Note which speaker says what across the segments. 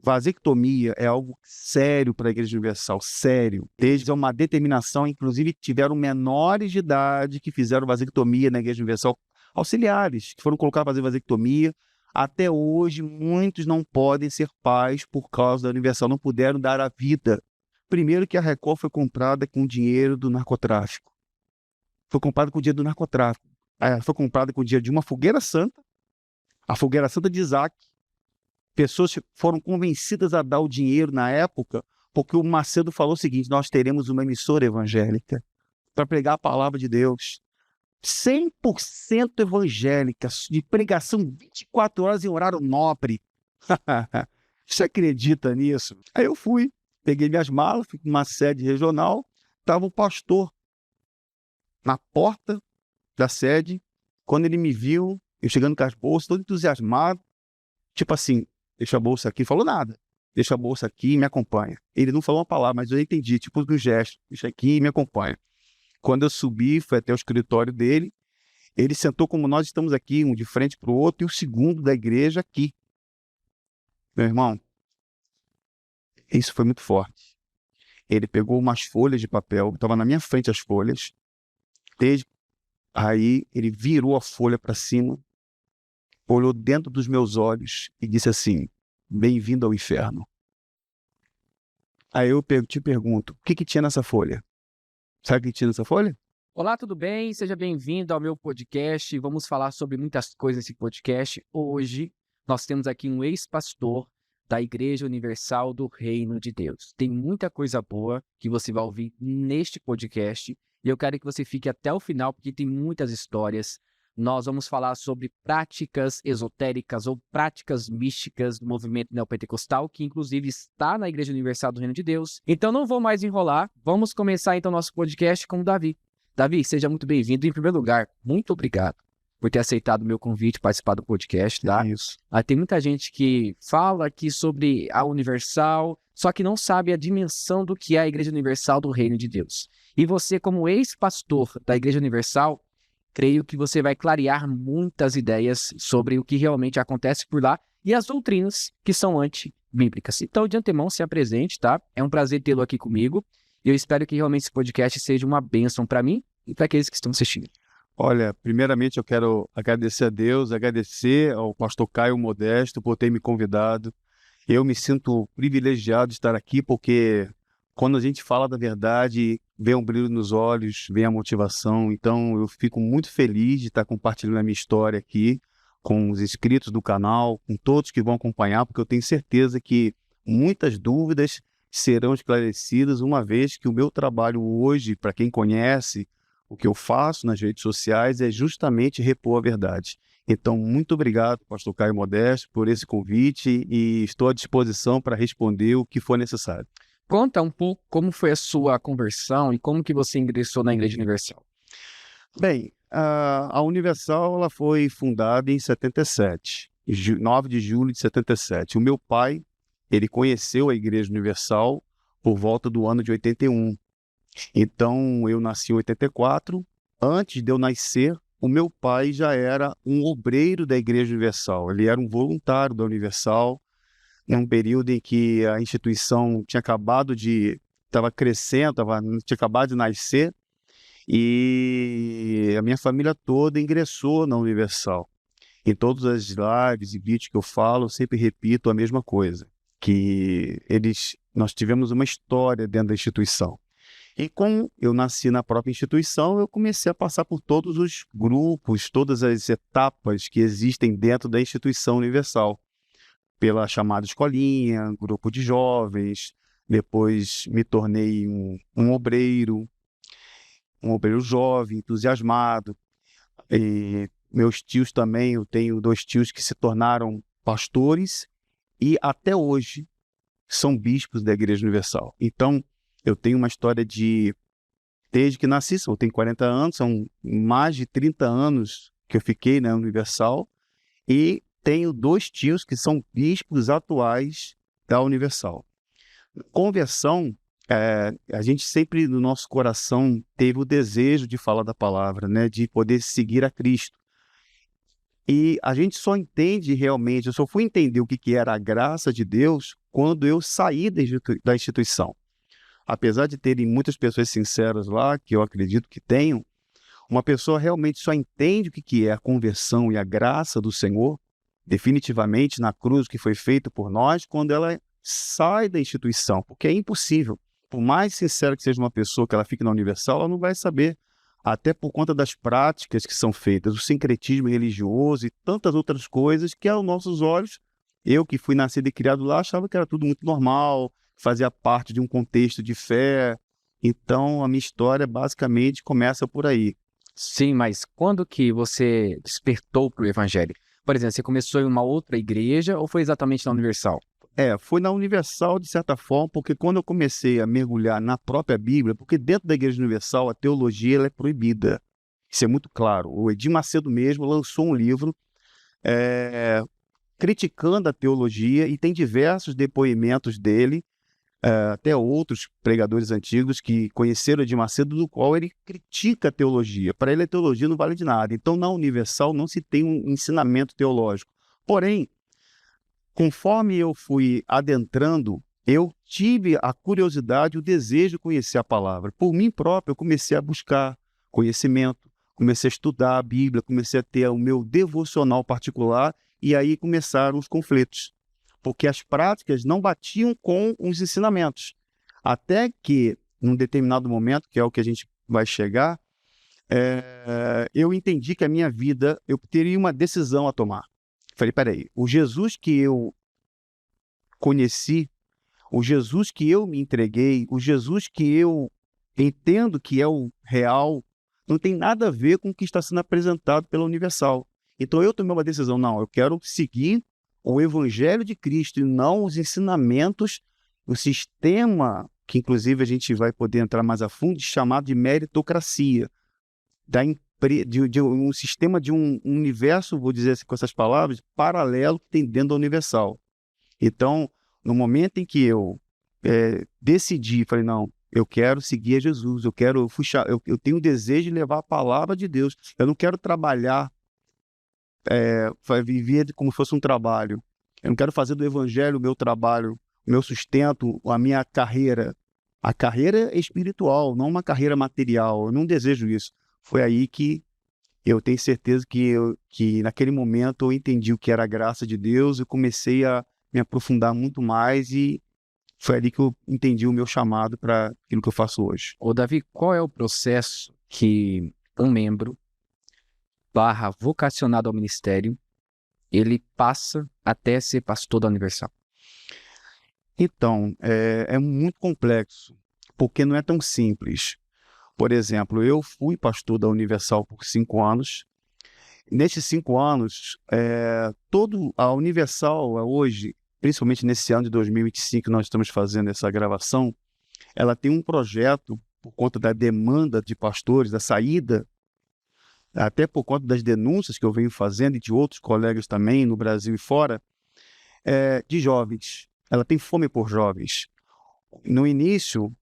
Speaker 1: Vasectomia é algo sério para a Igreja Universal, sério. Desde uma determinação, inclusive tiveram menores de idade que fizeram vasectomia na Igreja Universal, auxiliares que foram colocados a fazer vasectomia. Até hoje, muitos não podem ser pais por causa da Universal, não puderam dar a vida. Primeiro que a Record foi comprada com dinheiro do narcotráfico. Foi comprada com dinheiro do narcotráfico. Foi comprada com dinheiro de uma fogueira santa, a fogueira santa de Isaac. Pessoas foram convencidas a dar o dinheiro na época, porque o Macedo falou o seguinte: nós teremos uma emissora evangélica para pregar a palavra de Deus. 100% evangélica, de pregação 24 horas em horário nobre. Você acredita nisso? Aí eu fui, peguei minhas malas, fui para uma sede regional, estava o pastor na porta da sede. Quando ele me viu, eu chegando com as bolsas, todo entusiasmado, tipo assim, deixa a bolsa aqui, falou nada. Deixa a bolsa aqui e me acompanha. Ele não falou uma palavra, mas eu entendi, tipo do gesto, deixa aqui e me acompanha. Quando eu subi, fui até o escritório dele, ele sentou como nós estamos aqui, um de frente para o outro, e o segundo da igreja aqui. Meu irmão, isso foi muito forte. Ele pegou umas folhas de papel, estava na minha frente as folhas, aí ele virou a folha para cima, olhou dentro dos meus olhos e disse assim: bem-vindo ao inferno. Aí eu te pergunto, o que tinha nessa folha? Sabe o que tinha nessa folha?
Speaker 2: Olá, tudo bem? Seja bem-vindo ao meu podcast. Vamos falar sobre muitas coisas nesse podcast. Hoje nós temos aqui um ex-pastor da Igreja Universal do Reino de Deus. Tem muita coisa boa que você vai ouvir neste podcast e eu quero que você fique até o final porque tem muitas histórias. Nós vamos falar sobre práticas esotéricas ou práticas místicas do movimento neopentecostal, que inclusive está na Igreja Universal do Reino de Deus. Então não vou mais enrolar, vamos começar então nosso podcast com o Davi. Davi, seja muito bem-vindo. Em primeiro lugar, muito obrigado por ter aceitado o meu convite para participar do podcast, tá?
Speaker 1: Isso.
Speaker 2: Tem muita gente que fala aqui sobre a Universal, só que não sabe a dimensão do que é a Igreja Universal do Reino de Deus. E você, como ex-pastor da Igreja Universal, creio que você vai clarear muitas ideias sobre o que realmente acontece por lá e as doutrinas que são antibíblicas. Então, de antemão, se apresente, tá? É um prazer tê-lo aqui comigo. E eu espero que realmente esse podcast seja uma bênção para mim e para aqueles que estão assistindo.
Speaker 1: Olha, primeiramente eu quero agradecer a Deus, agradecer ao pastor Caio Modesto por ter me convidado. Eu me sinto privilegiado de estar aqui porque quando a gente fala da verdade, vem um brilho nos olhos, vem a motivação. Então eu fico muito feliz de estar compartilhando a minha história aqui com os inscritos do canal, com todos que vão acompanhar, porque eu tenho certeza que muitas dúvidas serão esclarecidas, uma vez que o meu trabalho hoje, para quem conhece o que eu faço nas redes sociais, é justamente repor a verdade. Então, muito obrigado, pastor Caio Modesto, por esse convite e estou à disposição para responder o que for necessário.
Speaker 2: Conta um pouco como foi a sua conversão e como que você ingressou na Igreja Universal.
Speaker 1: Bem, a Universal ela foi fundada em 77, 9 de julho de 77. O meu pai, ele conheceu a Igreja Universal por volta do ano de 81. Então, eu nasci em 84. Antes de eu nascer, o meu pai já era um obreiro da Igreja Universal. Ele era um voluntário da Universal, num período em que a instituição tinha acabado de... estava crescendo, tinha acabado de nascer, e a minha família toda ingressou na Universal. Em todas as lives e vídeos que eu falo, eu sempre repito a mesma coisa, que nós tivemos uma história dentro da instituição. E como eu nasci na própria instituição, eu comecei a passar por todos os grupos, todas as etapas que existem dentro da instituição Universal. Pela chamada escolinha, grupo de jovens, depois me tornei um obreiro jovem, entusiasmado. E meus tios também, eu tenho 2 tios que se tornaram pastores e até hoje são bispos da Igreja Universal. Então, eu tenho uma história desde que nasci, eu tenho 40 anos, são mais de 30 anos que eu fiquei na Universal e tenho 2 tios que são bispos atuais da Universal. Conversão, a gente sempre no nosso coração teve o desejo de falar da palavra, né, de poder seguir a Cristo. E a gente só entende realmente, eu só fui entender o que era a graça de Deus quando eu saí da instituição. Apesar de terem muitas pessoas sinceras lá, que eu acredito que tenham, uma pessoa realmente só entende o que é a conversão e a graça do Senhor, definitivamente na cruz que foi feito por nós, quando ela sai da instituição, porque é impossível. Por mais sincera que seja uma pessoa que ela fique na Universal, ela não vai saber, até por conta das práticas que são feitas, o sincretismo religioso e tantas outras coisas que aos nossos olhos, eu que fui nascido e criado lá, achava que era tudo muito normal, fazia parte de um contexto de fé. Então, a minha história basicamente começa por aí.
Speaker 2: Sim, mas quando que você despertou para o evangelho? Por exemplo, você começou em uma outra igreja ou foi exatamente na Universal?
Speaker 1: Foi na Universal, de certa forma, porque quando eu comecei a mergulhar na própria Bíblia, porque dentro da Igreja Universal a teologia ela é proibida. Isso é muito claro. O Edir Macedo mesmo lançou um livro criticando a teologia e tem diversos depoimentos dele, até outros pregadores antigos que conheceram Edir Macedo, do qual ele critica a teologia. Para ele a teologia não vale de nada. Então na Universal não se tem um ensinamento teológico. Porém, conforme eu fui adentrando, eu tive a curiosidade, o desejo de conhecer a palavra. Por mim próprio, eu comecei a buscar conhecimento, comecei a estudar a Bíblia, comecei a ter o meu devocional particular e aí começaram os conflitos, porque as práticas não batiam com os ensinamentos. Até que, num determinado momento, que é o que a gente vai chegar, eu entendi que a minha vida, eu teria uma decisão a tomar. Falei, peraí, o Jesus que eu conheci, o Jesus que eu me entreguei, o Jesus que eu entendo que é o real, não tem nada a ver com o que está sendo apresentado pela Universal. Então eu tomei uma decisão, não, eu quero seguir o Evangelho de Cristo e não os ensinamentos, o sistema, que inclusive a gente vai poder entrar mais a fundo, chamado de meritocracia, de um sistema de um universo, vou dizer assim com essas palavras, paralelo que tem dentro da Universal. Então, no momento em que eu decidi, falei, não, eu quero seguir a Jesus, eu tenho o desejo de levar a palavra de Deus, eu não quero trabalhar, viver como se fosse um trabalho, eu não quero fazer do evangelho o meu trabalho, o meu sustento, a minha carreira. A carreira é espiritual, não uma carreira material, eu não desejo isso. Foi aí que eu tenho certeza que naquele momento eu entendi o que era a graça de Deus e comecei a me aprofundar muito mais e foi ali que eu entendi o meu chamado para aquilo que eu faço hoje.
Speaker 2: Ô, Davi, qual é o processo que um membro vocacionado ao ministério, ele passa até ser pastor da Universal?
Speaker 1: Então, é muito complexo, porque não é tão simples. Por exemplo, eu fui pastor da Universal por 5 anos. Nesses 5 anos, a Universal hoje, principalmente nesse ano de 2025 que nós estamos fazendo essa gravação, ela tem um projeto, por conta da demanda de pastores, da saída, até por conta das denúncias que eu venho fazendo e de outros colegas também no Brasil e fora, de jovens. Ela tem fome por jovens. No início,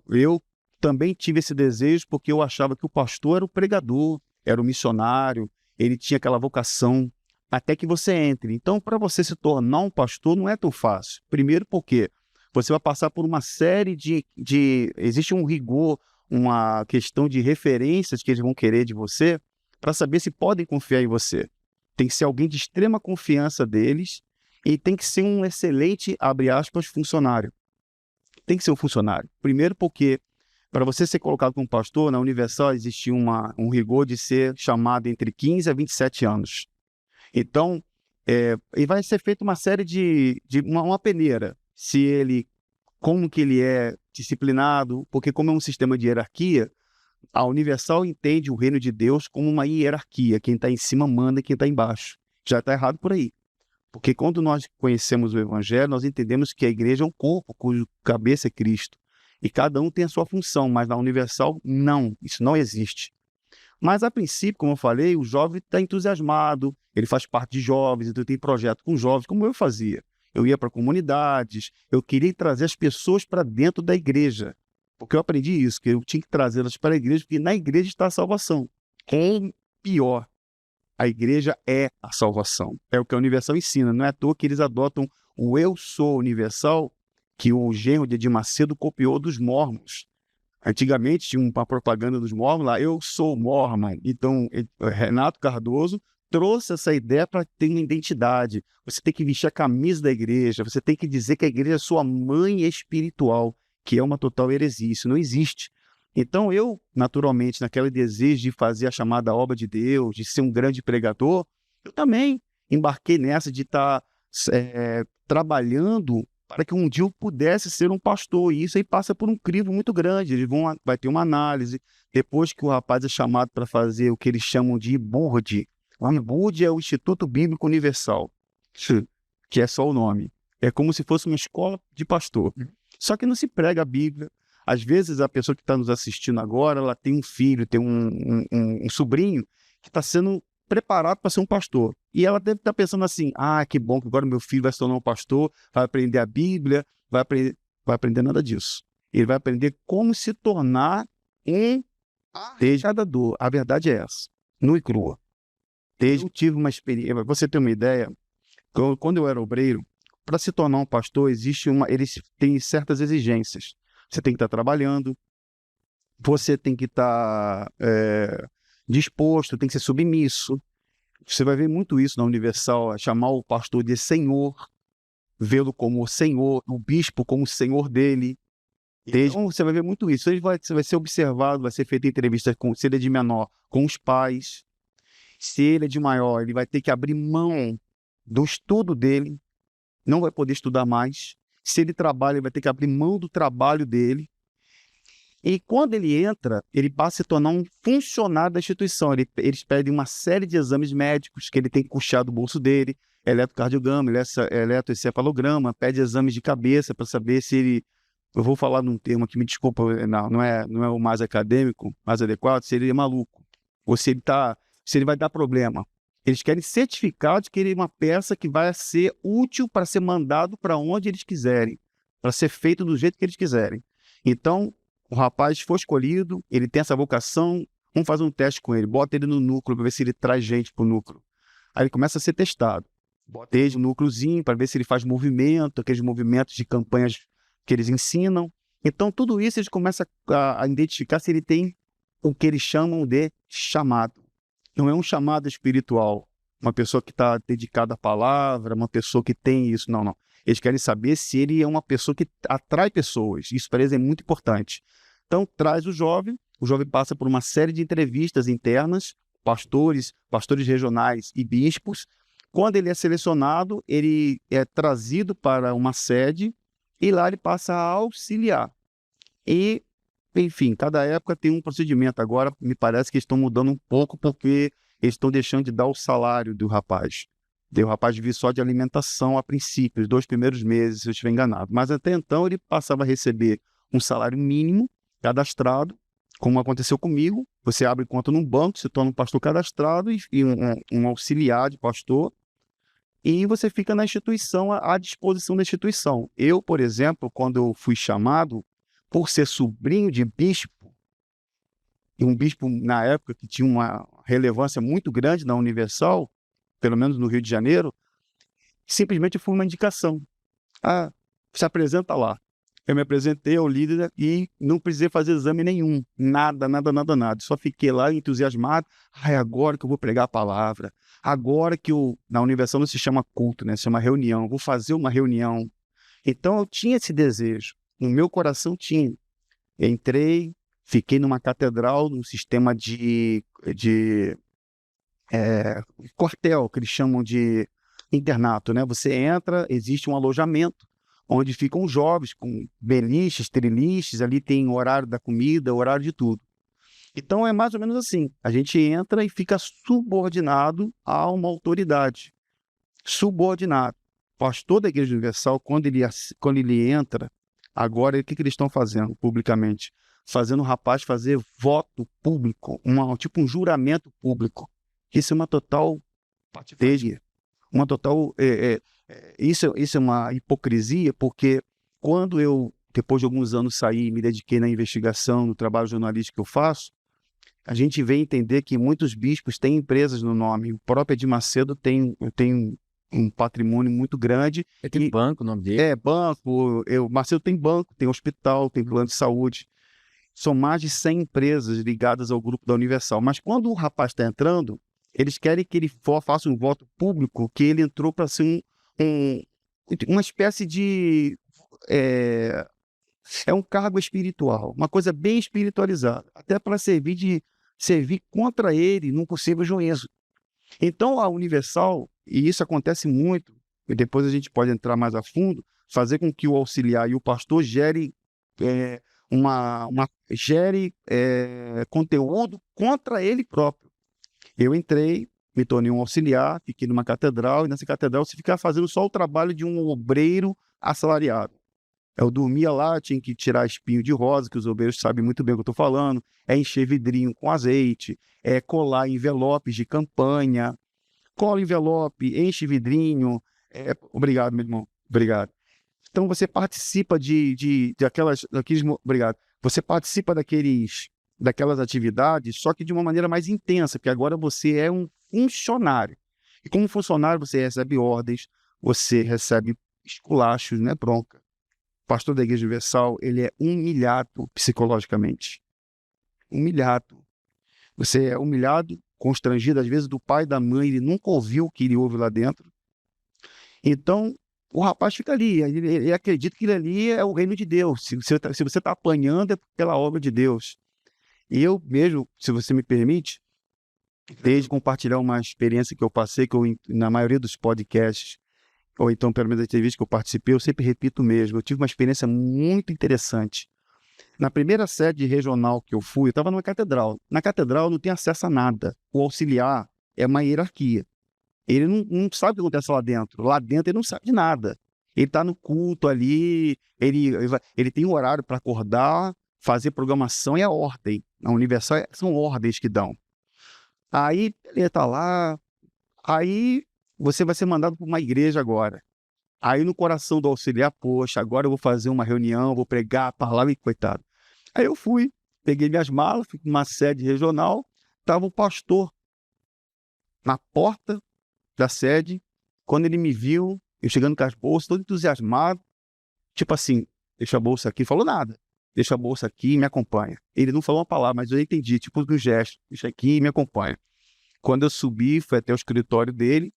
Speaker 1: eu também tive esse desejo porque eu achava que o pastor era o pregador, era o missionário, ele tinha aquela vocação até que você entre. Então, para você se tornar um pastor não é tão fácil. Primeiro porque você vai passar por uma série existe um rigor, uma questão de referências que eles vão querer de você para saber se podem confiar em você. Tem que ser alguém de extrema confiança deles e tem que ser um excelente, abre aspas, funcionário. Tem que ser um funcionário. Primeiro porque, para você ser colocado como pastor, na Universal existia um rigor de ser chamado entre 15 a 27 anos. Então, e vai ser feita uma série uma peneira, como que ele é disciplinado, porque como é um sistema de hierarquia, a Universal entende o reino de Deus como uma hierarquia, quem está em cima manda e quem está embaixo. Já está errado por aí. Porque quando nós conhecemos o Evangelho, nós entendemos que a igreja é um corpo cujo cabeça é Cristo. E cada um tem a sua função, mas na Universal, não. Isso não existe. Mas, a princípio, como eu falei, o jovem está entusiasmado, ele faz parte de jovens, então tem projeto com jovens, como eu fazia. Eu ia para comunidades, eu queria trazer as pessoas para dentro da igreja. Porque eu aprendi isso, que eu tinha que trazê-las para a igreja, porque na igreja está a salvação. Ou pior, A igreja é a salvação. É o que a Universal ensina. Não é à toa que eles adotam o eu sou universal, que o genro de Edir Macedo copiou dos mormons. Antigamente tinha uma propaganda dos mormons lá, eu sou mormon. Então, Renato Cardoso trouxe essa ideia para ter uma identidade. Você tem que vestir a camisa da igreja, você tem que dizer que a igreja é sua mãe espiritual, que é uma total heresia. Isso não existe. Então, eu, naturalmente, naquele desejo de fazer a chamada obra de Deus, de ser um grande pregador, eu também embarquei nessa de estar trabalhando para que um dia eu pudesse ser um pastor. E isso aí passa por um crivo muito grande. Vai ter uma análise. Depois que o rapaz é chamado para fazer o que eles chamam de IBURD. O IBURD é o Instituto Bíblico Universal, que é só o nome. É como se fosse uma escola de pastor. Só que não se prega a Bíblia. Às vezes a pessoa que está nos assistindo agora, ela tem um filho, tem um sobrinho que está sendo preparado para ser um pastor. E ela deve estar pensando assim, que bom que agora meu filho vai se tornar um pastor, vai aprender a Bíblia, vai aprender nada disso. Ele vai aprender como se tornar um arrecadador. A verdade é essa, nua e crua. Eu tive uma experiência, pra você ter uma ideia, quando eu era obreiro, para se tornar um pastor, eles têm certas exigências. Você tem que estar trabalhando, você tem que estar disposto, tem que ser submisso. Você vai ver muito isso na Universal, chamar o pastor de Senhor, vê-lo como Senhor, o bispo como o Senhor dele. Então, você vai ver muito isso. Você vai ser observado, vai ser feita entrevista se ele é de menor, com os pais. Se ele é de maior, ele vai ter que abrir mão do estudo dele, não vai poder estudar mais. Se ele trabalha, ele vai ter que abrir mão do trabalho dele. E quando ele entra, ele passa a se tornar um funcionário da instituição. Eles pedem uma série de exames médicos que ele tem que puxar do bolso dele, eletrocardiograma, eletroencefalograma, pede exames de cabeça para saber se ele... Eu vou falar num termo que me desculpa, não é o mais acadêmico, mais adequado, se ele é maluco, ou se ele vai dar problema. Eles querem certificar de que ele é uma peça que vai ser útil para ser mandado para onde eles quiserem, para ser feito do jeito que eles quiserem. Então, o rapaz foi escolhido, ele tem essa vocação, vamos fazer um teste com ele, bota ele no núcleo para ver se ele traz gente para o núcleo. Aí ele começa a ser testado. Bota ele no núcleozinho para ver se ele faz movimento, aqueles movimentos de campanhas que eles ensinam. Então, tudo isso eles começam a identificar se ele tem o que eles chamam de chamado. Não é um chamado espiritual, uma pessoa que está dedicada à palavra, uma pessoa que tem isso, não. Eles querem saber se ele é uma pessoa que atrai pessoas. Isso para eles é muito importante. Então, traz o jovem passa por uma série de entrevistas internas, pastores regionais e bispos. Quando ele é selecionado, ele é trazido para uma sede e lá ele passa a auxiliar. E, enfim, cada época tem um procedimento. Agora, me parece que estão mudando um pouco porque eles estão deixando de dar o salário do rapaz. O rapaz vive só de alimentação a princípio, os 2 primeiros meses, se eu estiver enganado. Mas até então ele passava a receber um salário mínimo, cadastrado, como aconteceu comigo. Você abre conta num banco, se torna um pastor cadastrado e um auxiliar de pastor, e você fica na instituição, à disposição da instituição. Eu, por exemplo, quando eu fui chamado, por ser sobrinho de bispo, e um bispo na época que tinha uma relevância muito grande na Universal, pelo menos no Rio de Janeiro, simplesmente foi uma indicação. Se apresenta lá. Eu me apresentei ao líder e não precisei fazer exame nenhum. Nada. Só fiquei lá entusiasmado. É agora que eu vou pregar a palavra. Agora que na Universal não se chama culto, né? Se chama reunião. Vou fazer uma reunião. Então eu tinha esse desejo. No meu coração tinha. Entrei, fiquei numa catedral, num sistema de quartel, que eles chamam de internato, né? Você entra, existe um alojamento, onde ficam jovens com beliches, treliches, ali tem o horário da comida, o horário de tudo. Então é mais ou menos assim, a gente entra e fica subordinado a uma autoridade. Subordinado. O pastor da Igreja Universal, quando ele entra, agora o que eles estão fazendo publicamente? Fazendo o rapaz fazer voto público, tipo um juramento público. Isso é uma total patifaria, uma total... Isso é uma hipocrisia, porque quando eu, depois de alguns anos, saí e me dediquei na investigação, no trabalho jornalístico que eu faço, a gente vem entender que muitos bispos têm empresas no nome. O próprio Edir Macedo tem um patrimônio muito grande.
Speaker 2: Ele tem banco, o nome dele.
Speaker 1: Banco. Macedo tem banco, tem hospital, tem plano de saúde. São mais de 100 empresas ligadas ao grupo da Universal. Mas quando o rapaz está entrando, eles querem que ele faça um voto público que ele entrou para ser uma espécie de... É um cargo espiritual, uma coisa bem espiritualizada, até para servir contra ele num possível juízo. Então, a Universal, e isso acontece muito, e depois a gente pode entrar mais a fundo, fazer com que o auxiliar e o pastor gere conteúdo contra ele próprio. Eu entrei, me tornei um auxiliar, fiquei numa catedral, e nessa catedral você ficava fazendo só o trabalho de um obreiro assalariado. Eu dormia lá, tinha que tirar espinho de rosa, que os obreiros sabem muito bem o que eu estou falando, encher vidrinho com azeite, colar envelopes de campanha, cola envelope, enche vidrinho. Obrigado, meu irmão, obrigado. Então você participa obrigado. Você participa daquelas atividades, só que de uma maneira mais intensa, porque agora você é um funcionário. E como funcionário você recebe ordens, você recebe esculachos, né, bronca. O pastor da Igreja Universal, ele é humilhado psicologicamente. Humilhado. Você é humilhado, constrangido, às vezes do pai e da mãe, ele nunca ouviu o que ele ouve lá dentro. Então, o rapaz fica ali, ele acredita que ele ali é o reino de Deus. Se você está apanhando, é pela obra de Deus. E eu mesmo, se você me permite, desde compartilhar uma experiência que eu passei, na maioria dos podcasts, ou então pelo menos das entrevistas que eu participei, eu sempre repito mesmo, eu tive uma experiência muito interessante. Na primeira sede regional que eu fui, eu estava numa catedral. Na catedral não tem acesso a nada. O auxiliar é uma hierarquia. Ele não sabe o que acontece lá dentro. Lá dentro ele não sabe de nada. Ele está no culto ali, ele tem um horário para acordar, fazer programação e a ordem. Na Universal são ordens que dão. Aí ele está lá, aí você vai ser mandado para uma igreja agora. Aí no coração do auxiliar, poxa, agora eu vou fazer uma reunião, vou pregar a palavra e coitado. Aí eu fui, peguei minhas malas, fui para uma sede regional, estava o pastor na porta da sede. Quando ele me viu, eu chegando com as bolsas, todo entusiasmado, tipo assim, deixa a bolsa aqui, falou nada. Deixa a bolsa aqui e me acompanha. Ele não falou uma palavra, mas eu entendi, tipo no gesto, deixa aqui e me acompanha. Quando eu subi, fui até o escritório dele,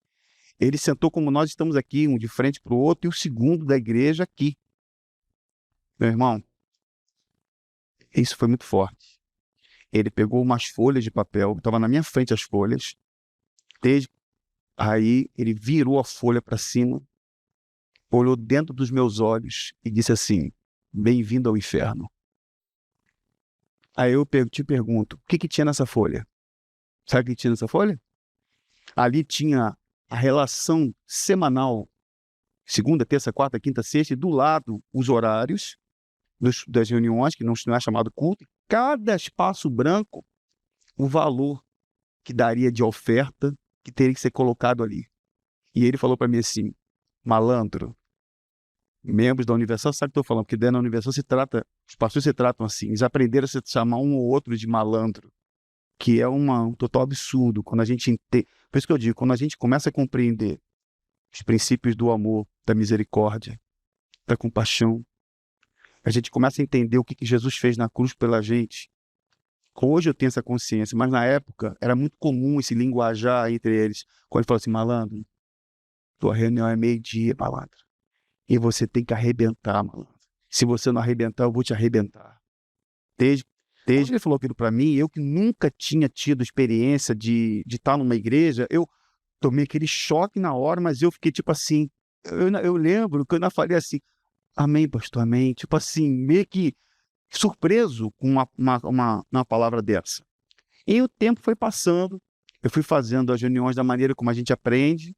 Speaker 1: ele sentou como nós estamos aqui, um de frente para o outro, e o segundo da igreja aqui. Meu irmão, isso foi muito forte. Ele pegou umas folhas de papel, estava na minha frente as folhas, aí ele virou a folha para cima, olhou dentro dos meus olhos e disse assim, bem-vindo ao inferno. Aí eu te pergunto, o que tinha nessa folha? Sabe o que tinha nessa folha? Ali tinha a relação semanal, segunda, terça, quarta, quinta, sexta, e do lado os horários das reuniões, que não é chamado culto, cada espaço branco, o valor que daria de oferta que teria que ser colocado ali. E ele falou para mim assim, malandro, membros da Universal, sabe o que eu estou falando? Porque dentro da Universal os pastores se tratam assim, eles aprenderam a se chamar um ou outro de malandro, que é um total absurdo. Quando a gente por isso que eu digo, quando a gente começa a compreender os princípios do amor, da misericórdia, da compaixão, a gente começa a entender o que Jesus fez na cruz pela gente. Hoje eu tenho essa consciência, mas na época era muito comum esse linguajar entre eles. Quando ele falou assim, malandro, tua reunião é meio-dia, malandro. E você tem que arrebentar, malandro. Se você não arrebentar, eu vou te arrebentar. Desde que ele falou aquilo para mim, eu que nunca tinha tido experiência de estar numa igreja, eu tomei aquele choque na hora, mas eu fiquei tipo assim, eu lembro que eu ainda falei assim, amém, pastor, amém. Tipo assim, meio que surpreso com uma palavra dessa. E o tempo foi passando, eu fui fazendo as reuniões da maneira como a gente aprende,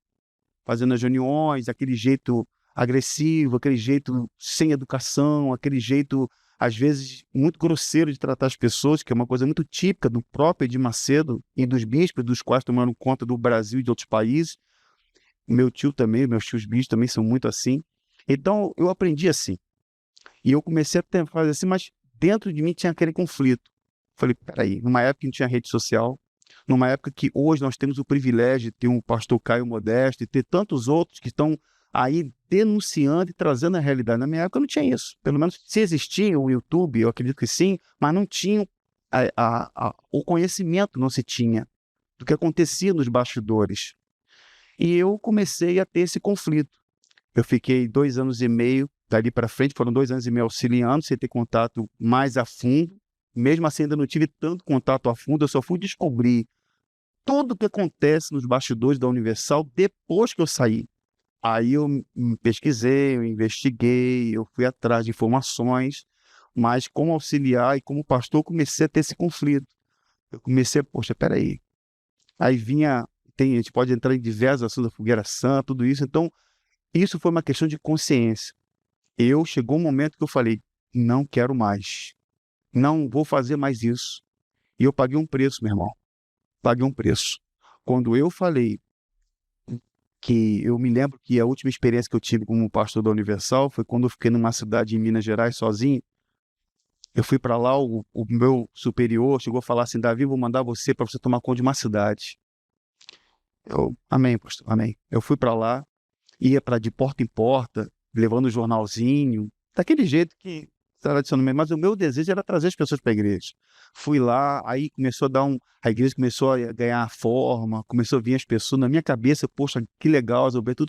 Speaker 1: fazendo as reuniões, aquele jeito agressivo, aquele jeito sem educação, aquele jeito, às vezes, muito grosseiro de tratar as pessoas, que é uma coisa muito típica do próprio Edir Macedo e dos bispos, dos quais tomaram conta do Brasil e de outros países. Meu tio também, meus tios bispos também são muito assim. Então, eu aprendi assim. E eu comecei a fazer assim, mas dentro de mim tinha aquele conflito. Falei, peraí, numa época que não tinha rede social, numa época que hoje nós temos o privilégio de ter um pastor Caio Modesto e ter tantos outros que estão aí denunciando e trazendo a realidade. Na minha época não tinha isso. Pelo menos se existia o YouTube, eu acredito que sim, mas não tinha o conhecimento, não se tinha do que acontecia nos bastidores. E eu comecei a ter esse conflito. Eu fiquei 2 anos e meio, dali para frente, foram 2 anos e meio auxiliando, sem ter contato mais a fundo. Mesmo assim, ainda não tive tanto contato a fundo, eu só fui descobrir tudo o que acontece nos bastidores da Universal depois que eu saí. Aí eu pesquisei, eu investiguei, eu fui atrás de informações, mas como auxiliar e como pastor, eu comecei a ter esse conflito. Eu comecei, poxa, peraí. Aí vinha, a gente pode entrar em diversos assuntos da fogueira santa, tudo isso. Então, isso foi uma questão de consciência. Chegou um momento que eu falei, não quero mais. Não vou fazer mais isso. E eu paguei um preço, meu irmão. Paguei um preço. Quando eu falei que eu me lembro que a última experiência que eu tive como pastor da Universal foi quando eu fiquei numa cidade em Minas Gerais sozinho. Eu fui para lá, o meu superior chegou a falar assim, Davi, vou mandar você para você tomar conta de uma cidade. Amém, pastor, amém. Eu fui para lá, ia para de porta em porta, levando o jornalzinho, daquele jeito que tradicionalmente, mas o meu desejo era trazer as pessoas para a igreja. Fui lá, aí começou a a igreja começou a ganhar forma, começou a vir as pessoas, na minha cabeça, poxa, que legal, as obreiras,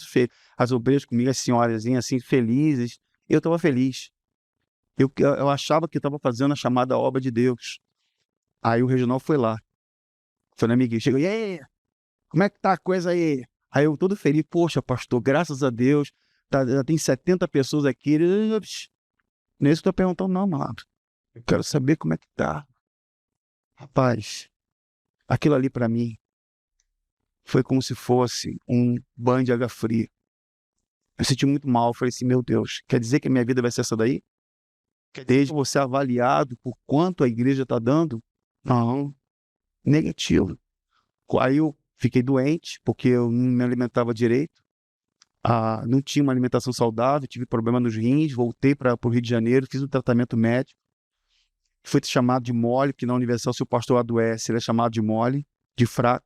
Speaker 1: as obreiras comigo, as senhorazinhas assim, felizes, eu estava feliz. Eu achava que estava fazendo a chamada obra de Deus. Aí o regional foi lá, foi na minha igreja, chegou, e aí, como é que tá a coisa aí? Aí eu todo feliz, poxa, pastor, graças a Deus, já tem 70 pessoas aqui. Nesse que eu tô perguntando, não, mano. Eu quero saber como é que tá. Rapaz, aquilo ali para mim foi como se fosse um banho de água fria. Eu senti muito mal, eu falei assim, meu Deus, quer dizer que a minha vida vai ser essa daí? Desde você avaliado por quanto a igreja está dando? Não, negativo. Aí eu fiquei doente, porque eu não me alimentava direito. Não tinha uma alimentação saudável, tive problema nos rins, voltei para o Rio de Janeiro, fiz um tratamento médico, fui chamado de mole, porque na Universal, se o pastor adoece, ele é chamado de mole, de fraco.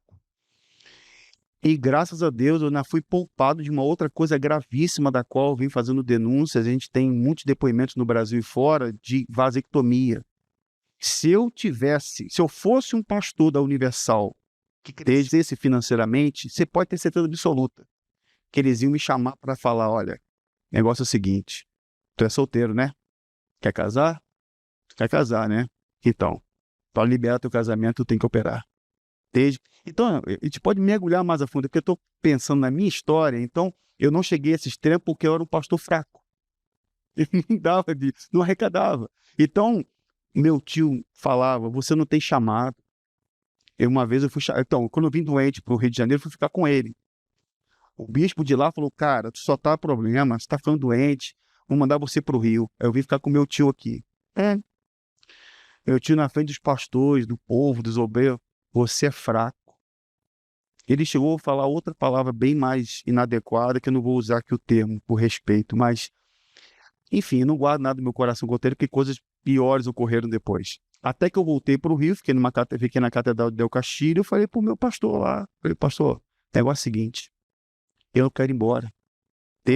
Speaker 1: E graças a Deus eu ainda fui poupado de uma outra coisa gravíssima da qual eu vim fazendo denúncias. A gente tem muitos depoimentos no Brasil e fora de vasectomia. Se eu fosse um pastor da Universal que crescesse financeiramente, você pode ter certeza absoluta que eles iam me chamar para falar, olha, o negócio é o seguinte, tu é solteiro, né? Quer casar? Tu quer casar, né? Então, para liberar teu casamento, tu tem que operar. Então, a gente pode mergulhar mais a fundo, porque eu estou pensando na minha história, então eu não cheguei a esse extremo porque eu era um pastor fraco. Ele não arrecadava. Então, meu tio falava, você não tem chamado. Uma vez eu fui então, quando eu vim doente para o Rio de Janeiro, eu fui ficar com ele. O bispo de lá falou, cara, tu só tá problema, você tá ficando doente, vou mandar você para o Rio. Aí eu vim ficar com meu tio aqui. Meu tio na frente dos pastores, do povo, dos obreiros, você é fraco. Ele chegou a falar outra palavra bem mais inadequada, que eu não vou usar aqui o termo, por respeito, mas, enfim, eu não guardo nada do meu coração contra ele, porque coisas piores ocorreram depois. Até que eu voltei para o Rio, fiquei na Catedral de Del Castilho, eu falei pro meu pastor lá, pastor, o negócio é o seguinte, eu não quero ir embora.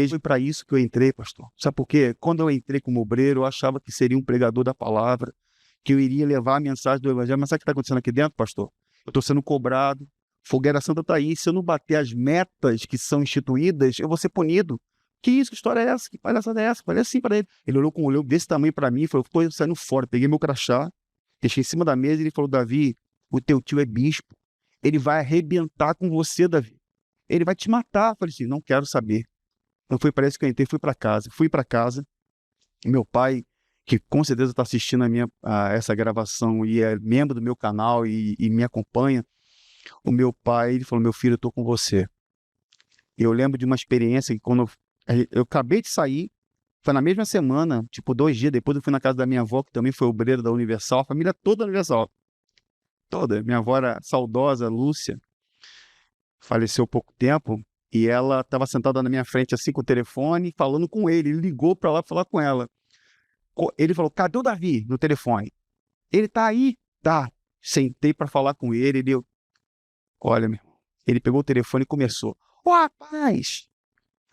Speaker 1: Foi para isso que eu entrei, pastor. Sabe por quê? Quando eu entrei como obreiro, eu achava que seria um pregador da palavra, que eu iria levar a mensagem do evangelho, mas sabe o que está acontecendo aqui dentro, pastor? Eu estou sendo cobrado, Fogueira Santa está aí, se eu não bater as metas que são instituídas, eu vou ser punido. Que isso? Que história é essa? Que palhaçada é essa? Falei assim para ele. Ele olhou com um olho desse tamanho para mim e falou, estou saindo fora. Peguei meu crachá, deixei em cima da mesa e ele falou, Davi, o teu tio é bispo. Ele vai arrebentar com você, Davi. Ele vai te matar. Falei assim, não quero saber. Não foi para isso que eu entrei, fui para casa. Fui para casa, meu pai, que com certeza está assistindo essa gravação e é membro do meu canal e me acompanha, o meu pai, ele falou, meu filho, eu estou com você. Eu lembro de uma experiência que quando eu acabei de sair, foi na mesma semana, tipo 2 dias depois, eu fui na casa da minha avó, que também foi obreira da Universal, a família toda Universal. Toda. Minha avó era saudosa, Lúcia, faleceu há pouco tempo, e ela estava sentada na minha frente assim com o telefone, falando com ele. Ele ligou para lá falar com ela. Ele falou, cadê o Davi no telefone? Ele tá aí. Tá, sentei para falar com ele, olha, meu irmão, ele pegou o telefone e começou. Ô, rapaz,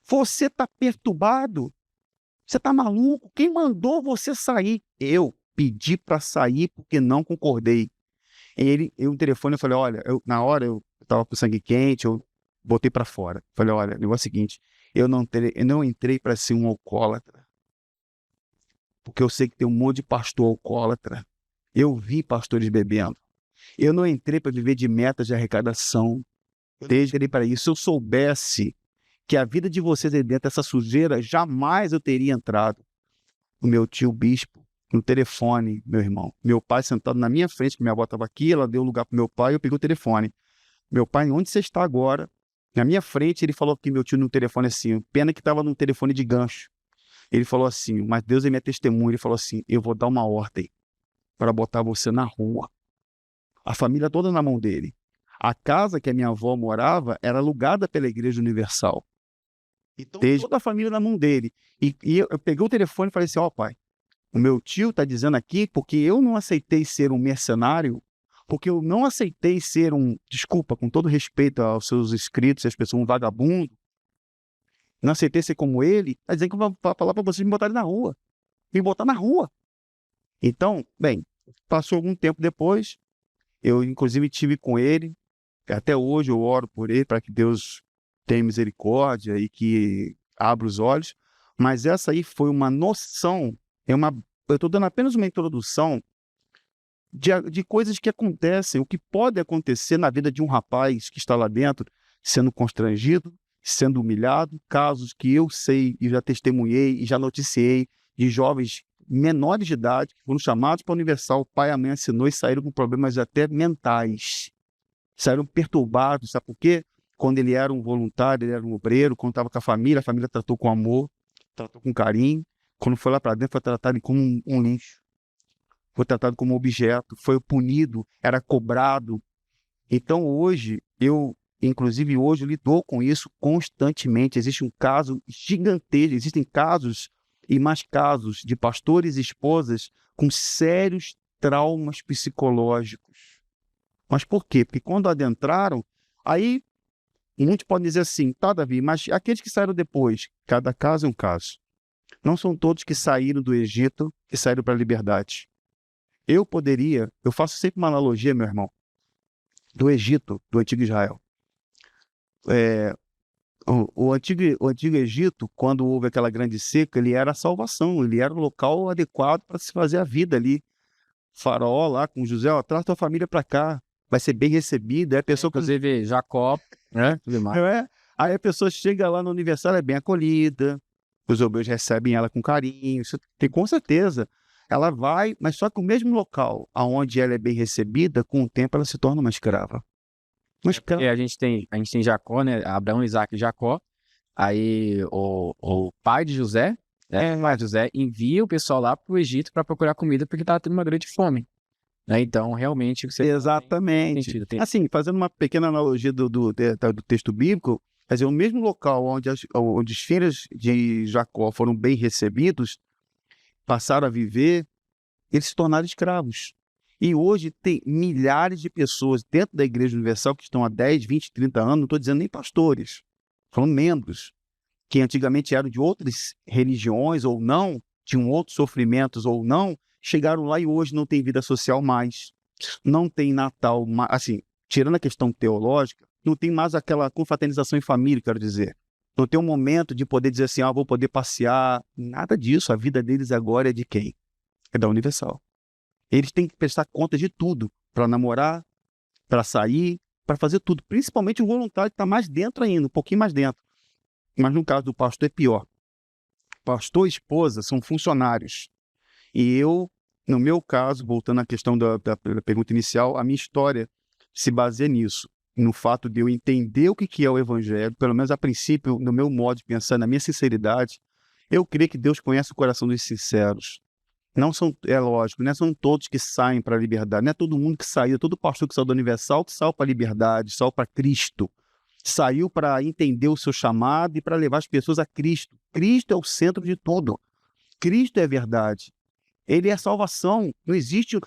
Speaker 1: você tá perturbado? Você tá maluco? Quem mandou você sair? Eu pedi para sair porque não concordei. No telefone, eu falei, olha, na hora eu tava com sangue quente, eu botei para fora. Falei, olha, o negócio é o seguinte, eu não entrei para ser um alcoólatra, porque eu sei que tem um monte de pastor alcoólatra. Eu vi pastores bebendo. Eu não entrei para viver de metas de arrecadação. Eu não entrei para isso. Se eu soubesse que a vida de vocês é dentro dessa sujeira, jamais eu teria entrado. O meu tio bispo, no telefone, meu irmão. Meu pai sentado na minha frente, que minha avó estava aqui, ela deu lugar para meu pai, eu peguei o telefone. Meu pai, onde você está agora? Na minha frente, ele falou que meu tio no telefone assim, pena que estava num telefone de gancho. Ele falou assim, mas Deus é minha testemunha. Ele falou assim, eu vou dar uma ordem para botar você na rua. A família toda na mão dele. A casa que a minha avó morava era alugada pela Igreja Universal. Então, toda a família na mão dele. E eu peguei o telefone e falei assim, ó, pai, o meu tio está dizendo aqui porque eu não aceitei ser um mercenário, porque eu não aceitei ser desculpa, com todo respeito aos seus inscritos, as pessoas, um vagabundo, não aceitei ser como ele, está dizendo que eu vou falar para vocês me botarem na rua. Me botar na rua. Então, bem, passou algum tempo depois, eu inclusive tive com ele, até hoje eu oro por ele, para que Deus tenha misericórdia e que abra os olhos, mas essa aí foi uma noção, eu estou dando apenas uma introdução de coisas que acontecem, o que pode acontecer na vida de um rapaz que está lá dentro, sendo constrangido, sendo humilhado, casos que eu sei e já testemunhei e já noticiei de jovens menores de idade que foram chamados para a Universal, o pai e a mãe assinou e saíram com problemas até mentais, saíram perturbados, sabe por quê? Quando ele era um voluntário, ele era um obreiro, quando estava com a família tratou com amor, tratou com carinho, quando foi lá para dentro foi tratado como um lixo, foi tratado como objeto, foi punido, era cobrado. Então hoje, inclusive hoje, eu lido com isso constantemente. Existe um caso gigantesco, existem casos e mais casos de pastores e esposas com sérios traumas psicológicos. Mas por quê? Porque quando adentraram, aí muitos podem dizer assim, tá, Davi, mas aqueles que saíram depois, cada caso é um caso. Não são todos que saíram do Egito que saíram para a liberdade. Eu faço sempre uma analogia, meu irmão, do Egito, do antigo Israel. O antigo Egito, quando houve aquela grande seca, ele era a salvação, ele era o local adequado para se fazer a vida ali. Faraó lá com José, ó, traz tua família para cá, vai ser bem recebida. Aí a pessoa,
Speaker 2: inclusive, Jacó, né? Tudo mais.
Speaker 1: Aí a pessoa chega lá no aniversário, é bem acolhida, os hebreus recebem ela com carinho, isso tem com certeza. Ela vai, mas só que o mesmo local onde ela é bem recebida, com o tempo ela se torna uma escrava.
Speaker 2: Porque a gente tem Jacó, né? Abraão, Isaac e Jacó. Aí o pai de José, né? José envia o pessoal lá para o Egito para procurar comida porque estava tendo uma grande fome. Né? Então, realmente, você
Speaker 1: exatamente.
Speaker 2: Tem sentido.
Speaker 1: Assim, fazendo uma pequena analogia do texto bíblico, quer dizer, o mesmo local onde os filhos de Jacó foram bem recebidos, passaram a viver, eles se tornaram escravos. E hoje tem milhares de pessoas dentro da Igreja Universal que estão há 10, 20, 30 anos, não estou dizendo nem pastores, falando membros, que antigamente eram de outras religiões ou não, tinham outros sofrimentos ou não, chegaram lá e hoje não tem vida social mais, não tem Natal, assim, tirando a questão teológica, não tem mais aquela confraternização em família, quero dizer. Não tem um momento de poder dizer assim, vou poder passear, nada disso, a vida deles agora é de quem? É da Universal. Eles têm que prestar conta de tudo, para namorar, para sair, para fazer tudo. Principalmente o voluntário que está mais dentro ainda, um pouquinho mais dentro. Mas no caso do pastor é pior. Pastor e esposa são funcionários. E eu, no meu caso, voltando à questão da pergunta inicial, a minha história se baseia nisso. No fato de eu entender o que é o Evangelho, pelo menos a princípio, no meu modo de pensar, na minha sinceridade, eu creio que Deus conhece o coração dos sinceros. Não são, é lógico, não são todos que saem para a liberdade, não é todo mundo que saiu, todo pastor que saiu da Universal que saiu para a liberdade, saiu para Cristo, saiu para entender o seu chamado e para levar as pessoas a Cristo. Cristo é o centro de tudo, Cristo é a verdade. Ele é salvação. Não existe.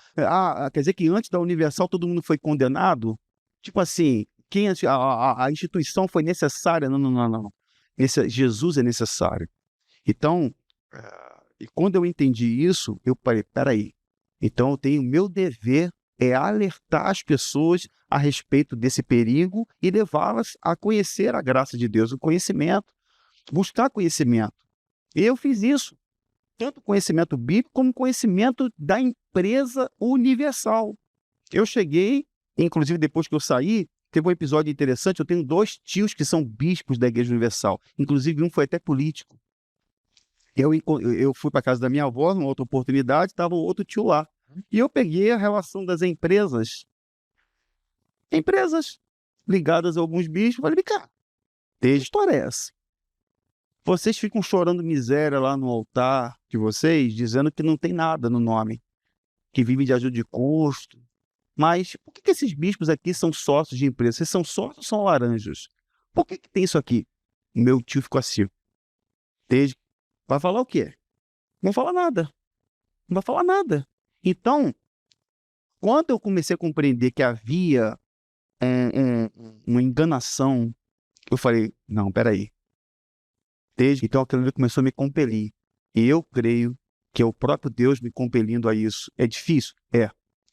Speaker 1: Quer dizer que antes da Universal todo mundo foi condenado? Tipo assim, a instituição foi necessária? Não, não, não, não. Jesus é necessário. Então, e quando eu entendi isso, eu falei, peraí. Então eu tenho, meu dever é alertar as pessoas a respeito desse perigo e levá-las a conhecer a graça de Deus, o conhecimento, buscar conhecimento. E eu fiz isso, tanto conhecimento bíblico como conhecimento da empresa Universal. Eu cheguei, inclusive depois que eu saí, teve um episódio interessante, eu tenho 2 tios que são bispos da Igreja Universal, inclusive um foi até político. Eu fui para casa da minha avó, numa outra oportunidade, estava outro tio lá. E eu peguei a relação das empresas ligadas a alguns bispos, falei, cara, que história é essa? Vocês ficam chorando miséria lá no altar de vocês, dizendo que não tem nada no nome, que vivem de ajuda de custo. Mas por que esses bispos aqui são sócios de empresa? Vocês são sócios ou são laranjas? Por que tem isso aqui? Meu tio ficou assim. Vai falar o quê? Não vai falar nada. Não vai falar nada. Então, quando eu comecei a compreender que havia uma enganação, eu falei, não, peraí. Então aquilo ali começou a me compelir. E eu creio que é o próprio Deus me compelindo a isso. É difícil? É.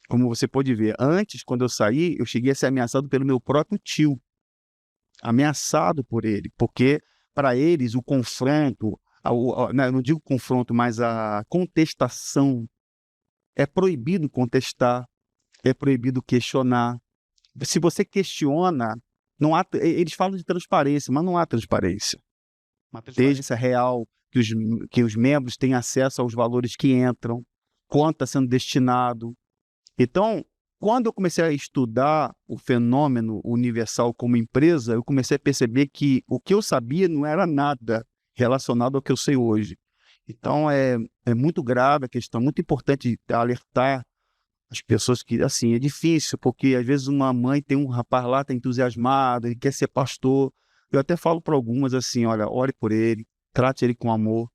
Speaker 1: Como você pode ver, antes, quando eu saí, eu cheguei a ser ameaçado pelo meu próprio tio. Ameaçado por ele. Porque, para eles, o confronto, não digo confronto, mas a contestação, é proibido contestar, é proibido questionar. Se você questiona, não há, eles falam de transparência, mas não há transparência. Uma transparência real, que os membros têm acesso aos valores que entram, quanto está sendo destinado. Então, quando eu comecei a estudar o fenômeno Universal como empresa, eu comecei a perceber que o que eu sabia não era nada relacionado ao que eu sei hoje. Então, é muito grave a questão, muito importante alertar as pessoas que, assim, é difícil, porque às vezes uma mãe tem um rapaz lá, está entusiasmado, ele quer ser pastor. Eu até falo para algumas assim, olha, ore por ele, trate ele com amor,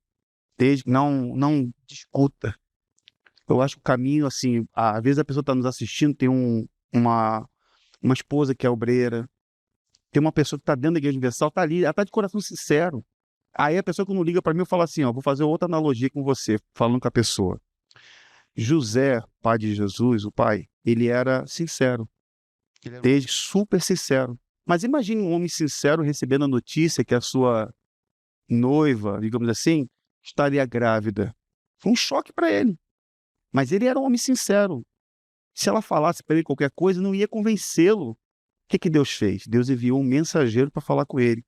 Speaker 1: não discuta. Eu acho que o caminho, assim, às vezes a pessoa está nos assistindo, tem uma esposa que é obreira, tem uma pessoa que está dentro da Igreja Universal, está ali, ela está de coração sincero. Aí a pessoa que não liga para mim, eu falo assim, ó, vou fazer outra analogia com você, falando com a pessoa. José, pai de Jesus, o pai, ele era sincero, desde super sincero. Mas imagine um homem sincero recebendo a notícia que a sua noiva, digamos assim, estaria grávida. Foi um choque para ele. Mas ele era um homem sincero. Se ela falasse para ele qualquer coisa, não ia convencê-lo. O que Deus fez? Deus enviou um mensageiro para falar com ele.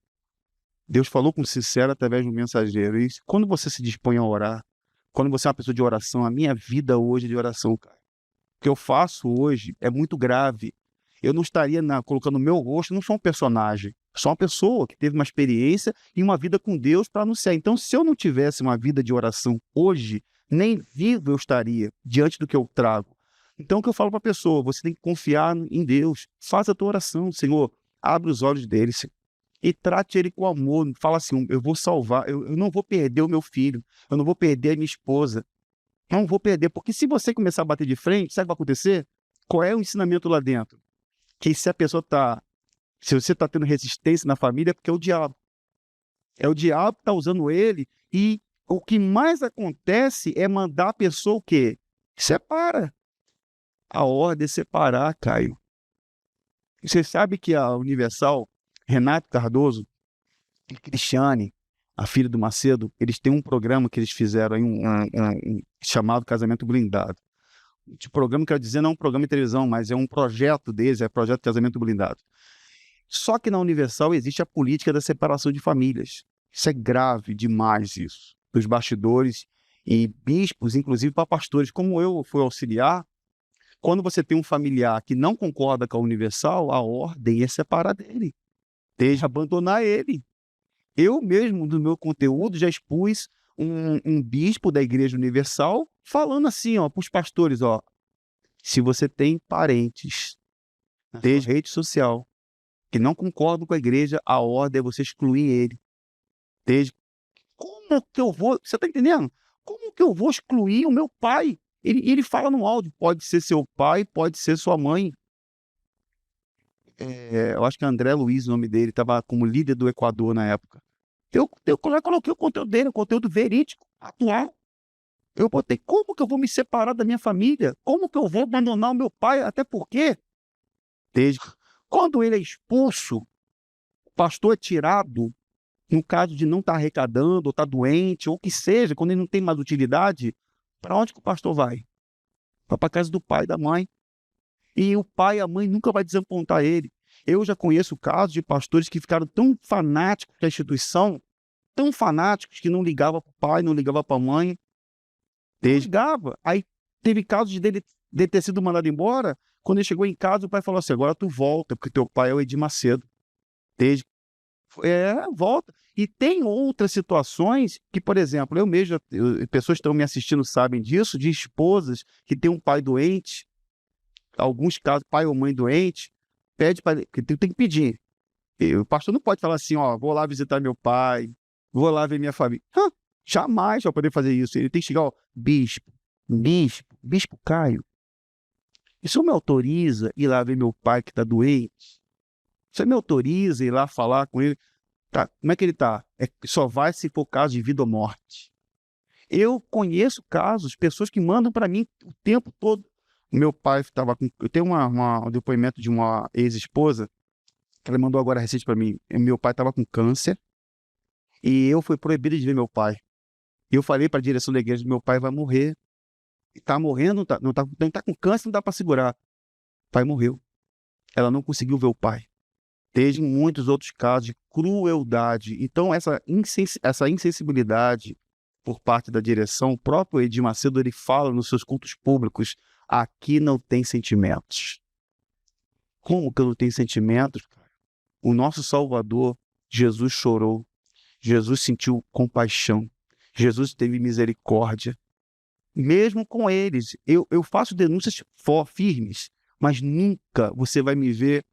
Speaker 1: Deus falou com sincero através de um mensageiro. E quando você se dispõe a orar, quando você é uma pessoa de oração, a minha vida hoje é de oração, cara. O que eu faço hoje é muito grave. Eu não estaria colocando o meu rosto, não sou um personagem. Sou uma pessoa que teve uma experiência e uma vida com Deus para anunciar. Então, se eu não tivesse uma vida de oração hoje, nem vivo eu estaria diante do que eu trago. Então, o que eu falo para a pessoa? Você tem que confiar em Deus. Faça a tua oração, Senhor. Abre os olhos dele, Senhor, e trate ele com amor. Fala assim, eu vou salvar, eu não vou perder o meu filho, eu não vou perder a minha esposa. Não vou perder, porque se você começar a bater de frente, sabe o que vai acontecer? Qual é o ensinamento lá dentro? Que se você está tendo resistência na família, é porque é o diabo. É o diabo que está usando ele, e o que mais acontece é mandar a pessoa o quê? Separa. A ordem é separar, Caio. Você sabe que a Universal, Renato Cardoso e Cristiane, a filha do Macedo, eles têm um programa que eles fizeram aí, chamado Casamento Blindado. O programa, quero dizer, não é um programa de televisão, mas é um projeto deles, é o projeto Casamento Blindado. Só que na Universal existe a política da separação de famílias. Isso é grave demais, isso. Dos bastidores e bispos, inclusive para pastores. Como eu fui auxiliar, quando você tem um familiar que não concorda com a Universal, a ordem é separar dele. Desde abandonar ele. Eu mesmo, no meu conteúdo, já expus um bispo da Igreja Universal falando assim, ó, para os pastores, ó, se você tem parentes desde rede social que não concordam com a igreja, a ordem é você excluir ele. Como que eu vou, você está entendendo? Como que eu vou excluir o meu pai? Ele fala no áudio, pode ser seu pai, pode ser sua mãe. Eu acho que é André Luiz o nome dele, estava como líder do Equador na época. Eu coloquei o conteúdo dele, o conteúdo verídico, atual. Eu botei, como que eu vou me separar da minha família? Como que eu vou abandonar o meu pai? Até porque, desde quando ele é expulso, o pastor é tirado, no caso de não estar arrecadando, ou estar doente, ou o que seja, quando ele não tem mais utilidade, para onde que o pastor vai? Vai para a casa do pai e da mãe. E o pai e a mãe nunca vai desapontar ele. Eu já conheço casos de pastores que ficaram tão fanáticos com a instituição, tão fanáticos que não ligavam para o pai, não ligavam para a mãe, desligava. Aí teve casos de ter sido mandado embora. Quando ele chegou em casa, o pai falou assim: agora tu volta, porque teu pai é o Edir Macedo. Desde... volta. E tem outras situações que, por exemplo, eu mesmo, pessoas que estão me assistindo sabem disso, de esposas que têm um pai doente, alguns casos, pai ou mãe doente, pede para... Porque tem que pedir. E o pastor não pode falar assim, ó, vou lá visitar meu pai, vou lá ver minha família. Jamais vai poder fazer isso. Ele tem que chegar, ó, bispo Caio, isso me autoriza ir lá ver meu pai que está doente? Você me autoriza ir lá falar com ele? Tá, como é que ele está? Só vai se for caso de vida ou morte. Eu conheço casos, pessoas que mandam para mim o tempo todo. Meu pai estava com... Eu tenho um depoimento de uma ex-esposa, que ela mandou agora recente para mim. Meu pai estava com câncer e eu fui proibido de ver meu pai. E eu falei para a direção da igreja: meu pai vai morrer. Está morrendo, não tá com câncer, não dá para segurar. O pai morreu. Ela não conseguiu ver o pai. Teve muitos outros casos de crueldade. Então, essa insensibilidade por parte da direção, o próprio Edir Macedo, ele fala nos seus cultos públicos: aqui não tem sentimentos. Como que eu não tenho sentimentos? O nosso Salvador, Jesus, chorou. Jesus sentiu compaixão. Jesus teve misericórdia. Mesmo com eles, eu faço denúncias firmes, mas nunca você vai me ver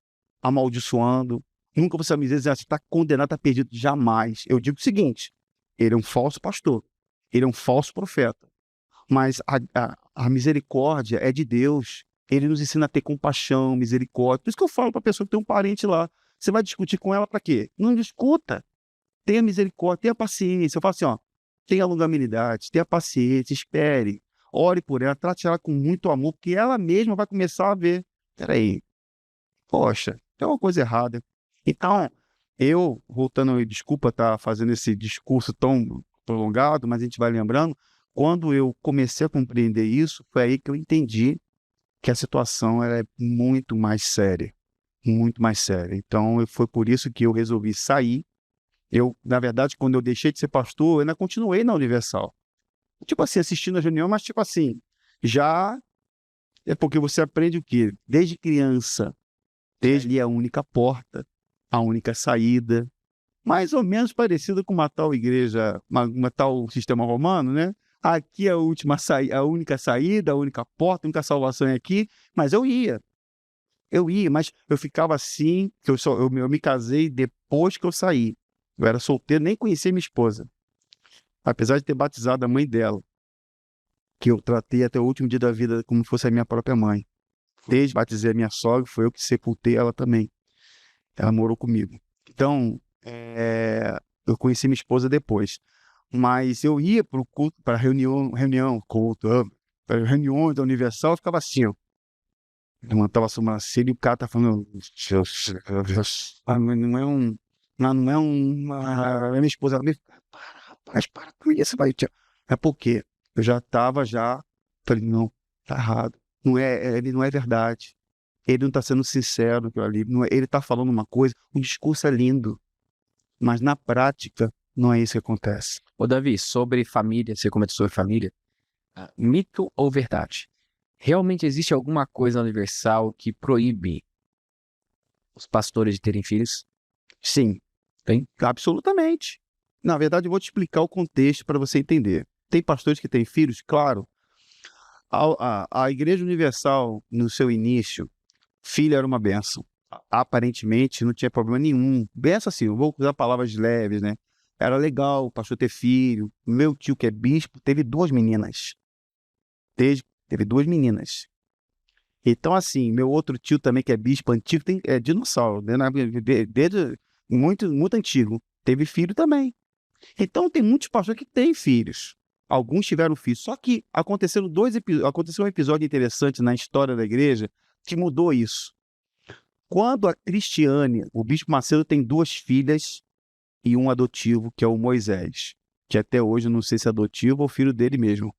Speaker 1: amaldiçoando, nunca você vai me dizer: você está condenado, está perdido. Jamais. Eu digo o seguinte: ele é um falso pastor, ele é um falso profeta, mas a misericórdia é de Deus. Ele nos ensina a ter compaixão, misericórdia. Por isso que eu falo para a pessoa que tem um parente lá: você vai discutir com ela para quê? Não discuta. Tenha misericórdia, tenha paciência. Eu falo assim, ó, tenha longanimidade, tenha paciência, espere, ore por ela, trate ela com muito amor, porque ela mesma vai começar a ver: peraí, poxa, tem uma coisa errada. Então, voltando, desculpa estar fazendo esse discurso tão prolongado, mas a gente vai lembrando, quando eu comecei a compreender isso, foi aí que eu entendi que a situação era muito mais séria, muito mais séria. Então, foi por isso que eu resolvi sair. Na verdade, quando eu deixei de ser pastor, eu ainda continuei na Universal. Tipo assim, assistindo a reunião, mas tipo assim, já é porque você aprende o quê? Desde criança, desde a única porta, a única saída, mais ou menos parecido com uma tal igreja, uma tal sistema romano, né? Aqui é a única saída, a única porta, a única salvação é aqui, mas eu ia, mas eu ficava assim, que eu me casei depois que eu saí. Eu era solteiro, nem conhecia minha esposa, apesar de ter batizado a mãe dela, que eu tratei até o último dia da vida como se fosse a minha própria mãe. Desde que batizei a minha sogra, foi eu que sepultei ela também. Ela morou comigo. Então, eu conheci minha esposa depois. Mas eu ia para o culto, para reuniões da Universal, eu ficava assim, ó. Levantava a sobrancelha e o cara tá falando: não é a minha esposa. Ela me para com isso, vai. É porque eu falei: não, tá errado. Ele não é verdade. Ele não está sendo sincero ali. Ele está falando uma coisa, o discurso é lindo, mas na prática não é isso que acontece.
Speaker 2: Ô, Davi, sobre família, você comentou sobre família, mito ou verdade? Realmente existe alguma coisa na Universal que proíbe os pastores de terem filhos?
Speaker 1: Sim, tem, absolutamente. Na verdade, eu vou te explicar o contexto para você entender. Tem pastores que têm filhos? Claro. A Igreja Universal, no seu início, filho era uma bênção. Aparentemente, não tinha problema nenhum. Benção assim, eu vou usar palavras leves, né? Era legal o pastor ter filho. Meu tio, que é bispo, teve 2 meninas. Desde Teve 2 meninas. Então, assim, meu outro tio também, que é bispo antigo, é dinossauro, né? Desde muito, muito antigo. Teve filho também. Então, tem muitos pastores que têm filhos. Alguns tiveram filhos. Só que aconteceu um episódio interessante na história da igreja que mudou isso. Quando a Cristiane, o bispo Macedo tem 2 filhas e um adotivo, que é o Moisés, que até hoje eu não sei se é adotivo ou filho dele mesmo.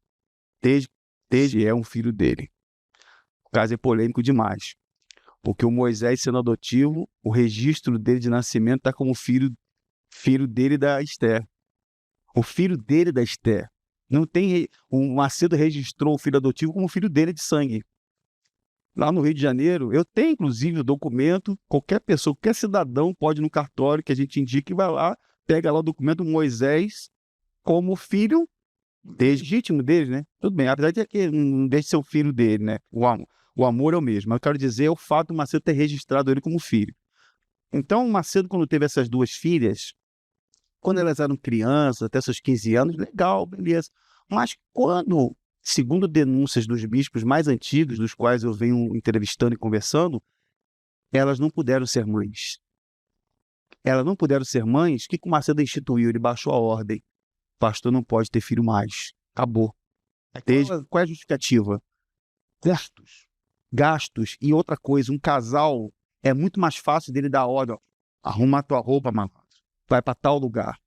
Speaker 1: Desde é um filho dele. O caso é polêmico demais. Porque o Moisés, sendo adotivo, o registro dele de nascimento está como filho dele da Esther. O filho dele da Esther. Não tem. O Macedo registrou o filho adotivo como filho dele de sangue. Lá no Rio de Janeiro, eu tenho inclusive o documento. Qualquer pessoa, qualquer cidadão pode ir no cartório que a gente indica e vai lá, pega lá o documento Moisés como filho legítimo dele, né? Tudo bem, apesar de que não deixe de ser o filho dele, né? O amor é o mesmo. Mas eu quero dizer o fato do Macedo ter registrado ele como filho. Então, o Macedo, quando teve essas 2 filhas, quando elas eram crianças, até seus 15 anos, legal, beleza. Mas quando, segundo denúncias dos bispos mais antigos, dos quais eu venho entrevistando e conversando, elas não puderam ser mães. Elas não puderam ser mães, o que o Macedo instituiu? Ele baixou a ordem. O pastor não pode ter filho mais. Acabou. Qual é a justificativa? Gastos. Gastos. E outra coisa, um casal é muito mais fácil dele dar ordem. Ó, arruma a tua roupa, malandro. Vai para tal lugar.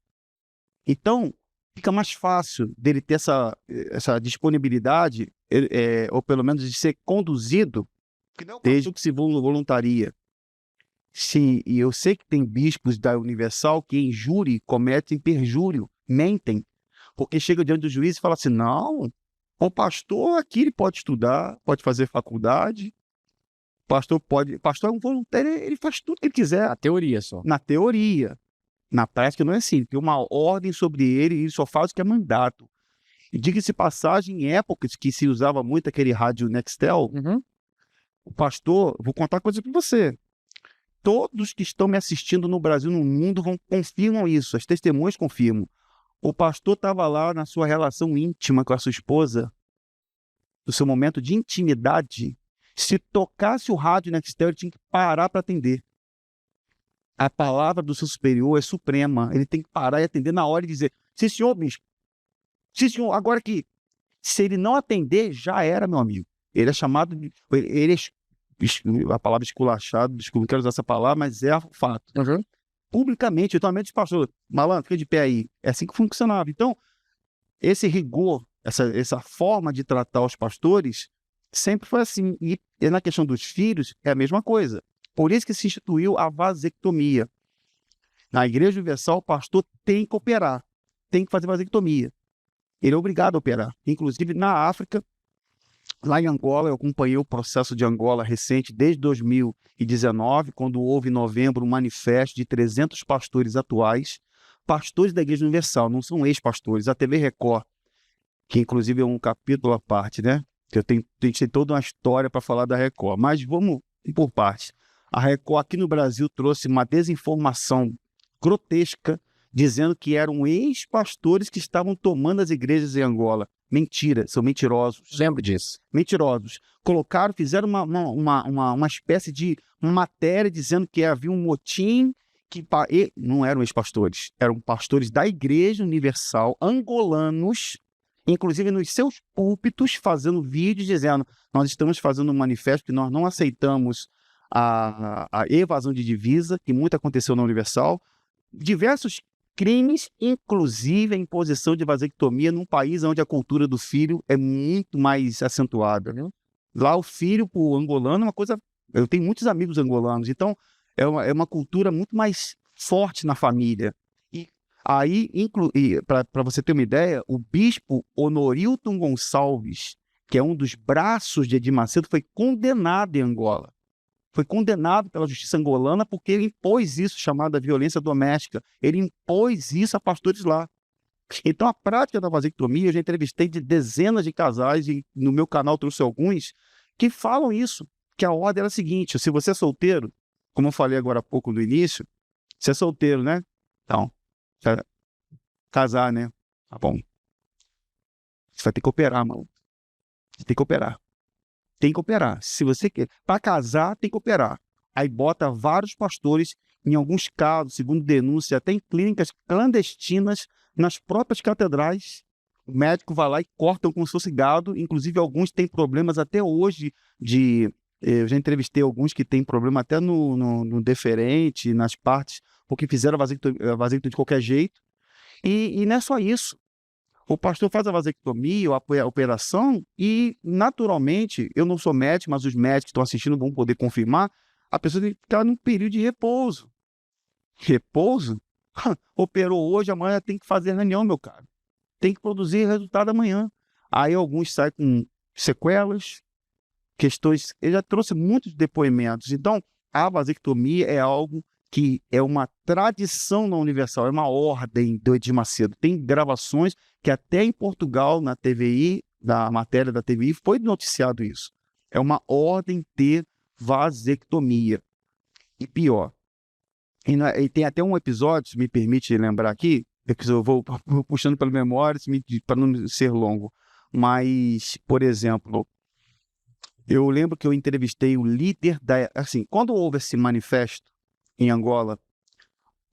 Speaker 1: Então, fica mais fácil dele ter essa disponibilidade, ou pelo menos de ser conduzido, desde que se voluntaria. Sim, e eu sei que tem bispos da Universal que em júri cometem perjúrio, mentem, porque chega diante do juiz e fala assim, não, o pastor aqui ele pode estudar, pode fazer faculdade, pastor é um voluntário, ele faz tudo que ele quiser.
Speaker 2: A teoria só.
Speaker 1: Na teoria. Na prática não é assim, tem uma ordem sobre ele e ele só faz o que é mandato. E diga-se passagem, em épocas que se usava muito aquele rádio Nextel, o pastor, vou contar uma coisa para você, todos que estão me assistindo no Brasil, no mundo, confirmam isso, as testemunhas confirmam. O pastor estava lá na sua relação íntima com a sua esposa, no seu momento de intimidade, se tocasse o rádio Nextel, ele tinha que parar para atender. A palavra do seu superior é suprema. Ele tem que parar e atender na hora e dizer, sim, senhor, bispo. Sim, senhor, agora que se ele não atender, já era, meu amigo. Ele é chamado de... a palavra esculachado, desculpa, não quero usar essa palavra, mas é o fato. Publicamente, então, o pastor, malandro, fica de pé aí. É assim que funcionava. Então, esse rigor, essa forma de tratar os pastores, sempre foi assim. E na questão dos filhos, é a mesma coisa. Por isso que se instituiu a vasectomia. Na Igreja Universal, o pastor tem que operar, tem que fazer vasectomia. Ele é obrigado a operar. Inclusive, na África, lá em Angola, eu acompanhei o processo de Angola recente, desde 2019, quando houve em novembro um manifesto de 300 pastores atuais, pastores da Igreja Universal, não são ex-pastores. A TV Record, que inclusive é um capítulo à parte, né? Eu tenho toda uma história para falar da Record, mas vamos por partes. A Record aqui no Brasil trouxe uma desinformação grotesca, dizendo que eram ex-pastores que estavam tomando as igrejas em Angola. Mentira, são mentirosos.
Speaker 2: Lembro disso.
Speaker 1: Mentirosos. Fizeram uma espécie de matéria dizendo que havia um motim, não eram ex-pastores, eram pastores da Igreja Universal, angolanos, inclusive nos seus púlpitos, fazendo vídeos dizendo, nós estamos fazendo um manifesto que nós não aceitamos a evasão de divisa, que muito aconteceu na Universal, diversos crimes, inclusive a imposição de vasectomia num país onde a cultura do filho é muito mais acentuada. Né? Lá o filho, para o angolano, é uma coisa... Eu tenho muitos amigos angolanos, então é uma cultura muito mais forte na família. E aí, para você ter uma ideia, o bispo Honorilton Gonçalves, que é um dos braços de Edir Macedo, foi condenado em Angola. Foi condenado pela justiça angolana porque ele impôs isso, chamada violência doméstica. Ele impôs isso a pastores lá. Então, a prática da vasectomia, eu já entrevistei de dezenas de casais, e no meu canal trouxe alguns, que falam isso, que a ordem era a seguinte, se você é solteiro, como eu falei agora há pouco no início, você é solteiro, né? Então, casar, né? Tá bom. Você vai ter que operar, mano. Você tem que operar. Tem que operar. Se você quer. Para casar, tem que operar. Aí bota vários pastores, em alguns casos, segundo denúncia, até em clínicas clandestinas, nas próprias catedrais. O médico vai lá e cortam como se fosse gado. Inclusive, alguns têm problemas até hoje de. Eu já entrevistei alguns que têm problema até no deferente, nas partes, porque fizeram a vasectomia de qualquer jeito. E não é só isso. O pastor faz a vasectomia, a operação, e, naturalmente, eu não sou médico, mas os médicos que estão assistindo vão poder confirmar, a pessoa tem que ficar num período de repouso. Repouso? Operou hoje, amanhã tem que fazer reunião, meu caro. Tem que produzir resultado amanhã. Aí alguns saem com sequelas, questões... Eu já trouxe muitos depoimentos. Então, a vasectomia é algo que é uma tradição na Universal, é uma ordem do Edir Macedo. Tem gravações que até em Portugal, na TVI, na matéria da TVI, foi noticiado isso. É uma ordem ter vasectomia. E pior, e tem até um episódio, se me permite lembrar aqui, eu vou puxando pela memória para não ser longo, mas, por exemplo, eu lembro que eu entrevistei o líder da... Assim, quando houve esse manifesto em Angola,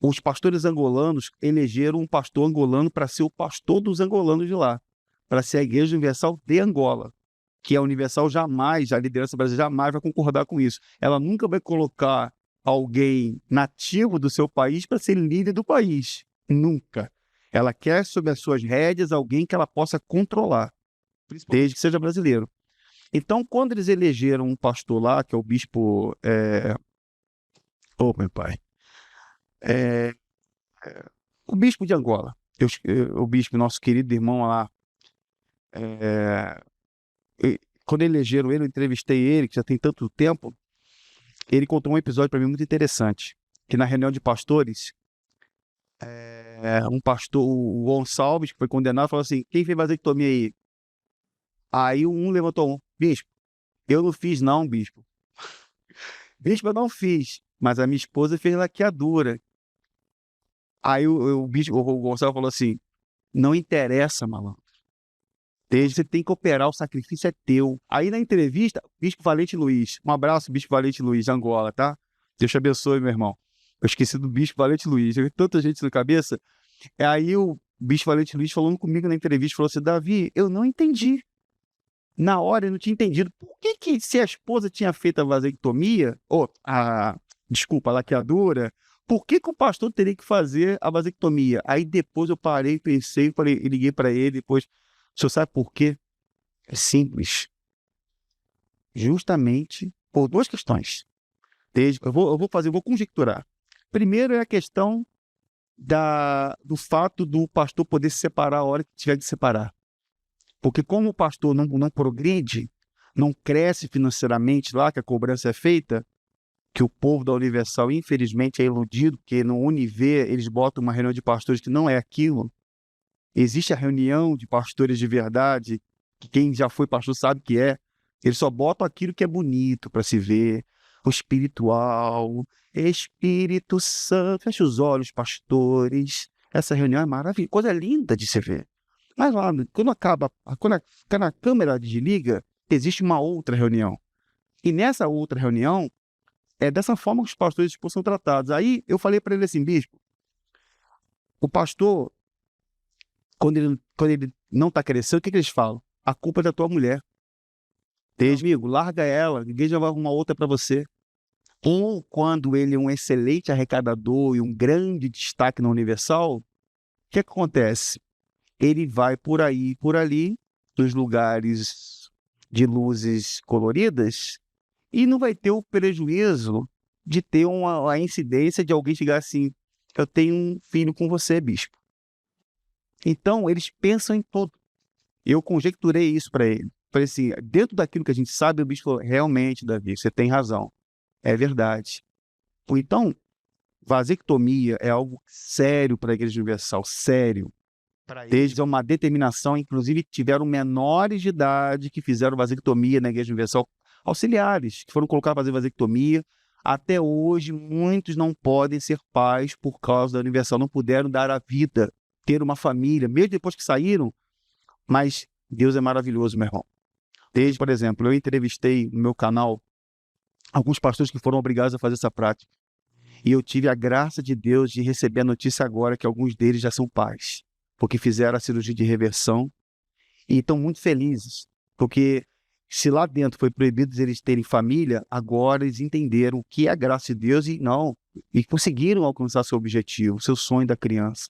Speaker 1: os pastores angolanos elegeram um pastor angolano para ser o pastor dos angolanos de lá, para ser a Igreja Universal de Angola, que a Universal jamais, a liderança brasileira jamais vai concordar com isso. Ela nunca vai colocar alguém nativo do seu país para ser líder do país. Nunca. Ela quer, sob as suas rédeas, alguém que ela possa controlar, desde que seja brasileiro. Então, quando eles elegeram um pastor lá, que é o bispo... meu pai. O bispo de Angola, o bispo, nosso querido irmão lá, quando elegeram ele, eu entrevistei ele, que já tem tanto tempo, ele contou um episódio para mim muito interessante, que na reunião de pastores, um pastor, o Gonçalves, que foi condenado, falou assim, quem fez vasectomia aí? Aí um levantou bispo, eu não fiz não, bispo. Bispo, eu não fiz, mas a minha esposa fez laqueadura. Aí o Gonçalves falou assim, não interessa, malandro. Você tem que operar, o sacrifício é teu. Aí na entrevista, Bispo Valente Luiz, um abraço, Bispo Valente Luiz, de Angola, tá? Deus te abençoe, meu irmão. Eu esqueci do Bispo Valente Luiz, eu tanta gente na cabeça. Aí o Bispo Valente Luiz falando comigo na entrevista, falou assim, Davi, eu não entendi. Na hora eu não tinha entendido. Por que se a esposa tinha feito a vasectomia, desculpa, a laqueadura, por que o pastor teria que fazer a vasectomia? Aí depois eu parei, pensei, liguei para ele, depois... O senhor sabe por quê? É simples. Justamente por duas questões. Eu vou conjecturar. Primeiro é a questão do fato do pastor poder se separar a hora que tiver de separar. Porque como o pastor não progride, não cresce financeiramente lá, que a cobrança é feita, que o povo da Universal, infelizmente, é iludido, porque no Univer eles botam uma reunião de pastores que não é aquilo. Existe a reunião de pastores de verdade, que quem já foi pastor sabe que é. Eles só botam aquilo que é bonito para se ver. O espiritual, Espírito Santo. Fecha os olhos, pastores. Essa reunião é maravilhosa, coisa linda de se ver. Mas lá, quando a câmera desliga, existe uma outra reunião. E nessa outra reunião, é dessa forma que os pastores são tratados. Aí eu falei para ele assim, bispo, o pastor... Quando ele não está crescendo, o que eles falam? A culpa é da tua mulher. Amigo, larga ela, ninguém já vai arrumar outra para você. Ou quando ele é um excelente arrecadador e um grande destaque na Universal, o que acontece? Ele vai por aí, por ali, nos lugares de luzes coloridas, e não vai ter o prejuízo de ter a incidência de alguém chegar assim, eu tenho um filho com você, bispo. Então, eles pensam em tudo. Eu conjecturei isso para ele. Falei assim, dentro daquilo que a gente sabe, o bispo falou, realmente, Davi, você tem razão. É verdade. Então, vasectomia é algo sério para a Igreja Universal, sério. Desde uma determinação, inclusive tiveram menores de idade que fizeram vasectomia na Igreja Universal, auxiliares, que foram colocados para fazer vasectomia. Até hoje, muitos não podem ser pais por causa da Universal, não puderam dar a vida, ter uma família, mesmo depois que saíram, mas Deus é maravilhoso, meu irmão. Desde, por exemplo, eu entrevistei no meu canal alguns pastores que foram obrigados a fazer essa prática. E eu tive a graça de Deus de receber a notícia agora que alguns deles já são pais, porque fizeram a cirurgia de reversão e estão muito felizes, porque se lá dentro foi proibido eles terem família, agora eles entenderam o que é a graça de Deus e conseguiram alcançar seu objetivo, seu sonho da criança.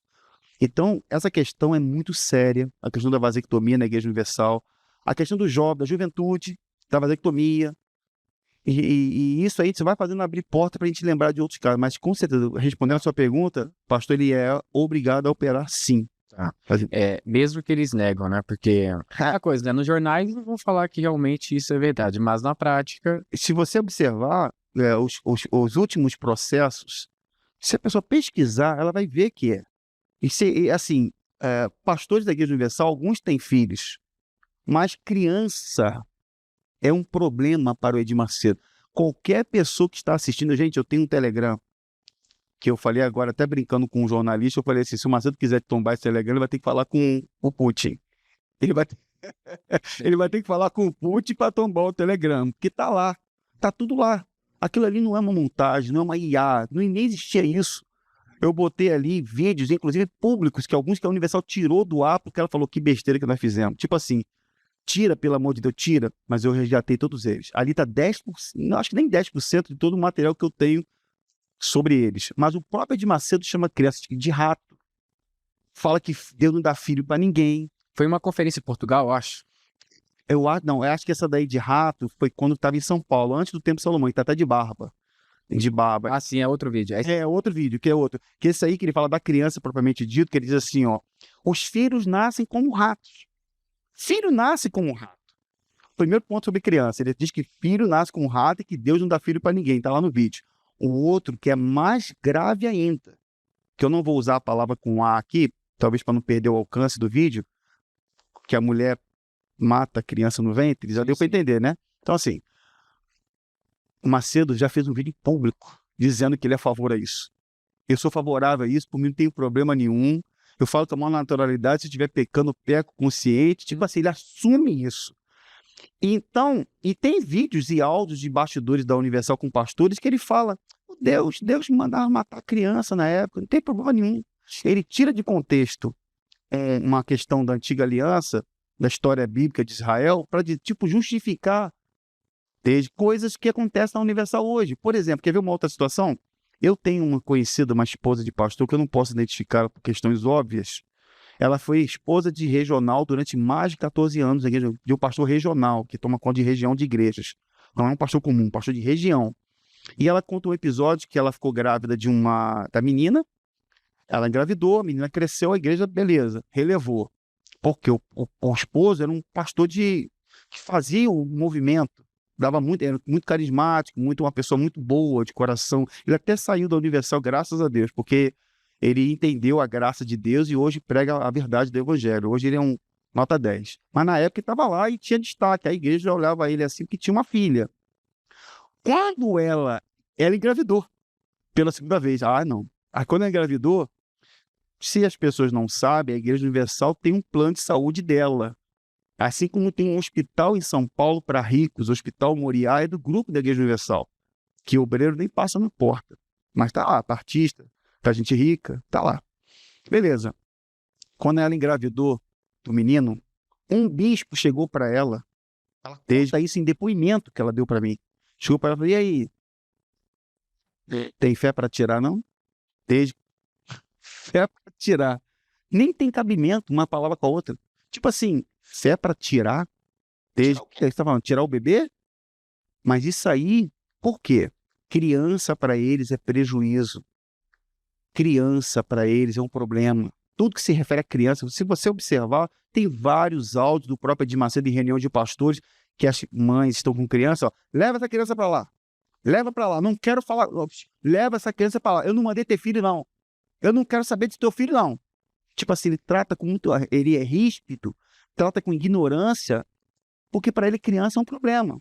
Speaker 1: Então, essa questão é muito séria, a questão da vasectomia na Igreja Universal, a questão do jovem, da juventude, da vasectomia, e isso aí você vai fazendo abrir porta para a gente lembrar de outros casos, mas com certeza, respondendo a sua pergunta, pastor, ele é obrigado a operar sim.
Speaker 2: Tá. Mesmo que eles negam, né? Porque a coisa, né? Nos jornais não vão falar que realmente isso é verdade, mas na prática...
Speaker 1: Se você observar os últimos processos, se a pessoa pesquisar, ela vai ver que é. Assim, pastores da Igreja Universal, alguns têm filhos, mas criança é um problema para o Edir Macedo. Qualquer pessoa que está assistindo, gente, eu tenho um Telegram, que eu falei agora, até brincando com um jornalista, eu falei assim, se o Macedo quiser tombar esse Telegram, ele vai ter que falar com o Putin. Ele vai ter que falar com o Putin para tombar o Telegram, porque tá lá, tá tudo lá. Aquilo ali não é uma montagem, não é uma IA, nem existia isso. Eu botei ali vídeos, inclusive públicos, que alguns que a Universal tirou do ar, porque ela falou que besteira que nós fizemos. Tipo assim, tira, pelo amor de Deus, tira, mas eu resgatei todos eles. Ali está 10%, não, acho que nem 10% de todo o material que eu tenho sobre eles. Mas o próprio Edir Macedo chama criança de rato. Fala que Deus não dá filho para ninguém.
Speaker 2: Foi uma conferência em Portugal, eu acho.
Speaker 1: Eu acho que essa daí de rato foi quando estava em São Paulo, antes do tempo de Salomão, e tá até de barba. De barba.
Speaker 2: Ah, sim, é outro vídeo.
Speaker 1: É outro vídeo, que é outro. Que esse aí que ele fala da criança propriamente dito, que ele diz assim, ó, os filhos nascem como ratos. Filho nasce como um rato. Primeiro ponto sobre criança, ele diz que filho nasce com um rato e que Deus não dá filho para ninguém, tá lá no vídeo. O outro, que é mais grave ainda, que eu não vou usar a palavra com A aqui, talvez para não perder o alcance do vídeo, que a mulher mata a criança no ventre, já deu para entender, né? Então assim, o Macedo já fez um vídeo público dizendo que ele é a favor a isso. Eu sou favorável a isso, por mim não tem problema nenhum. Eu falo com a maior naturalidade, se estiver pecando, peco consciente. Tipo assim, ele assume isso. Então, e tem vídeos e áudios de bastidores da Universal com pastores que ele fala, Deus me mandava matar criança na época, não tem problema nenhum. Ele tira de contexto uma questão da antiga aliança, da história bíblica de Israel, para tipo justificar desde coisas que acontecem na Universal hoje. Por exemplo, quer ver uma outra situação? Eu tenho uma conhecida, uma esposa de pastor, que eu não posso identificar por questões óbvias. Ela foi esposa de regional durante mais de 14 anos, de um pastor regional, que toma conta de região de igrejas. Não é um pastor comum, um pastor de região. E ela conta um episódio que ela ficou grávida da menina, ela engravidou, a menina cresceu, a igreja, beleza, relevou. Porque o esposo era um pastor que fazia o movimento. Era muito carismático, uma pessoa muito boa de coração. Ele até saiu da Universal, graças a Deus, porque ele entendeu a graça de Deus e hoje prega a verdade do Evangelho. Hoje ele é um nota 10. Mas na época ele estava lá e tinha destaque. A igreja olhava ele assim porque tinha uma filha. Quando ela engravidou pela segunda vez. Ah, não. Aí quando ela engravidou, se as pessoas não sabem, a Igreja Universal tem um plano de saúde dela. Assim como tem um hospital em São Paulo para ricos, o Hospital Moriá é do grupo da Igreja Universal, que o obreiro nem passa na porta. Mas tá lá, para artista, para gente rica, tá lá. Beleza. Quando ela engravidou do menino, um bispo chegou para ela, desde isso em depoimento que ela deu para mim. Chegou para ela e falou, e aí? Tem fé para tirar, não? Desde fé para tirar. Nem tem cabimento uma palavra com a outra. Tipo assim, fé para tirar? Desde o que você está falando? Tirar o bebê? Mas isso aí, por quê? Criança para eles é prejuízo. Criança para eles é um problema. Tudo que se refere a criança, se você observar, tem vários áudios do próprio Edir Macedo em reunião de pastores que as mães estão com criança, ó, leva essa criança para lá. Leva para lá, não quero falar, leva essa criança para lá. Eu não mandei ter filho, não. Eu não quero saber de teu filho, não. Tipo assim, ele trata com muito, ele é ríspido, trata com ignorância, porque para ele criança é um problema.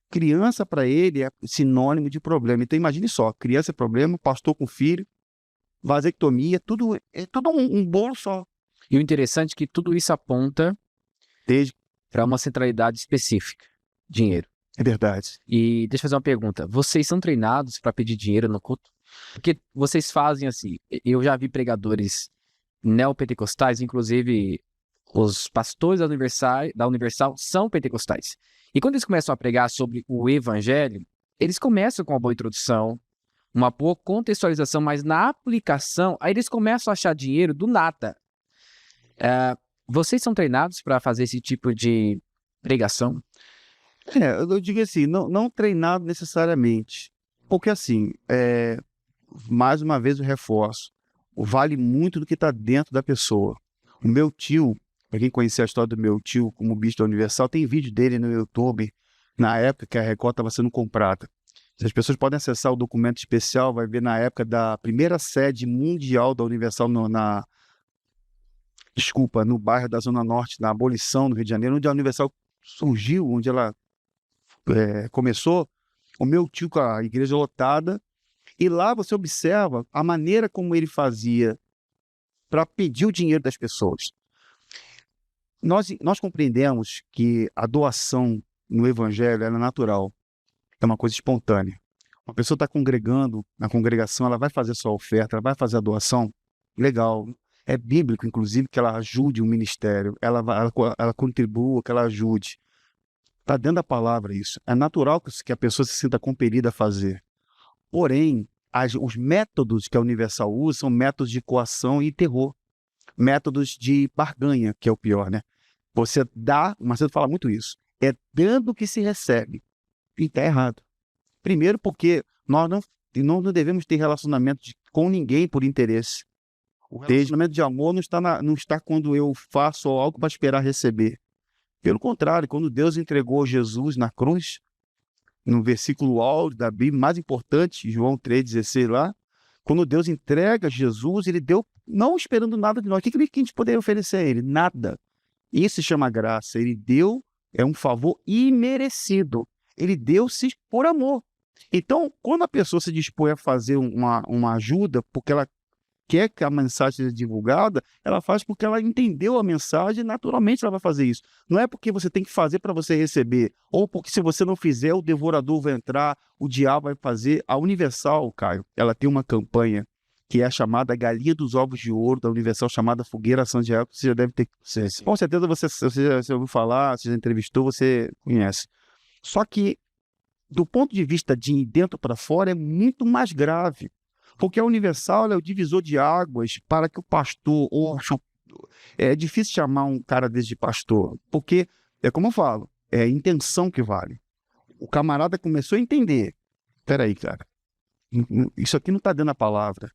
Speaker 1: Criança para ele é sinônimo de problema. Então imagine só, criança é problema, pastor com filho, vasectomia, é tudo um bolo só.
Speaker 2: E o interessante é que tudo isso aponta para uma centralidade específica, dinheiro.
Speaker 1: É verdade.
Speaker 2: E deixa eu fazer uma pergunta. Vocês são treinados para pedir dinheiro no culto? Porque vocês fazem assim. Eu já vi pregadores neopentecostais, inclusive os pastores da Universal são pentecostais. E quando eles começam a pregar sobre o evangelho, eles começam com uma boa introdução, uma boa contextualização, mas na aplicação, aí eles começam a achar dinheiro do nada. Vocês são treinados para fazer esse tipo de pregação?
Speaker 1: Eu digo assim, não treinado necessariamente. Porque assim, mais uma vez eu reforço, vale muito do que está dentro da pessoa. O meu tio, para quem conhecer a história do meu tio como bispo da Universal, tem vídeo dele no YouTube, na época que a Record estava sendo comprada. Se as pessoas podem acessar o documento especial, vai ver na época da primeira sede mundial da Universal no bairro da Zona Norte, na abolição no Rio de Janeiro, onde a Universal surgiu, onde ela começou, o meu tio com a igreja lotada, e lá você observa a maneira como ele fazia para pedir o dinheiro das pessoas. Nós compreendemos que a doação no evangelho é natural, é uma coisa espontânea. Uma pessoa está congregando na congregação, ela vai fazer sua oferta, ela vai fazer a doação, legal. É bíblico, inclusive, que ela ajude o ministério, ela contribua, que ela ajude. Está dentro da palavra isso. É natural que a pessoa se sinta compelida a fazer. Porém, os métodos que a Universal usa são métodos de coação e terror. Métodos de barganha, que é o pior, né? Você dá, o Marcelo fala muito isso, é dando que se recebe. E está errado. Primeiro porque nós não devemos ter relacionamento com ninguém por interesse. O relacionamento de amor não está quando eu faço algo para esperar receber. Pelo contrário, quando Deus entregou Jesus na cruz, no versículo áureo da Bíblia, mais importante, João 3,16 lá, quando Deus entrega Jesus, ele deu, não esperando nada de nós. O que a gente poderia oferecer a ele? Nada. Isso se chama graça. Ele deu, é um favor imerecido. Ele deu-se por amor. Então, quando a pessoa se dispõe a fazer uma ajuda, porque ela quer que a mensagem seja divulgada, ela faz porque ela entendeu a mensagem e naturalmente ela vai fazer isso. Não é porque você tem que fazer para você receber, ou porque se você não fizer, o devorador vai entrar, o diabo vai fazer. A Universal, Caio, ela tem uma campanha que é a chamada Galinha dos Ovos de Ouro, da Universal, chamada Fogueira São Israel, que você já deve ter... Com certeza você já ouviu falar, você já entrevistou, você conhece. Só que, do ponto de vista de dentro para fora, é muito mais grave. Porque a Universal é o divisor de águas para que o pastor... É difícil chamar um cara desse de pastor, porque, é como eu falo, é a intenção que vale. O camarada começou a entender. Peraí, cara, isso aqui não está dando a palavra.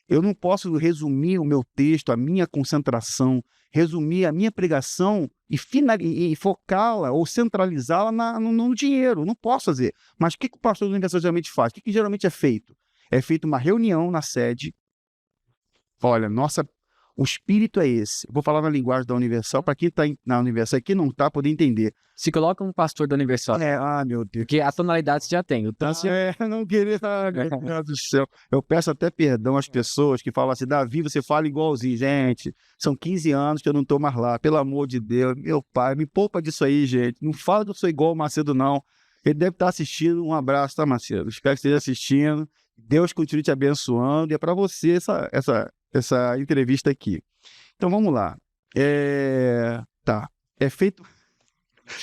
Speaker 1: Eu não posso resumir o meu texto, a minha concentração, resumir a minha pregação e focá-la ou centralizá-la no dinheiro. Não posso fazer. Mas o que o pastor da Universal geralmente faz? O que geralmente é feito? É feita uma reunião na sede. Olha, o espírito é esse. Vou falar na linguagem da Universal, para quem está na Universal e quem não está, poder entender.
Speaker 2: Se coloca um pastor da Universal.
Speaker 1: Meu Deus.
Speaker 2: Porque a tonalidade você já tem.
Speaker 1: Não queria. Meu Deus do céu. Eu peço até perdão às pessoas que falam assim, Davi, você fala igualzinho. Gente, são 15 anos que eu não estou mais lá. Pelo amor de Deus, meu pai, me poupa disso aí, gente. Não fala que eu sou igual o Macedo, não. Ele deve estar assistindo. Um abraço, tá, Macedo? Espero que esteja assistindo. Deus continue te abençoando. E é para você essa entrevista aqui. Então, vamos lá. Tá. É feito...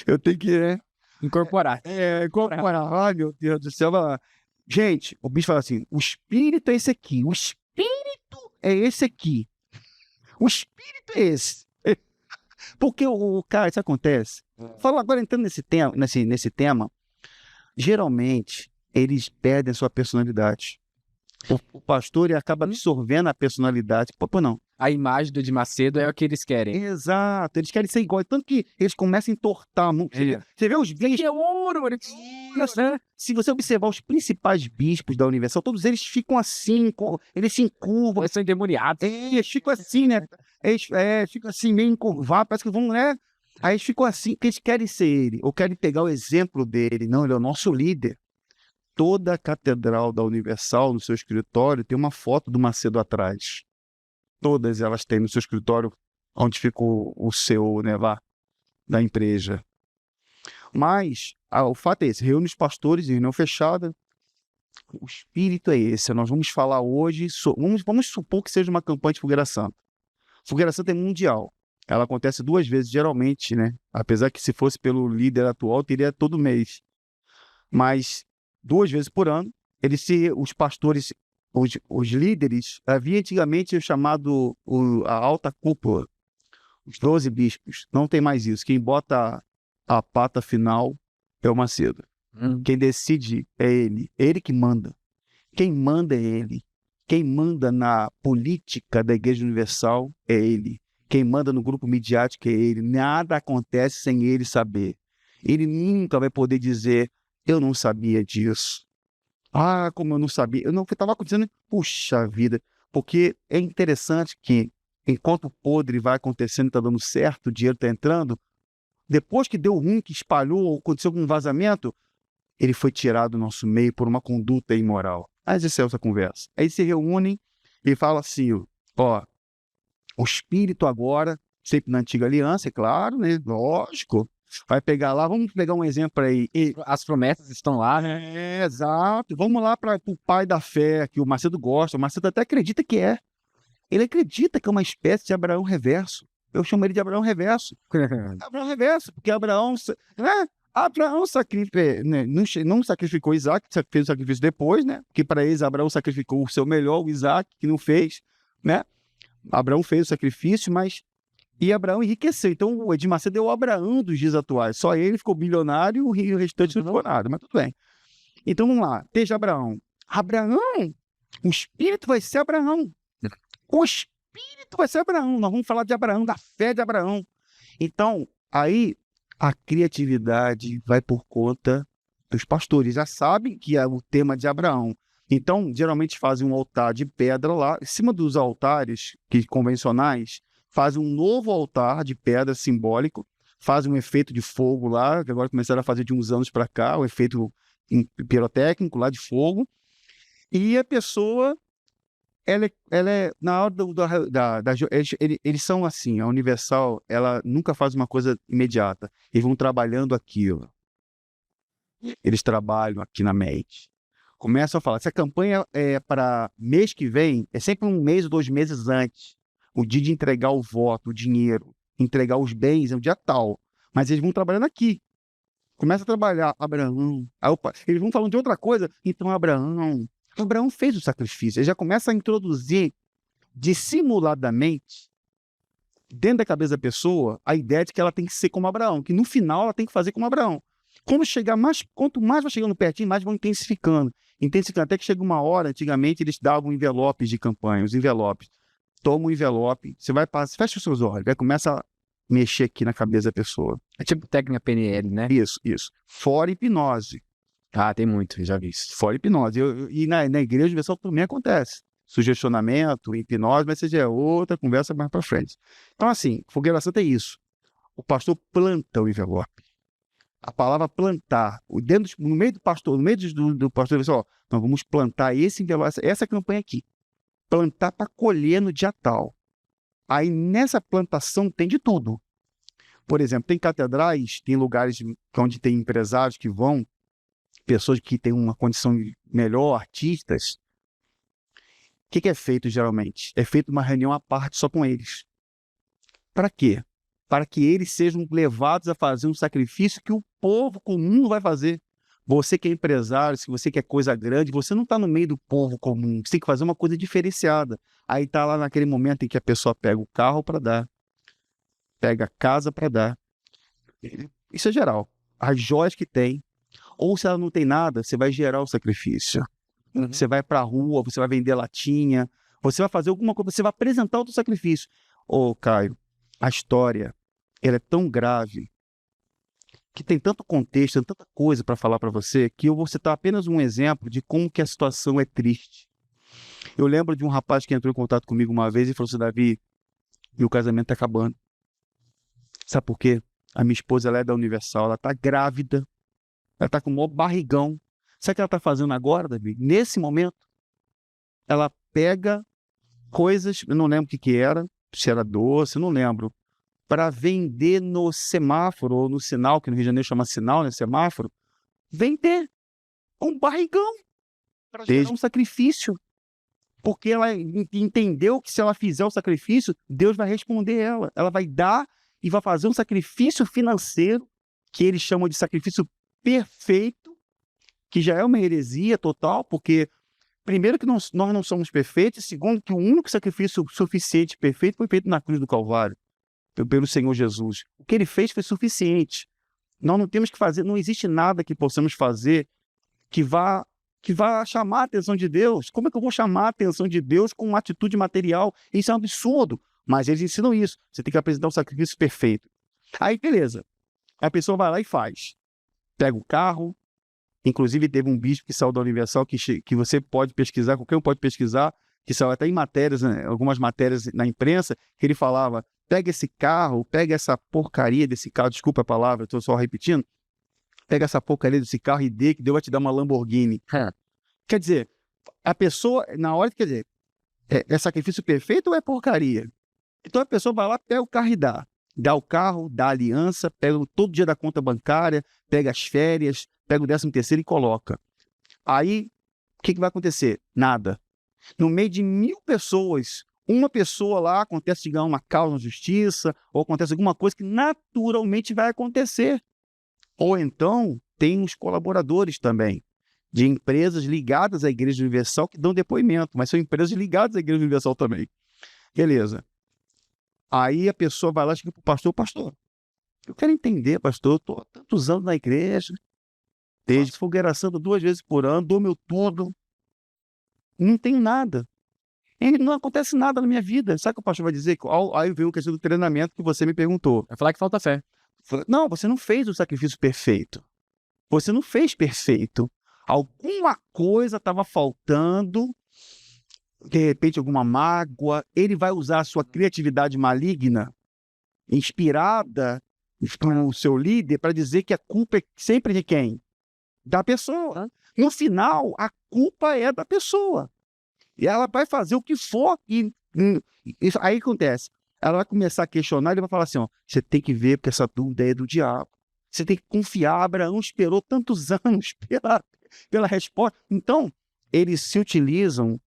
Speaker 1: Eu tenho que,
Speaker 2: incorporar.
Speaker 1: Incorporar. Ai, meu Deus do céu. Gente, o bicho fala assim, o espírito é esse aqui. O espírito é esse aqui. O espírito é esse. Porque cara, isso acontece. Fala agora, entrando nesse tema, geralmente, eles perdem a sua personalidade. O pastor ele acaba absorvendo a personalidade. Pô, não.
Speaker 2: A imagem do de Macedo é o que eles querem.
Speaker 1: Exato, eles querem ser iguais. Tanto que eles começam a entortar muito. Você vê os bispos.
Speaker 2: É ouro!
Speaker 1: Se você observar os principais bispos da Universal, todos eles ficam assim, eles se encurvam.
Speaker 2: Eles são endemoniados.
Speaker 1: Eles ficam assim, né? Eles ficam assim, meio encurvados, parece que vão, né? Aí eles ficam assim, porque eles querem ser ele, ou querem pegar o exemplo dele. Não, ele é o nosso líder. Toda a catedral da Universal, no seu escritório, tem uma foto do Macedo atrás. Todas elas têm no seu escritório, onde fica o seu, né, lá. da empresa. Mas o fato é esse, reúne os pastores em reunião fechada, o espírito é esse. Nós vamos falar hoje, vamos supor que seja uma campanha de Fogueira Santa. Fogueira Santa é mundial. Ela acontece 2 vezes, geralmente, né? Apesar que se fosse pelo líder atual, teria todo mês. Mas 2 vezes por ano, os pastores, os líderes, havia antigamente o chamado a alta cúpula, os 12 bispos. Não tem mais isso. Quem bota a pata final é o Macedo. Quem decide é ele. É ele que manda. Quem manda é ele. Quem manda na política da Igreja Universal é ele. Quem manda no grupo midiático é ele. Nada acontece sem ele saber. Ele nunca vai poder dizer, eu não sabia disso. Ah, como eu não sabia. Eu não estava acontecendo. Puxa vida. Porque é interessante que, enquanto o podre vai acontecendo, está dando certo, o dinheiro está entrando, depois que deu ruim, que espalhou, aconteceu algum vazamento, ele foi tirado do nosso meio por uma conduta imoral. Mas essa é outra conversa. Aí se reúnem e falam assim, ó, o Espírito agora, sempre na antiga aliança, é claro, né? Lógico. Vai pegar lá, vamos pegar um exemplo aí.
Speaker 2: As promessas estão lá, né?
Speaker 1: Exato. Vamos lá para o pai da fé, que o Macedo gosta. O Macedo até acredita que é. Ele acredita que é uma espécie de Abraão reverso. Eu chamo ele de Abraão reverso. Abraão reverso, porque Abraão... Né? Abraão não sacrificou Isaac, fez o sacrifício depois, né? Porque para eles Abraão sacrificou o seu melhor, o Isaac, que não fez, né? Abraão fez o sacrifício, e Abraão enriqueceu. Então o Edir Macedo é o Abraão dos dias atuais. Só ele ficou bilionário e o restante não ficou nada, mas tudo bem. Então vamos lá, esteja Abraão. Abraão, o Espírito vai ser Abraão. O Espírito vai ser Abraão. Nós vamos falar de Abraão, da fé de Abraão. Então, aí a criatividade vai por conta dos pastores. Já sabem que é o tema de Abraão. Então, geralmente fazem um altar de pedra lá. Em cima dos altares convencionais, fazem um novo altar de pedra simbólico, fazem um efeito de fogo lá, que agora começaram a fazer de uns anos para cá, o efeito pirotécnico lá de fogo. E a pessoa... Ela é na hora eles são assim, a Universal, ela nunca faz uma coisa imediata. Eles vão trabalhando aquilo. Eles trabalham aqui na mente. Começam a falar, se a campanha é para mês que vem, é sempre 1 mês ou 2 meses antes. O dia de entregar o voto, o dinheiro, entregar os bens é um dia tal. Mas eles vão trabalhando aqui. Começa a trabalhar, Abraão. Opa, eles vão falando de outra coisa, então Abraão fez o sacrifício. Ele já começa a introduzir dissimuladamente, dentro da cabeça da pessoa, a ideia de que ela tem que ser como Abraão, que no final ela tem que fazer como Abraão. Quanto mais vai chegando pertinho, mais vão intensificando. Até que chega uma hora, antigamente eles davam envelopes de campanha, os envelopes. Toma um envelope, você vai passar, fecha os seus olhos, vai começa a mexer aqui na cabeça da pessoa.
Speaker 2: É tipo técnica PNL, né?
Speaker 1: Isso. Fora hipnose.
Speaker 2: Ah, tem muito, já vi isso.
Speaker 1: Fora hipnose. E na Igreja Universal também acontece. Sugestionamento, hipnose, mas seja outra conversa mais para frente. Então, assim, Fogueira Santa é isso. O pastor planta o envelope. A palavra plantar, no meio do pastor, no meio do pastor, ele diz, ó, nós vamos plantar esse envelope, essa campanha aqui. Plantar para colher no dia tal. Aí, nessa plantação, tem de tudo. Por exemplo, tem catedrais, tem lugares onde tem empresários que vão, pessoas que têm uma condição melhor, artistas. O que é feito geralmente? É feito uma reunião à parte só com eles. Para quê? Para que eles sejam levados a fazer um sacrifício que o povo comum vai fazer. Você que é empresário, se você quer coisa grande, você não está no meio do povo comum. Você tem que fazer uma coisa diferenciada. Aí está lá naquele momento em que a pessoa pega o carro para dar, pega a casa para dar. Isso é geral. As joias que tem. Ou se ela não tem nada, você vai gerar o sacrifício. Uhum. Você vai para a rua, você vai vender latinha, você vai fazer alguma coisa, você vai apresentar o seu sacrifício. Caio, a história, ela é tão grave, que tem tanto contexto, tanta coisa para falar para você, que eu vou citar apenas um exemplo de como que a situação é triste. Eu lembro de um rapaz que entrou em contato comigo uma vez e falou assim, Davi, meu casamento está acabando. Sabe por quê? A minha esposa, ela é da Universal, ela está grávida, ela está com o maior barrigão. Sabe o que ela está fazendo agora, Davi? Nesse momento, ela pega coisas, eu não lembro o que era, se era doce, eu não lembro. para vender no semáforo, ou no sinal, que no Rio de Janeiro chama sinal, né? Semáforo, vender um barrigão para gerar um sacrifício. Porque ela entendeu que se ela fizer o sacrifício, Deus vai responder ela. Ela vai dar e vai fazer um sacrifício financeiro, que eles chamam de sacrifício perfeito, que já é uma heresia total, porque, primeiro, que nós não somos perfeitos, e segundo, que o único sacrifício suficiente e perfeito foi feito na cruz do Calvário, pelo Senhor Jesus. O que ele fez foi suficiente. Nós não temos que fazer, não existe nada que possamos fazer que vá chamar a atenção de Deus. Como é que eu vou chamar a atenção de Deus com uma atitude material? Isso é um absurdo. Mas eles ensinam isso. Você tem que apresentar um sacrifício perfeito. Aí, beleza. A pessoa vai lá e faz. Pega o carro. Inclusive, teve um bispo que saiu da Universal, que você pode pesquisar, qualquer um pode pesquisar, que saiu até em matérias, né, algumas matérias na imprensa, que ele falava, pega esse carro, pega essa porcaria desse carro, desculpa a palavra, estou só repetindo, pega essa porcaria desse carro e dê, que Deus vai te dar uma Lamborghini. Quer dizer, a pessoa, na hora, quer dizer, é sacrifício perfeito ou é porcaria? Então a pessoa vai lá, pega o carro e dá. Dá o carro, dá a aliança, pega todo dia da conta bancária, pega as férias, pega o 13º e coloca. Aí, o que vai acontecer? Nada. No meio de 1000 pessoas, uma pessoa lá, acontece de ganhar uma causa na justiça, ou acontece alguma coisa que naturalmente vai acontecer. Ou então, tem os colaboradores também, de empresas ligadas à Igreja Universal que dão depoimento, mas são empresas ligadas à Igreja Universal também. Beleza. Aí a pessoa vai lá e chega para o pastor, pastor, eu quero entender, pastor, eu estou há tantos anos na igreja, desde que fogueira santa 2 vezes por ano, dou meu tudo, não tenho nada. E não acontece nada na minha vida. Sabe o que o pastor vai dizer? Aí vem o questão do treinamento que você me perguntou.
Speaker 2: Vai falar que falta fé.
Speaker 1: Não, você não fez o sacrifício perfeito. Você não fez perfeito. Alguma coisa estava faltando, de repente alguma mágoa. Ele vai usar a sua criatividade maligna, inspirada pelo seu líder, para dizer que a culpa é sempre de quem? Da pessoa. No final, a culpa é da pessoa. E ela vai fazer o que for e isso aí acontece. Ela vai começar a questionar e ele vai falar assim, ó, você tem que ver porque essa dúvida é do diabo. Você tem que confiar. Abraão esperou tantos anos pela resposta. Então, eles se utilizam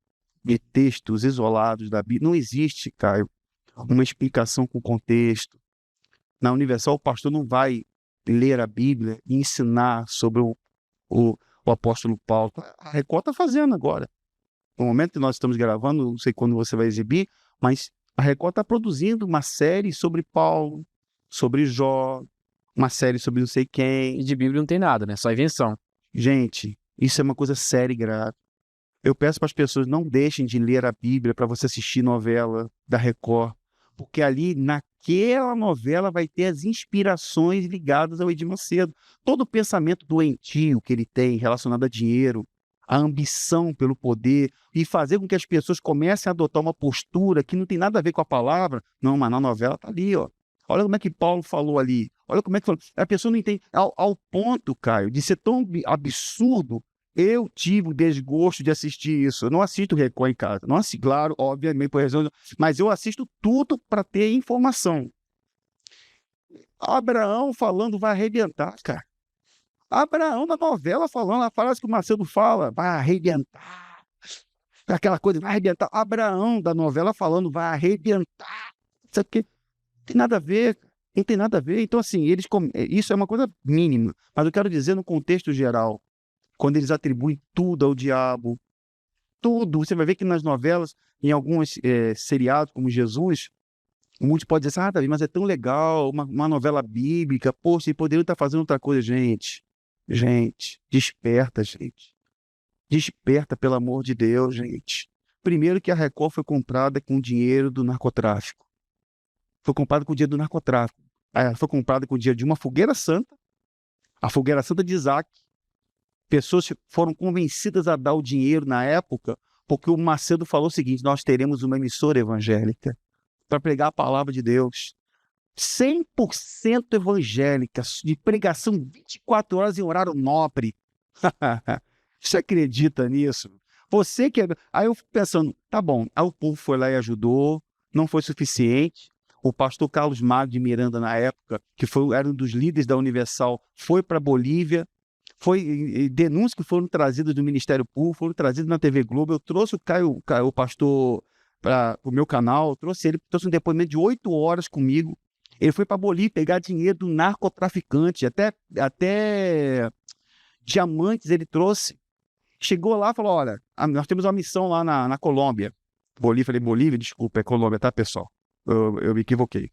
Speaker 1: de textos isolados da Bíblia. Não existe, Caio, uma explicação com contexto. Na Universal, o pastor não vai ler a Bíblia e ensinar sobre o apóstolo Paulo. A Record está fazendo agora. No momento que nós estamos gravando, não sei quando você vai exibir, mas a Record está produzindo uma série sobre Paulo, sobre Jó, uma série sobre não sei quem.
Speaker 2: E de Bíblia não tem nada, né? Só invenção.
Speaker 1: Gente, isso é uma coisa séria e grave. Eu peço para as pessoas não deixem de ler a Bíblia para você assistir novela da Record, porque ali, naquela novela, vai ter as inspirações ligadas ao Edir Macedo. Todo o pensamento doentio que ele tem relacionado a dinheiro, a ambição pelo poder, e fazer com que as pessoas comecem a adotar uma postura que não tem nada a ver com a palavra. Não, mas na novela está ali, ó. Olha como é que Paulo falou ali. Olha como é que falou. A pessoa não entende. Ao ponto, Caio, de ser tão absurdo, eu tive o desgosto de assistir isso. Eu não assisto Record em casa. Não assisto, claro, obviamente, por razão, mas eu assisto tudo para ter informação. Abraão falando vai arrebentar, cara. Abraão na novela falando, a frase que o Macedo fala, vai arrebentar. Aquela coisa, vai arrebentar. Abraão da novela falando, vai arrebentar. Isso aqui não tem nada a ver, não tem nada a ver. Então, assim, isso é uma coisa mínima. Mas eu quero dizer no contexto geral, quando eles atribuem tudo ao diabo, tudo. Você vai ver que nas novelas, em alguns seriados, como Jesus, muitos podem dizer assim, Davi, mas é tão legal, uma novela bíblica, poxa, e poderiam estar fazendo outra coisa. Gente, desperta, gente. Desperta, pelo amor de Deus, gente. Primeiro que a Record foi comprada com dinheiro do narcotráfico. Foi comprada com o dinheiro do narcotráfico. Foi comprada com o dinheiro de uma fogueira santa, a fogueira santa de Isaac. Pessoas foram convencidas a dar o dinheiro na época, porque o Macedo falou o seguinte, nós teremos uma emissora evangélica para pregar a palavra de Deus. 100% evangélica, de pregação 24 horas em horário nobre. Você acredita nisso? Você que... Aí eu fico pensando, tá bom, aí o povo foi lá e ajudou, não foi suficiente. O pastor Carlos Magno de Miranda, na época, era um dos líderes da Universal, foi para a Bolívia, denúncias que foram trazidas do Ministério Público, foram trazidas na TV Globo. Eu trouxe o pastor para o meu canal, trouxe um depoimento de 8 horas comigo. Ele foi para a Bolívia pegar dinheiro do narcotraficante, até diamantes ele trouxe. Chegou lá e falou, olha, nós temos uma missão lá na Colômbia. Bolívia, desculpa, é Colômbia, tá, pessoal? Eu me equivoquei.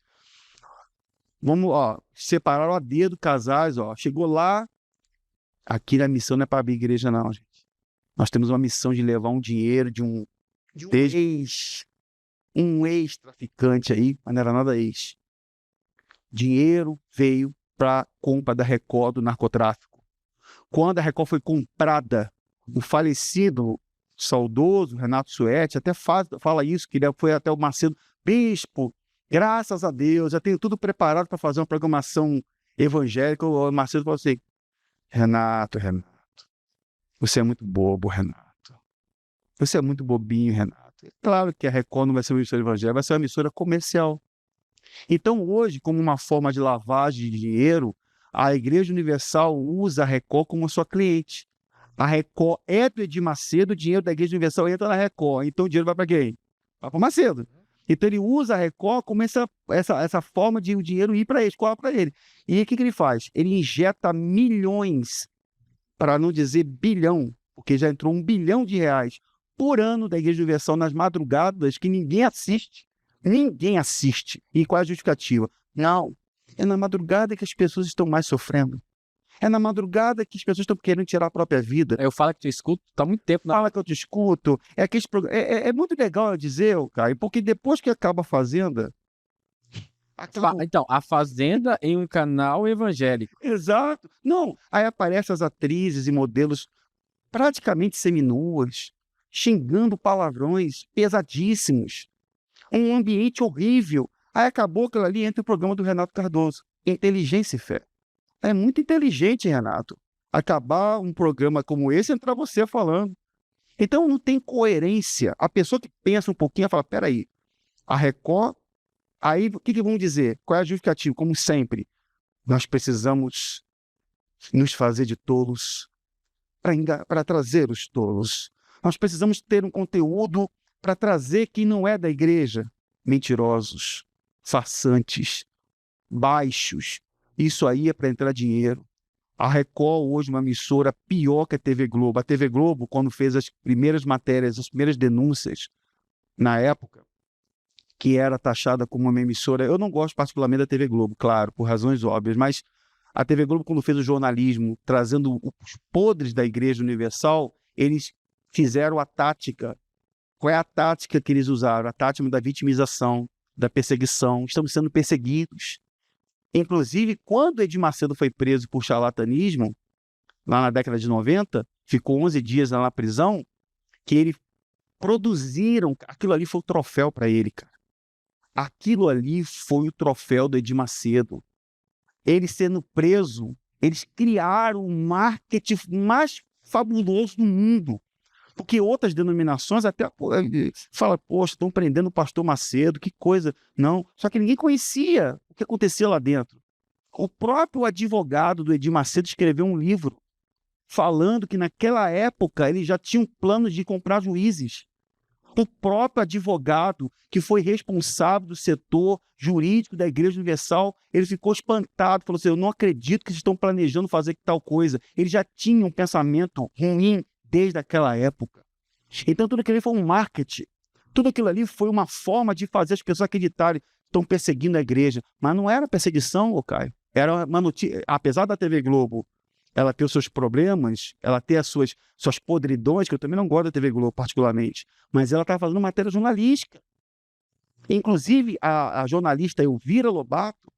Speaker 1: Vamos, separaram a dedo casais, chegou lá, aqui na missão não é para abrir igreja não, gente. Nós temos uma missão de levar um dinheiro de um ex-traficante aí, mas não era nada ex. Dinheiro veio para compra da Record do narcotráfico. Quando a Record foi comprada, o falecido, saudoso Renato Suete até fala isso, que ele foi até o Macedo, bispo, graças a Deus, já tenho tudo preparado para fazer uma programação evangélica. O Macedo falou assim, Renato, você é muito bobo, Renato. Você é muito bobinho, Renato. É claro que a Record não vai ser uma emissora evangélica, vai ser uma emissora comercial. Então, hoje, como uma forma de lavagem de dinheiro, a Igreja Universal usa a Record como sua cliente. A Record é do Edir Macedo, o dinheiro da Igreja Universal entra na Record. Então, o dinheiro vai para quem? Vai para o Macedo. Então, ele usa a Record como essa forma de o dinheiro ir para ele, escoar para ele. E o que ele faz? Ele injeta milhões, para não dizer bilhão, porque já entrou R$1 bilhão por ano da Igreja Universal nas madrugadas que ninguém assiste. Ninguém assiste. E qual é a justificativa? Não. É na madrugada que as pessoas estão mais sofrendo. É na madrugada que as pessoas estão querendo tirar a própria vida.
Speaker 2: Eu falo que te escuto, tá há muito tempo.
Speaker 1: Fala que eu te escuto. É muito legal eu dizer, Caio, porque depois que acaba a Fazenda...
Speaker 2: Então, a Fazenda em um canal evangélico.
Speaker 1: Exato. Não, aí aparecem as atrizes e modelos praticamente seminuas, xingando palavrões pesadíssimos. Um ambiente horrível. Aí acabou aquilo ali, entra o programa do Renato Cardoso. Inteligência e fé. É muito inteligente, Renato, acabar um programa como esse e entrar você falando. Então não tem coerência. A pessoa que pensa um pouquinho fala, peraí, a Record, aí o que vão dizer? Qual é a justificativa? Como sempre, nós precisamos nos fazer de tolos para trazer os tolos. Nós precisamos ter um conteúdo para trazer quem não é da igreja. Mentirosos, farsantes, baixos. Isso aí é para entrar dinheiro. A Record hoje é uma emissora pior que a TV Globo. A TV Globo, quando fez as primeiras matérias, as primeiras denúncias, na época, que era taxada como uma emissora... Eu não gosto particularmente da TV Globo, claro, por razões óbvias, mas a TV Globo, quando fez o jornalismo, trazendo os podres da Igreja Universal, eles fizeram a tática. Qual é a tática que eles usaram? A tática da vitimização, da perseguição. Estamos sendo perseguidos. Inclusive, quando Edir Macedo foi preso por charlatanismo, lá na década de 90, ficou 11 dias lá na prisão, que eles produziram... Aquilo ali foi o troféu para ele, cara. Aquilo ali foi o troféu do Edir Macedo. Ele sendo preso, eles criaram o marketing mais fabuloso do mundo. Porque outras denominações até falam, poxa, estão prendendo o pastor Macedo, que coisa. Não, só que ninguém conhecia o que acontecia lá dentro. O próprio advogado do Edir Macedo escreveu um livro falando que naquela época ele já tinha um plano de comprar juízes. O próprio advogado que foi responsável do setor jurídico da Igreja Universal, ele ficou espantado, falou assim, eu não acredito que vocês estão planejando fazer tal coisa. Ele já tinha um pensamento ruim desde aquela época. Então tudo aquilo ali foi um marketing. Tudo aquilo ali foi uma forma de fazer as pessoas acreditarem que estão perseguindo a igreja. Mas não era perseguição, Caio. Era uma notícia. Apesar da TV Globo ela ter os seus problemas, ela ter as suas podridões, que eu também não gosto da TV Globo particularmente, mas ela estava fazendo matéria jornalística. Inclusive, a jornalista Elvira Lobato,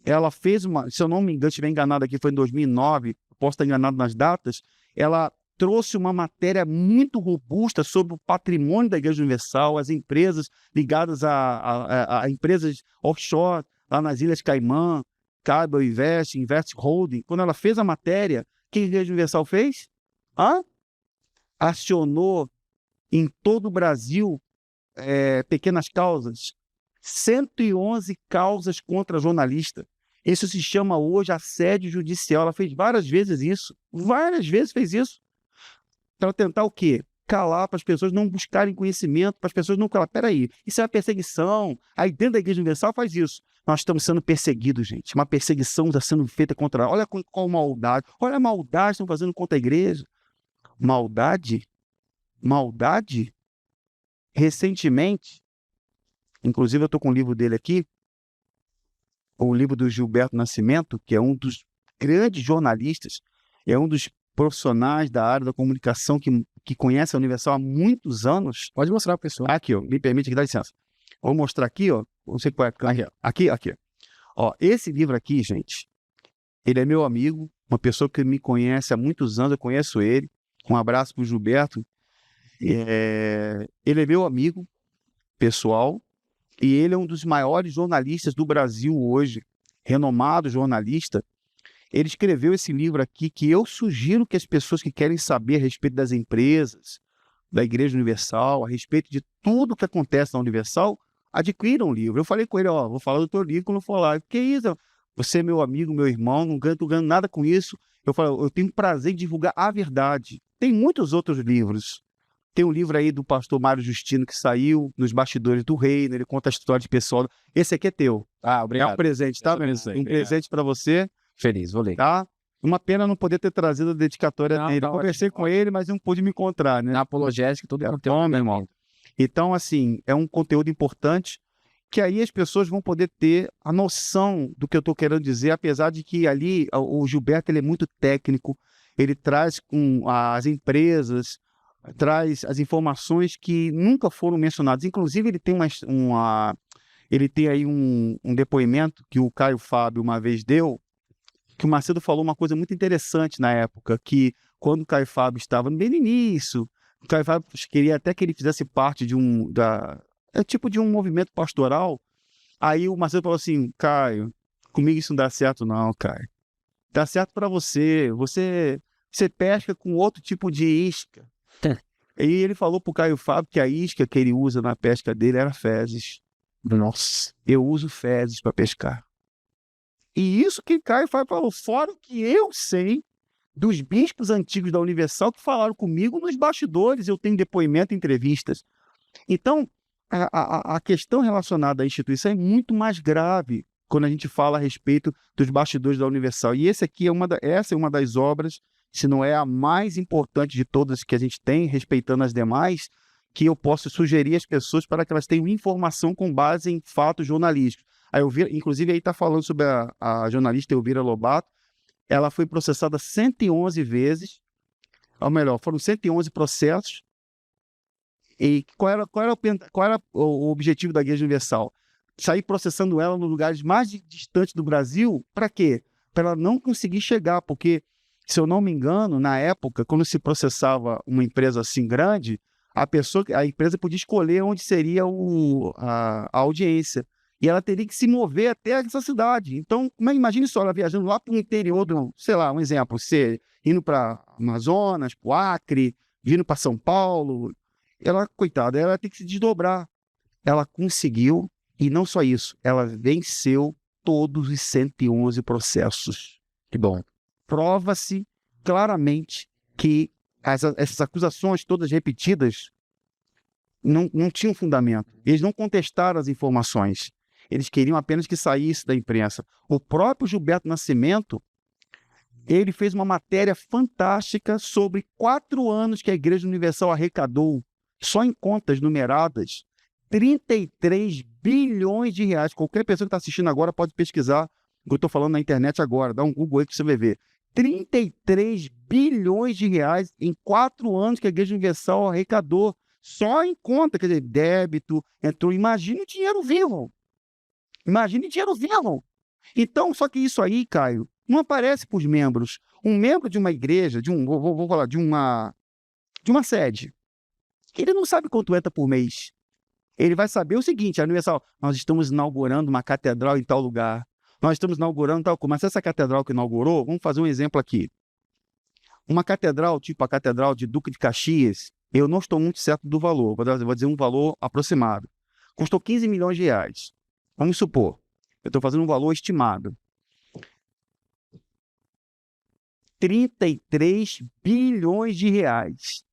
Speaker 1: ela fez se eu não me engano, estiver enganado aqui, foi em 2009, posso estar enganado nas datas, ela trouxe uma matéria muito robusta sobre o patrimônio da Igreja Universal, as empresas ligadas a empresas offshore, lá nas Ilhas Caimã, Cable Invest Holding. Quando ela fez a matéria, o que a Igreja Universal fez? Acionou em todo o Brasil pequenas causas, 111 causas contra jornalista. Isso se chama hoje assédio judicial. Ela fez várias vezes isso. Várias vezes fez isso. Para tentar o quê? Calar, para as pessoas não buscarem conhecimento, para as pessoas não calar. Peraí, isso é uma perseguição. Aí dentro da Igreja Universal faz isso. Nós estamos sendo perseguidos, gente. Uma perseguição está sendo feita contra... Olha qual maldade. Olha a maldade que estão fazendo contra a igreja. Maldade? Maldade? Recentemente, inclusive eu estou com o livro dele aqui, o livro do Gilberto Nascimento, que é um dos grandes jornalistas, é um dos profissionais da área da comunicação que conhece a Universal há muitos anos.
Speaker 2: Pode mostrar para a pessoa.
Speaker 1: Aqui, ó, me permite aqui, dá licença. Vou mostrar aqui, ó. Não sei qual é a câmera. Aqui. Ó, esse livro aqui, gente, ele é meu amigo, uma pessoa que me conhece há muitos anos, eu conheço ele. Um abraço para o Gilberto. Ele é meu amigo pessoal e ele é um dos maiores jornalistas do Brasil hoje, renomado jornalista. Ele escreveu esse livro aqui que eu sugiro que as pessoas que querem saber a respeito das empresas, da Igreja Universal, a respeito de tudo que acontece na Universal, adquiram o livro. Eu falei com ele, ó, vou falar do teu livro quando for lá. Que isso? Você é meu amigo, meu irmão, não ganho nada com isso. Eu falo, eu tenho prazer em divulgar a verdade. Tem muitos outros livros. Tem um livro aí do pastor Mário Justino que saiu nos bastidores do reino, ele conta a história de pessoal. Esse aqui é teu.
Speaker 2: Ah, obrigado.
Speaker 1: É um presente, tá? Um presente para você.
Speaker 2: Feliz, vou ler.
Speaker 1: Tá? Uma pena não poder ter trazido a dedicatória dele. Eu conversei
Speaker 2: ótimo,
Speaker 1: com ele, mas não pude me encontrar, né?
Speaker 2: Na apologética, todo mundo tem
Speaker 1: Bom, meu irmão. Então, assim, é um conteúdo importante que aí as pessoas vão poder ter a noção do que eu estou querendo dizer, apesar de que ali o Gilberto ele é muito técnico, ele traz com as empresas, traz as informações que nunca foram mencionadas. Inclusive, ele tem ele tem aí um depoimento que o Caio Fábio uma vez deu, que o Macedo falou uma coisa muito interessante na época, que quando o Caio Fábio estava bem no início, o Caio Fábio queria até que ele fizesse parte de tipo de um movimento pastoral. Aí o Macedo falou assim, Caio, comigo isso não dá certo não, Caio. Dá certo para você pesca com outro tipo de isca. E ele falou pro Caio Fábio que a isca que ele usa na pesca dele era fezes.
Speaker 2: Nossa.
Speaker 1: Eu uso fezes para pescar. E isso que Caio Fábio falou, fora o que eu sei dos bispos antigos da Universal que falaram comigo nos bastidores, eu tenho depoimento, entrevistas. Então, a questão relacionada à instituição é muito mais grave quando a gente fala a respeito dos bastidores da Universal. E essa é uma das obras, se não é a mais importante de todas que a gente tem, respeitando as demais, que eu posso sugerir às pessoas para que elas tenham informação com base em fatos jornalísticos. Inclusive, aí está falando sobre a jornalista Elvira Lobato. Ela foi processada 111 vezes, ou melhor, foram 111 processos. E qual era o objetivo da Igreja Universal? Sair processando ela nos lugares mais distantes do Brasil, para quê? Para ela não conseguir chegar, porque, se eu não me engano, na época, quando se processava uma empresa assim grande, a empresa podia escolher onde seria a audiência. E ela teria que se mover até essa cidade. Então, imagine só, ela viajando lá para o interior sei lá, um exemplo, você indo para Amazonas, para o Acre, vindo para São Paulo. Ela, coitada, ela tem que se desdobrar. Ela conseguiu, e não só isso, ela venceu todos os 111 processos.
Speaker 2: Que bom.
Speaker 1: Prova-se claramente que essas acusações todas repetidas não tinham fundamento. Eles não contestaram as informações. Eles queriam apenas que saísse da imprensa. O próprio Gilberto Nascimento, ele fez uma matéria fantástica sobre 4 anos que a Igreja Universal arrecadou, só em contas numeradas, 33 bilhões de reais. Qualquer pessoa que está assistindo agora pode pesquisar o que eu estou falando na internet agora. Dá um Google aí que você vai ver. 33 bilhões de reais em 4 anos que a Igreja Universal arrecadou, só em conta, quer dizer, débito, entrou. Imagine o dinheiro vivo. Imagine dinheiro vivo. Então, só que isso aí, Caio, não aparece para os membros. Um membro de uma igreja, vou falar, de uma sede, ele não sabe quanto entra por mês. Ele vai saber o seguinte, a Universal, nós estamos inaugurando uma catedral em tal lugar. Nós estamos inaugurando tal coisa. Mas essa catedral que inaugurou, vamos fazer um exemplo aqui. Uma catedral, tipo a Catedral de Duque de Caxias, eu não estou muito certo do valor, vou dizer um valor aproximado. custou 15 milhões de reais. Vamos supor, eu estou fazendo um valor estimado. 33 bilhões de reais.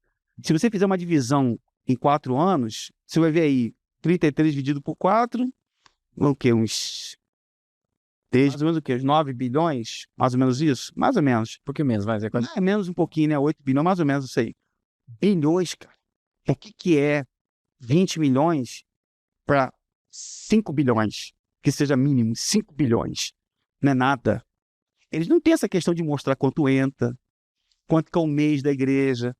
Speaker 1: Se você fizer uma divisão em 4 anos, você vai ver aí, 33 dividido por 4, o quê? Mais ou menos o quê? Uns 9 bilhões? Mais ou menos isso? Mais ou menos.
Speaker 2: Um pouquinho menos, mas é quase.
Speaker 1: É menos um pouquinho, né? 8 bilhões, mais ou menos isso aí. Bilhões, cara. O que é 20 milhões para 5 bilhões? Que seja mínimo, 5 bilhões. Não é nada. Eles não têm essa questão de mostrar quanto entra, quanto que é o mês da igreja.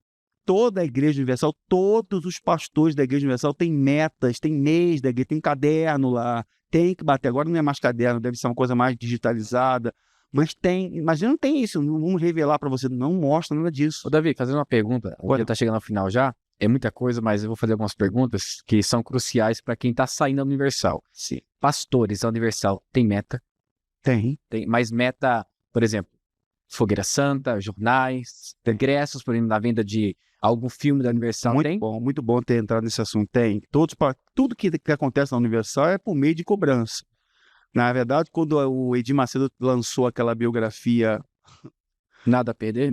Speaker 1: Toda a Igreja Universal, todos os pastores da Igreja Universal têm metas, tem mês da igreja, tem caderno lá, tem que bater. Agora não é mais caderno, deve ser uma coisa mais digitalizada, mas tem, mas não tem isso, não vamos revelar para você, não mostra nada disso.
Speaker 2: Ô, Davi, fazendo uma pergunta, o dia tá chegando ao final já, é muita coisa, mas eu vou fazer algumas perguntas que são cruciais para quem tá saindo da Universal.
Speaker 1: Sim.
Speaker 2: Pastores da Universal tem meta?
Speaker 1: Tem.
Speaker 2: Mas meta, por exemplo, Fogueira Santa, jornais, ingressos, por exemplo, na venda de algum filme da Universal, tem?
Speaker 1: Muito bom ter entrado nesse assunto. Tem. Tudo que acontece na Universal é por meio de cobrança. Na verdade, quando o Edir Macedo lançou aquela biografia...
Speaker 2: Nada a perder?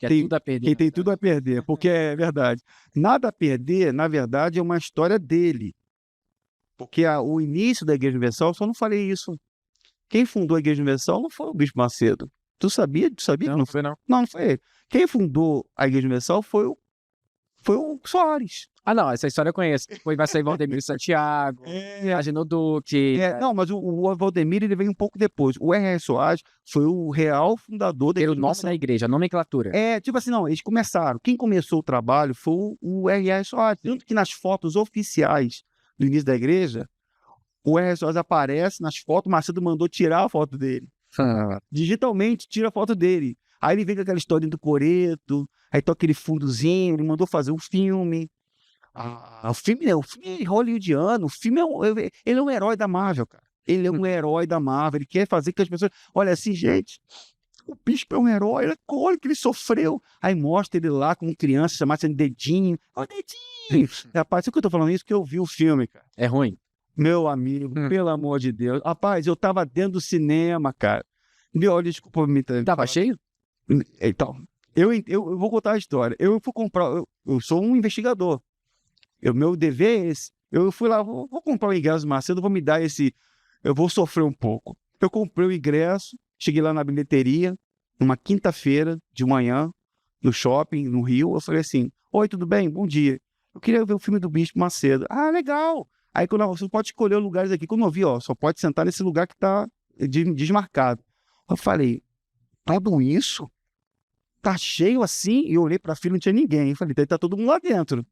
Speaker 2: Tudo a perder.
Speaker 1: Quem tem tudo a perder, porque é verdade. Nada a perder, na verdade, é uma história dele. Porque o início da Igreja Universal, só não falei isso. Quem fundou a Igreja Universal não foi o Bispo Macedo. Tu sabia?
Speaker 2: Não foi não.
Speaker 1: Não foi ele. Quem fundou a Igreja Universal foi o Soares.
Speaker 2: Ah, não, essa história eu conheço. Depois vai sair Valdemiro Santiago, Agenor Duque.
Speaker 1: Não, mas o Valdemiro ele veio um pouco depois. O R.R. Soares foi o real fundador da
Speaker 2: Era o
Speaker 1: Igreja
Speaker 2: nome
Speaker 1: Universal.
Speaker 2: da igreja, a nomenclatura.
Speaker 1: Tipo assim, não, eles começaram. Quem começou o trabalho foi o R.R. Soares. Tanto que nas fotos oficiais do início da igreja, o R.R. Soares aparece nas fotos, o Macedo mandou tirar a foto dele. Digitalmente, tira a foto dele. Aí ele vem com aquela história do coreto, aí toca aquele fundozinho, ele mandou fazer um filme. O filme é hollywoodiano, ele é um herói da Marvel, cara. Ele é um herói da Marvel, ele quer fazer que as pessoas... Olha assim, gente, o bispo é um herói, olha que ele sofreu. Aí mostra ele lá como criança, chamasse de Dedinho. Ó, Dedinho! Rapaz, sabe que eu tô falando isso? Porque eu vi o filme, cara.
Speaker 2: É ruim?
Speaker 1: Meu amigo, pelo amor de Deus. Rapaz, eu tava dentro do cinema, cara. Olha, desculpa me...
Speaker 2: Tava cheio?
Speaker 1: Então, eu vou contar a história. Eu fui comprar... Eu sou um investigador. Meu dever é esse. Eu fui lá, vou comprar o ingresso do Macedo, vou me dar esse... Eu vou sofrer um pouco. Eu comprei o ingresso, cheguei lá na bilheteria, numa quinta-feira de manhã, no shopping, no Rio. Eu falei assim, oi, tudo bem? Bom dia. Eu queria ver o filme do Bispo Macedo. Ah, legal. Aí, você pode escolher os lugares aqui. Quando eu vi, só pode sentar nesse lugar que tá desmarcado. Eu falei, tudo isso? Tá cheio assim? E eu olhei pra fila, não tinha ninguém. Eu falei, tá todo mundo lá dentro.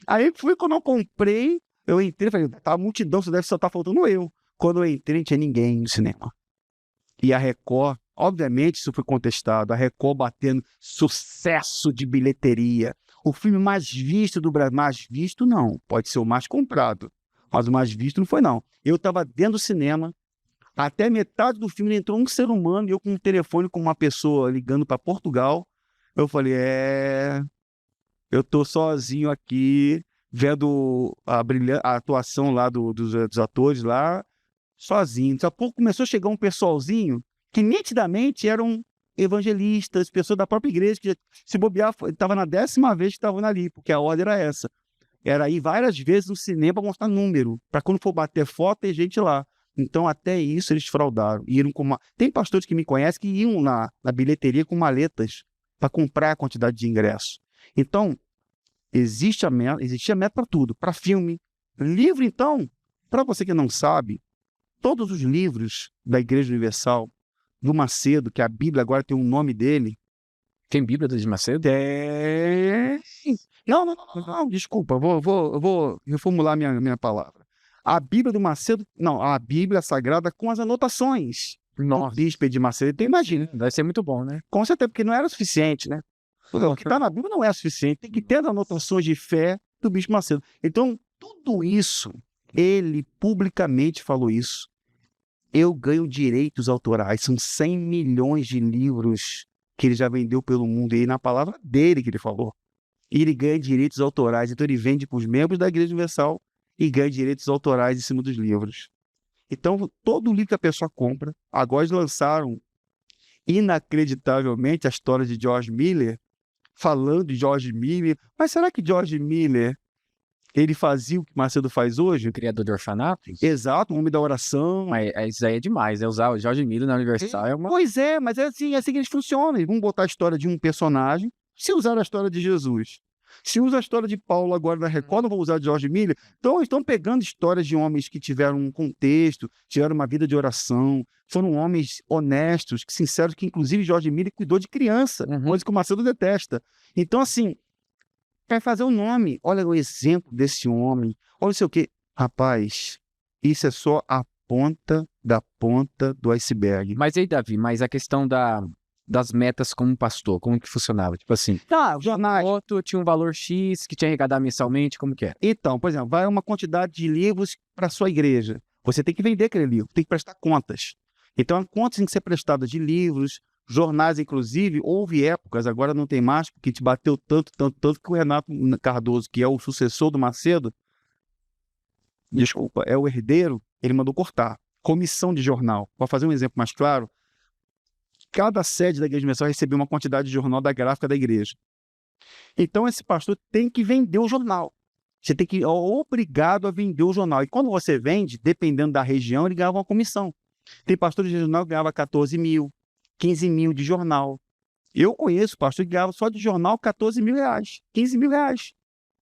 Speaker 1: Aí quando eu comprei, eu entrei, falei, tá a multidão, só tá faltando eu. Quando eu entrei, não tinha ninguém no cinema. E a Record, obviamente isso foi contestado, a Record batendo sucesso de bilheteria. O filme mais visto do Brasil, mais visto não, pode ser o mais comprado, mas o mais visto não foi não. Eu tava dentro do cinema, até metade do filme entrou um ser humano e eu com um telefone com uma pessoa ligando para Portugal. Eu falei, eu tô sozinho aqui, vendo a atuação lá dos atores lá, sozinho. Daqui a pouco começou a chegar um pessoalzinho que nitidamente eram evangelistas, pessoas da própria igreja, que se bobear, estava na 10ª vez que estavam ali, porque a ordem era essa. Era ir várias vezes no cinema para mostrar número, para quando for bater foto, ter gente lá. Então, até isso eles fraudaram. Tem pastores que me conhecem que iam na bilheteria com maletas para comprar a quantidade de ingressos. Então, existia meta para tudo, para filme. Livro, então, para você que não sabe, todos os livros da Igreja Universal, do Macedo, que a Bíblia agora tem um nome dele.
Speaker 2: Tem Bíblia do Edir Macedo?
Speaker 1: Não, desculpa, eu vou reformular minha palavra. A Bíblia do Macedo, não, a Bíblia Sagrada com as anotações.
Speaker 2: Nossa.
Speaker 1: Do Bispo Edir Macedo, então imagina.
Speaker 2: Deve ser muito bom, né?
Speaker 1: Com certeza, porque não era suficiente, né? O que está na Bíblia não é suficiente, tem que ter as anotações de fé do Bispo Macedo. Então, tudo isso, ele publicamente falou isso. Eu ganho direitos autorais, são 100 milhões de livros que ele já vendeu pelo mundo, e na palavra dele que ele falou. E ele ganha direitos autorais, então ele vende para os membros da Igreja Universal e ganha direitos autorais em cima dos livros. Então, todo livro que a pessoa compra, agora eles lançaram, inacreditavelmente, a história de George Miller, falando de George Miller. Mas será que George Miller, ele fazia o que Macedo faz hoje?
Speaker 2: O criador do orfanato?
Speaker 1: Exato, o homem da oração.
Speaker 2: Mas isso aí é demais, né? Usar o George Miller na Universal é uma...
Speaker 1: Pois é, mas é assim que eles funcionam. Eles vão botar a história de um personagem, se usar a história de Jesus. Se usa a história de Paulo agora na Record, não vão usar de George Miller. Então, eles estão pegando histórias de homens que tiveram um contexto, tiveram uma vida de oração, foram homens honestos, sinceros, que inclusive George Miller cuidou de criança, coisa que o Macedo detesta. Então, assim, quer fazer o nome. Olha o exemplo desse homem. Olha o sei o quê. Rapaz, isso é só a ponta do iceberg.
Speaker 2: Mas aí, Davi, mas a questão das metas como pastor, como que funcionava? Tipo assim,
Speaker 1: Tá, os jornais.
Speaker 2: outro tinha um valor X que tinha que arrecadar mensalmente, como que era?
Speaker 1: Então, por exemplo, vai uma quantidade de livros para a sua igreja. Você tem que vender aquele livro, tem que prestar contas. Então, a contas tem que ser prestada de livros, jornais, inclusive. Houve épocas, agora não tem mais, porque te bateu tanto que o Renato Cardoso, que é o sucessor do Macedo, desculpa, é o herdeiro, ele mandou cortar. Comissão de jornal. Para fazer um exemplo mais claro, cada sede da Igreja Universal recebeu uma quantidade de jornal da gráfica da igreja. Então, esse pastor tem que vender o jornal. Você tem que é obrigado a vender o jornal. E quando você vende, dependendo da região, ele ganhava uma comissão. Tem pastores de jornal que ganhava 14 mil, 15 mil de jornal. Eu conheço pastor que ganhava só de jornal 14 mil reais, 15 mil reais.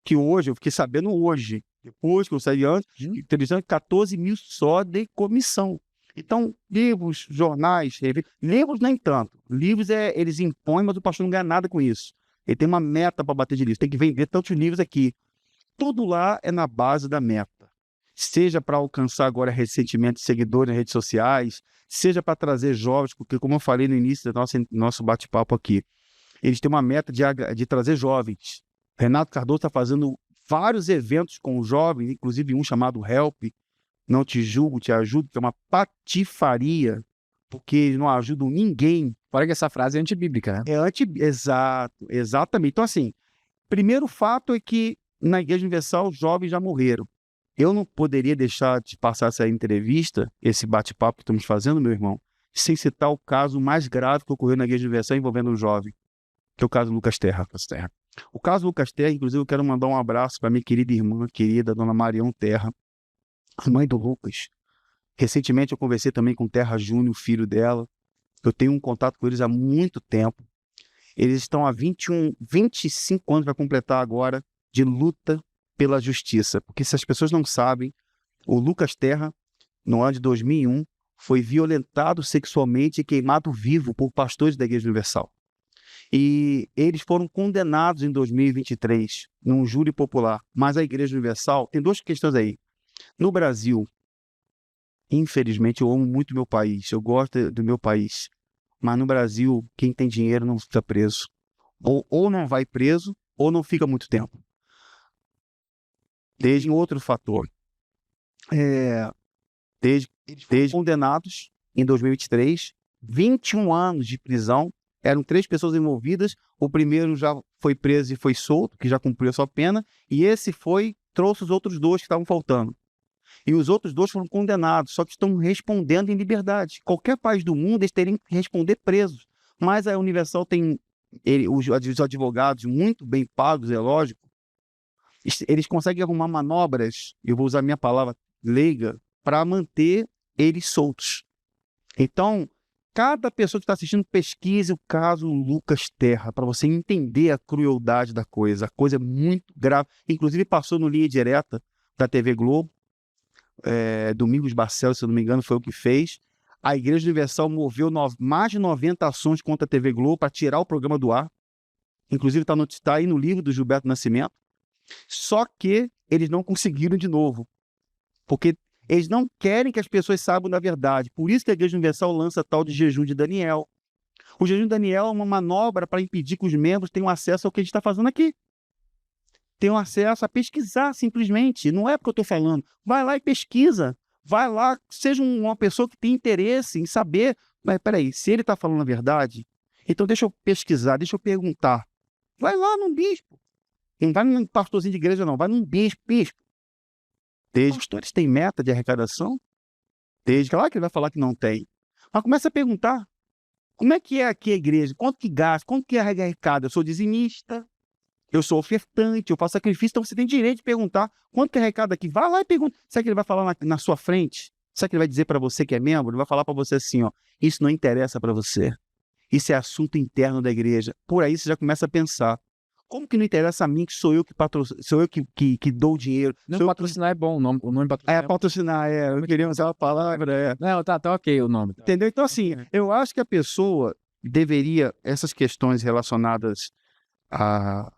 Speaker 1: Que hoje, eu fiquei sabendo hoje, depois que eu saí antes, que televisão 14 mil só de comissão. Então, livros, jornais, livros nem tanto. Livros eles impõem, mas o pastor não ganha nada com isso. Ele tem uma meta para bater de livros, tem que vender tantos livros aqui. Tudo lá é na base da meta. Seja para alcançar agora recentemente seguidores nas redes sociais, seja para trazer jovens, porque como eu falei no início do nosso bate-papo aqui, eles têm uma meta de trazer jovens. Renato Cardoso está fazendo vários eventos com os jovens, inclusive um chamado Help, Não Te Julgo, Te Ajudo, que é uma patifaria, porque eles não ajudam ninguém.
Speaker 2: Fora que essa frase é antibíblica, né?
Speaker 1: Exato, exatamente. Então, assim, primeiro fato é que na Igreja Universal os jovens já morreram. Eu não poderia deixar de passar essa entrevista, esse bate-papo que estamos fazendo, meu irmão, sem citar o caso mais grave que ocorreu na Igreja Universal envolvendo um jovem, que é o caso do Lucas Terra. O caso do Lucas Terra, inclusive, eu quero mandar um abraço para minha querida irmã, querida dona Marião Terra, a mãe do Lucas. Recentemente eu conversei também com Terra Júnior, o filho dela. Eu tenho um contato com eles há muito tempo. Eles estão há 25 anos, vai completar agora, de luta pela justiça. Porque se as pessoas não sabem, o Lucas Terra, no ano de 2001, foi violentado sexualmente e queimado vivo por pastores da Igreja Universal. E eles foram condenados em 2023, num júri popular. Mas a Igreja Universal, tem duas questões aí. No Brasil, infelizmente, eu amo muito meu país, eu gosto do meu país. Mas no Brasil, quem tem dinheiro não fica preso. Ou não vai preso, ou não fica muito tempo. Desde outro fator. Desde condenados em 2023, 21 anos de prisão, eram 3 pessoas envolvidas, o primeiro já foi preso e foi solto, que já cumpriu a sua pena, e esse trouxe os outros 2 que estavam faltando. E os outros 2 foram condenados, só que estão respondendo em liberdade. Qualquer país do mundo, eles teriam que responder presos. Mas a Universal tem os advogados muito bem pagos, é lógico, eles conseguem arrumar manobras, eu vou usar a minha palavra leiga, para manter eles soltos. Então, cada pessoa que está assistindo, pesquise o caso Lucas Terra, para você entender a crueldade da coisa. A coisa é muito grave. Inclusive, passou no Linha Direta da TV Globo. Domingos Barcelos, se eu não me engano, foi o que fez. A Igreja Universal moveu mais de 90 ações contra a TV Globo para tirar o programa do ar. Inclusive, está aí no livro do Gilberto Nascimento. Só que eles não conseguiram de novo. Porque eles não querem que as pessoas saibam da verdade. Por isso que a Igreja Universal lança tal de jejum de Daniel. O jejum de Daniel é uma manobra para impedir que os membros tenham acesso ao que a gente está fazendo aqui. Tenham acesso a pesquisar, simplesmente. Não é porque eu estou falando. Vai lá e pesquisa. Vai lá, seja uma pessoa que tem interesse em saber. Mas peraí, se ele está falando a verdade, então deixa eu pesquisar, deixa eu perguntar. Vai lá num bispo. Não vai num pastorzinho de igreja, não. Vai num bispo. Desde pastores têm meta de arrecadação? Desde, claro que ele vai falar que não tem. Mas começa a perguntar, como é que é aqui a igreja? Quanto que gasta? Quanto que arrecada? Eu sou dizimista, eu sou ofertante, eu faço sacrifício, então você tem direito de perguntar quanto que arrecada aqui. Vai lá e pergunta. Sabe que ele vai falar na sua frente? Sabe que ele vai dizer para você que é membro? Ele vai falar para você assim, ó, isso não interessa para você. Isso é assunto interno da igreja. Por aí você já começa a pensar. Como que não interessa a mim, que sou eu que sou eu que dou o dinheiro?
Speaker 2: Não,
Speaker 1: Sou eu
Speaker 2: patrocinar é bom, o nome patrocinar
Speaker 1: patrocinar, eu queria usar a palavra,
Speaker 2: Não, tá ok o nome.
Speaker 1: Entendeu? Então, assim, eu acho que a pessoa deveria, essas questões relacionadas a...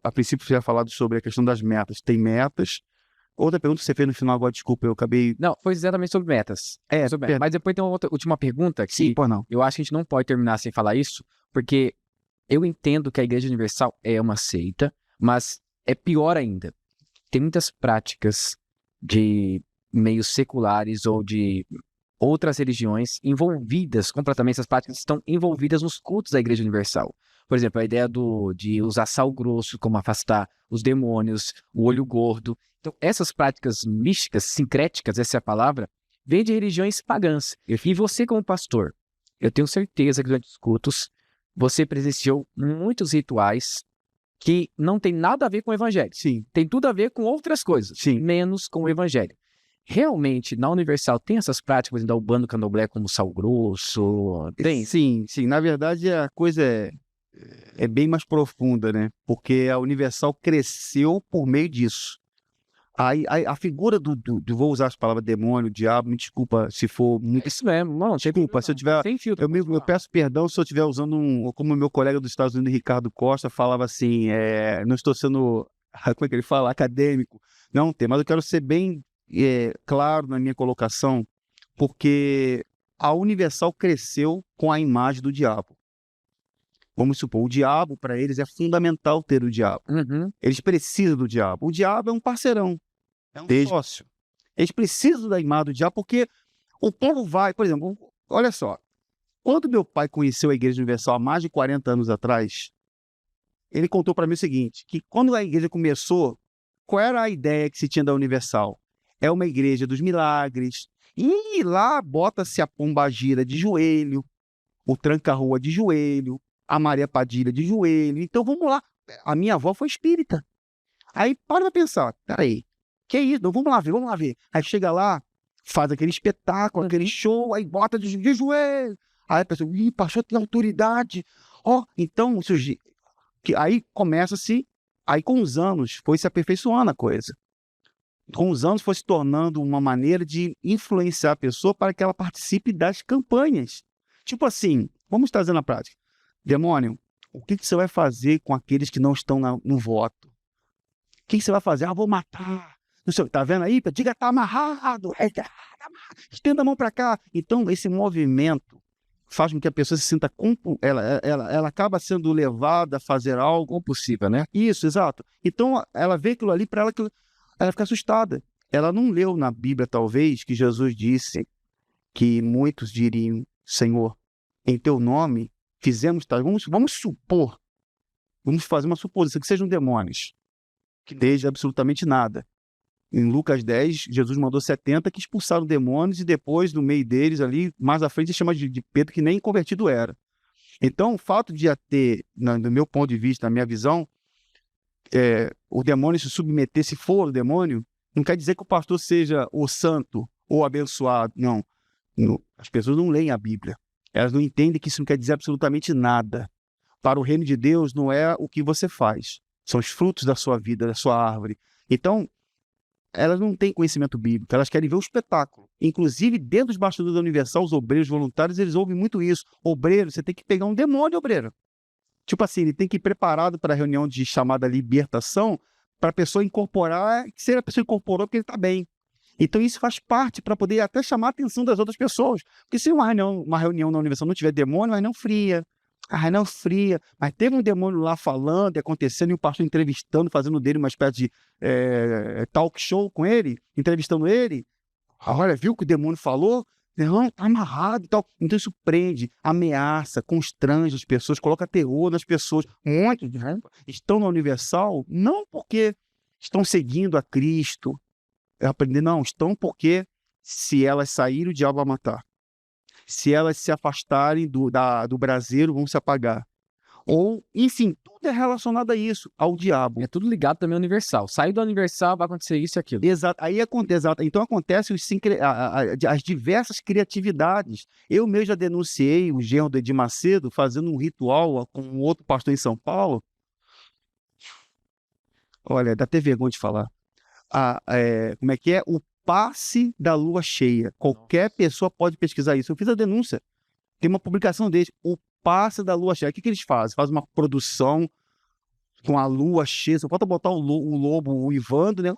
Speaker 1: a princípio, você tinha falado sobre a questão das metas. Tem metas. Outra pergunta que você fez no final agora, desculpa, eu acabei...
Speaker 2: Não, foi exatamente sobre metas. Mas depois tem uma última pergunta que
Speaker 1: Sim, pô, não.
Speaker 2: eu acho que a gente não pode terminar sem falar isso, porque eu entendo que a Igreja Universal é uma seita, mas é pior ainda. Tem muitas práticas de meios seculares ou de outras religiões envolvidas, completamente, essas práticas estão envolvidas nos cultos da Igreja Universal. Por exemplo, a ideia de usar sal grosso como afastar os demônios, o olho gordo. Então, essas práticas místicas, sincréticas, essa é a palavra, vêm de religiões pagãs. E você, como pastor, eu tenho certeza que durante os cultos você presenciou muitos rituais que não tem nada a ver com o evangelho.
Speaker 1: Sim.
Speaker 2: Tem tudo a ver com outras coisas,
Speaker 1: Sim.
Speaker 2: menos com o evangelho. Realmente, na Universal, tem essas práticas da Umbanda e Candomblé como sal grosso? Tem?
Speaker 1: Sim. Na verdade, a coisa é bem mais profunda, né? Porque a Universal cresceu por meio disso. A figura vou usar as palavras demônio, diabo, me desculpa se for muito...
Speaker 2: Isso mesmo, não,
Speaker 1: Desculpa, se eu tiver...
Speaker 2: Sem filtro.
Speaker 1: Eu peço perdão se eu estiver usando como o meu colega dos Estados Unidos, Ricardo Costa, falava assim, não estou sendo, como é que ele fala, acadêmico. Não tem, mas eu quero ser bem claro na minha colocação, porque a Universal cresceu com a imagem do diabo. Vamos supor, o diabo, para eles, é fundamental ter o diabo.
Speaker 2: Uhum.
Speaker 1: Eles precisam do diabo. O diabo é um parceirão, é um sócio. Eles precisam da imagem do diabo, porque o povo vai, por exemplo, olha só, quando meu pai conheceu a Igreja Universal há mais de 40 anos atrás, ele contou para mim o seguinte, que quando a igreja começou, qual era a ideia que se tinha da Universal? É uma igreja dos milagres, e lá bota-se a pombagira de joelho, o tranca-rua de joelho, a Maria Padilha de joelho. Então vamos lá. A minha avó foi espírita. Aí para pra pensar. Peraí. Que isso? Não, vamos lá ver. Aí chega lá, faz aquele espetáculo, aquele show, aí bota de joelho. Aí a pessoa, pastor tem autoridade. Então, aí começa-se, aí com os anos foi se aperfeiçoando a coisa. Com os anos foi se tornando uma maneira de influenciar a pessoa para que ela participe das campanhas. Tipo assim, vamos trazer na prática. Demônio, o que você vai fazer com aqueles que não estão no voto? O que você vai fazer? Vou matar. Não sei, tá vendo aí? Diga, tá amarrado. Estenda a mão para cá. Então, esse movimento faz com que a pessoa se sinta... Ela acaba sendo levada a fazer algo...
Speaker 2: Compulsiva, né?
Speaker 1: Isso, exato. Então, ela vê aquilo ali, para ela fica assustada. Ela não leu na Bíblia, talvez, que Jesus disse que muitos diriam, Senhor, em teu nome... fizemos, vamos supor, vamos fazer uma suposição que sejam demônios, que desde absolutamente nada. Em Lucas 10, Jesus mandou 70 que expulsaram demônios e depois, no meio deles ali, mais à frente, ele chama de Pedro, que nem convertido era. Então, o fato de ter, no meu ponto de vista, na minha visão, o demônio se submeter, se for o demônio, não quer dizer que o pastor seja o santo ou abençoado, não. As pessoas não leem a Bíblia. Elas não entendem que isso não quer dizer absolutamente nada. Para o reino de Deus não é o que você faz. São os frutos da sua vida, da sua árvore. Então, elas não têm conhecimento bíblico. Elas querem ver o espetáculo. Inclusive, dentro dos bastidores da Universal, os obreiros voluntários, eles ouvem muito isso. Obreiro, você tem que pegar um demônio, obreiro. Tipo assim, ele tem que ir preparado para a reunião de chamada libertação, para a pessoa incorporar, se a pessoa incorporou, porque ele está bem. Então isso faz parte para poder até chamar a atenção das outras pessoas. Porque se uma reunião na Universal não tiver demônio, a reunião fria. A reunião fria. Mas teve um demônio lá falando, acontecendo, e o pastor entrevistando, fazendo dele uma espécie de talk show com ele, entrevistando ele. Olha, viu o que o demônio falou? Não, tá amarrado e tal. Então isso prende, ameaça, constrange as pessoas, coloca terror nas pessoas. Muitos estão na Universal não porque estão seguindo a Cristo, É aprender, não, estão porque se elas saírem, o diabo vai matar. Se elas se afastarem do braseiro, vão se apagar. Ou, enfim, tudo é relacionado a isso, ao diabo.
Speaker 2: É tudo ligado também ao universal. Saiu do universal, vai acontecer isso e aquilo.
Speaker 1: Exato. Aí acontece, então acontece as diversas criatividades. Eu mesmo já denunciei o genro do Edir Macedo fazendo um ritual com um outro pastor em São Paulo. Olha, dá até vergonha de falar. Como é que é? O passe da lua cheia. Qualquer pessoa pode pesquisar isso. Eu fiz a denúncia. Tem uma publicação deles. O passe da lua cheia. O que eles fazem? Fazem uma produção com a lua cheia. Só falta botar o lobo, o Ivandro, né?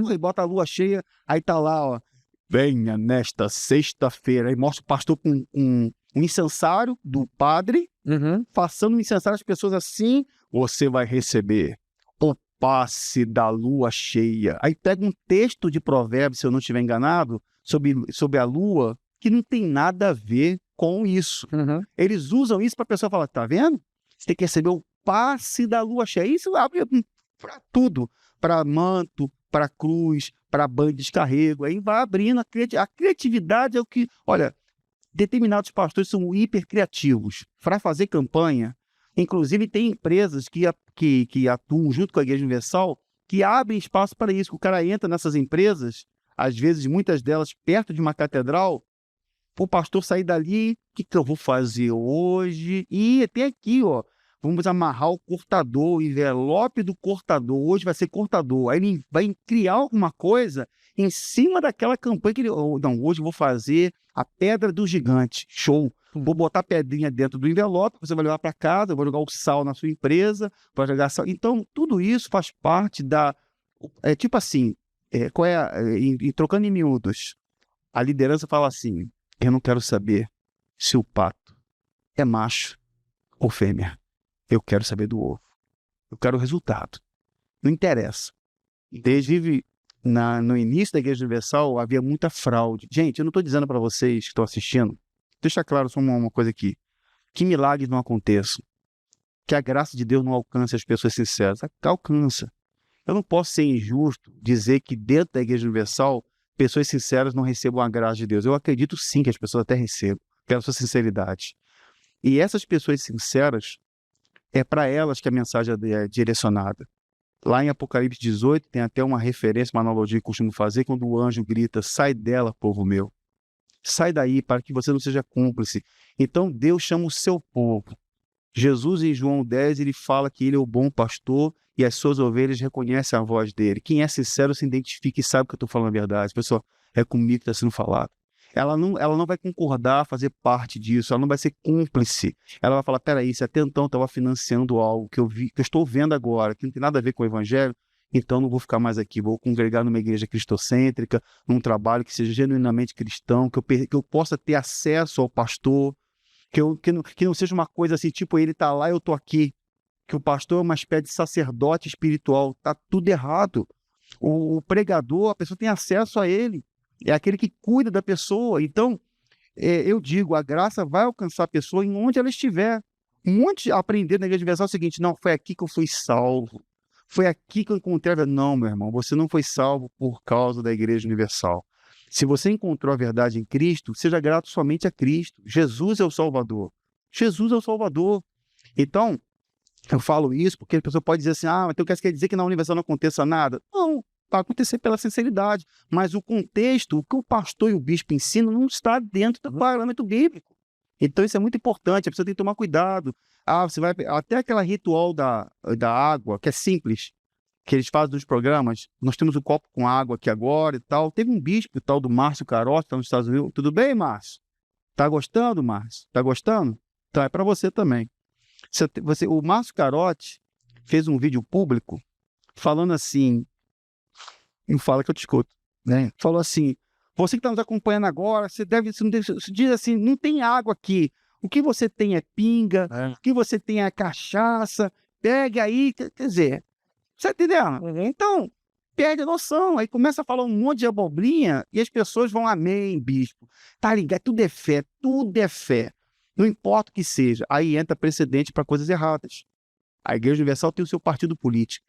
Speaker 1: Aí bota a lua cheia. Aí tá lá, ó. Venha nesta sexta-feira. Aí mostra o pastor com um incensário do padre, passando um incensário às pessoas assim. Você vai receber o passe da lua cheia. Aí pega um texto de Provérbios, se eu não estiver enganado, sobre a lua, que não tem nada a ver com isso. Eles usam isso para a pessoa falar, tá vendo? Você tem que receber o passe da lua cheia. Isso abre para tudo, para manto, para cruz, para banho de descarrego. Aí vai abrindo a criatividade é o que... Olha, determinados pastores são hiper criativos para fazer campanha. Inclusive, tem empresas que atuam junto com a Igreja Universal que abrem espaço para isso. O cara entra nessas empresas, às vezes, muitas delas perto de uma catedral, para o pastor sair dali, o que eu vou fazer hoje? E tem aqui, ó, vamos amarrar o cortador, o envelope do cortador. Hoje vai ser cortador. Aí ele vai criar alguma coisa em cima daquela campanha que ele... Não, hoje eu vou fazer a pedra do gigante. Show! Vou botar a pedrinha dentro do envelope, você vai levar para casa, eu vou jogar o sal na sua empresa, vai jogar sal. Então, tudo isso faz parte da... tipo assim, trocando em miúdos, a liderança fala assim, eu não quero saber se o pato é macho ou fêmea. Eu quero saber do ovo. Eu quero o resultado. Não interessa. Desde no início da Igreja Universal havia muita fraude. Gente, eu não estou dizendo para vocês que estão assistindo, deixa claro só uma coisa aqui, que milagres não aconteçam, que a graça de Deus não alcance as pessoas sinceras. Alcança. Eu não posso ser injusto dizer que dentro da Igreja Universal pessoas sinceras não recebam a graça de Deus. Eu acredito sim que as pessoas até recebam, pela sua sinceridade. E essas pessoas sinceras, é para elas que a mensagem é direcionada. Lá em Apocalipse 18 tem até uma referência, uma analogia que eu costumo fazer, quando o anjo grita, sai dela, povo meu. Sai daí para que você não seja cúmplice. Então Deus chama o seu povo. Jesus em João 10 ele fala que ele é o bom pastor e as suas ovelhas reconhecem a voz dele. Quem é sincero se identifica e sabe que eu estou falando a verdade. Pessoal, é comigo que está sendo falado. Ela não vai concordar, fazer parte disso, ela não vai ser cúmplice. Ela vai falar, peraí, se até então estava financiando algo que eu estou vendo agora, que não tem nada a ver com o evangelho, então não vou ficar mais aqui, vou congregar numa igreja cristocêntrica, num trabalho que seja genuinamente cristão, que eu possa ter acesso ao pastor, que não seja uma coisa assim, tipo, ele está lá, eu estou aqui, que o pastor é uma espécie de sacerdote espiritual, está tudo errado. O pregador, a pessoa tem acesso a ele, é aquele que cuida da pessoa. Então, eu digo, a graça vai alcançar a pessoa em onde ela estiver. Muitos aprenderam na Igreja Universal o seguinte, não, foi aqui que eu fui salvo. Foi aqui que eu encontrei a verdade. Não, meu irmão, você não foi salvo por causa da Igreja Universal. Se você encontrou a verdade em Cristo, seja grato somente a Cristo. Jesus é o Salvador. Jesus é o Salvador. Então, eu falo isso porque a pessoa pode dizer assim, então quer dizer que na Universal não aconteça nada? Não, vai acontecer pela sinceridade. Mas o contexto, o que o pastor e o bispo ensinam não está dentro do parâmetro bíblico. Então isso é muito importante, a pessoa tem que tomar cuidado. Você vai até aquele ritual da água, que é simples, que eles fazem nos programas. Nós temos um copo com água aqui agora e tal. Teve um bispo, o tal do Márcio Carotti, está nos Estados Unidos. Tudo bem, Márcio? Tá gostando, Márcio? Tá gostando? Então é para você também. O Márcio Carotti fez um vídeo público falando assim, não fala que eu te escuto, né? Falou assim, você que está nos acompanhando agora, você diz assim, não tem água aqui, o que você tem é pinga, o que você tem é cachaça, pega aí, quer dizer, você tá entendendo? Então, perde a noção, aí começa a falar um monte de abobrinha e as pessoas vão, amém, bispo, tá ligado? Tudo é fé, não importa o que seja, aí entra precedente para coisas erradas. A Igreja Universal tem o seu partido político.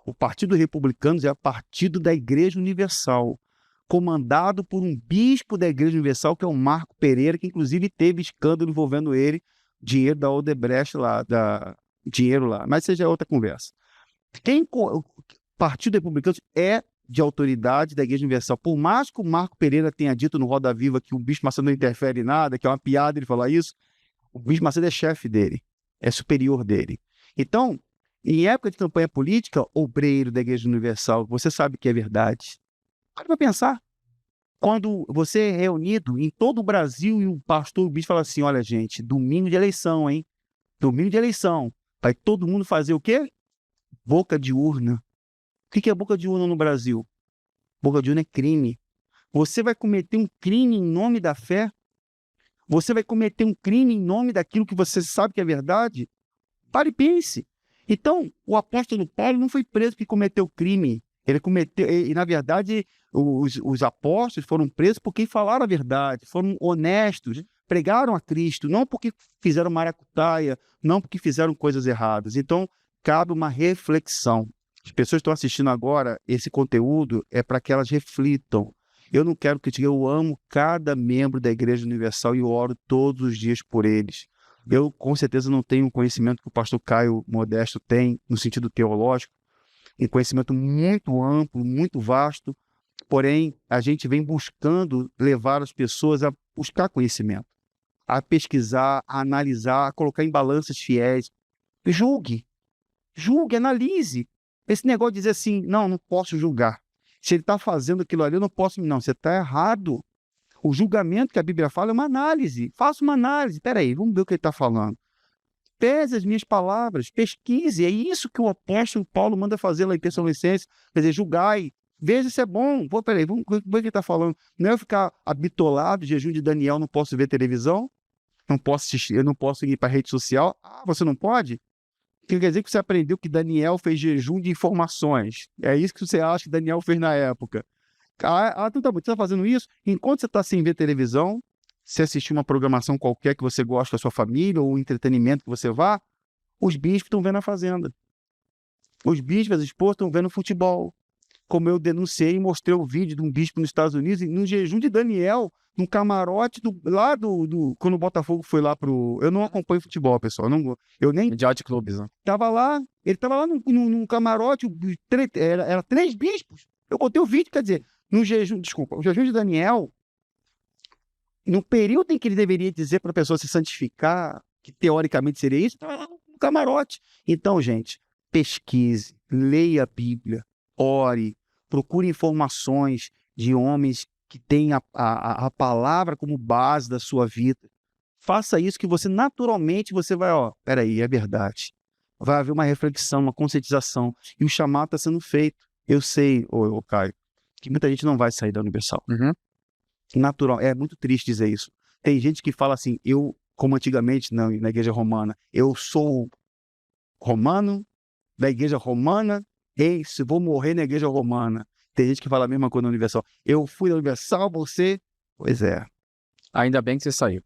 Speaker 1: O Partido Republicano é o partido da Igreja Universal, comandado por um bispo da Igreja Universal, que é o Marco Pereira, que inclusive teve escândalo envolvendo ele, dinheiro da Odebrecht lá, dinheiro lá. Mas isso já é outra conversa. O Partido Republicano é de autoridade da Igreja Universal. Por mais que o Marco Pereira tenha dito no Roda Viva que o Bispo Macedo não interfere em nada, que é uma piada ele falar isso, o Bispo Macedo é chefe dele, é superior dele. Então, em época de campanha política, obreiro da Igreja Universal, você sabe que é verdade. Para pensar. Quando você é reunido em todo o Brasil e o pastor, o bispo fala assim, olha gente, domingo de eleição, hein? Domingo de eleição. Vai todo mundo fazer o quê? Boca de urna. O que é boca de urna no Brasil? Boca de urna é crime. Você vai cometer um crime em nome da fé? Você vai cometer um crime em nome daquilo que você sabe que é verdade? Pare e pense. Então, o apóstolo Paulo não foi preso porque cometeu crime. Ele cometeu, e na verdade, os apóstolos foram presos porque falaram a verdade, foram honestos, pregaram a Cristo, não porque fizeram maracutaia, não porque fizeram coisas erradas. Então, cabe uma reflexão. As pessoas que estão assistindo agora, esse conteúdo é para que elas reflitam. Eu não quero que eu amo cada membro da Igreja Universal e eu oro todos os dias por eles. Eu, com certeza, não tenho o conhecimento que o pastor Caio Modesto tem no sentido teológico, um conhecimento muito amplo, muito vasto, porém, a gente vem buscando levar as pessoas a buscar conhecimento, a pesquisar, a analisar, a colocar em balanças fiéis. Julgue, analise. Esse negócio de dizer assim, não posso julgar. Se ele está fazendo aquilo ali, eu não posso... Não, você está errado. O julgamento que a Bíblia fala é uma análise. Faça uma análise. Espera aí, vamos ver o que ele está falando. Pese as minhas palavras, pesquise. É isso que o apóstolo Paulo manda fazer lá em Tessalonicenses. Quer dizer, julgai, veja se é bom. Peraí, vamos ver o que ele está falando. Não é eu ficar habitolado, jejum de Daniel, não posso ver televisão, não posso assistir, eu não posso ir para a rede social. Ah, você não pode? Quer dizer que você aprendeu que Daniel fez jejum de informações. É isso que você acha que Daniel fez na época. Então tá bom, você está fazendo isso? Enquanto você está sem ver televisão, se assistir uma programação qualquer que você gosta com a sua família, ou um entretenimento que você vá, os bispos estão vendo a fazenda. Os bispos, as esposas estão vendo futebol. Como eu denunciei e mostrei o vídeo de um bispo nos Estados Unidos, no jejum de Daniel, no camarote quando o Botafogo foi lá pro... Eu não acompanho futebol, pessoal. Eu nem...
Speaker 2: Mundial de clubes, né?
Speaker 1: Ele estava lá num camarote, era 3 bispos. Eu botei o vídeo, quer dizer, o jejum de Daniel, no período em que ele deveria dizer para a pessoa se santificar, que teoricamente seria isso, estava lá no camarote. Então, gente, pesquise, leia a Bíblia, ore, procure informações de homens que têm a palavra como base da sua vida. Faça isso que você naturalmente vai, peraí, é verdade. Vai haver uma reflexão, uma conscientização. E o chamado está sendo feito. Eu sei, Caio, que muita gente não vai sair da Universal.
Speaker 2: Uhum.
Speaker 1: Natural, é muito triste dizer isso. Tem gente que fala assim, como antigamente na igreja romana, eu sou romano, da igreja romana, se vou morrer na igreja romana. Tem gente que fala a mesma coisa na Universal. Eu fui da Universal, você... Pois é.
Speaker 2: Ainda bem que você saiu.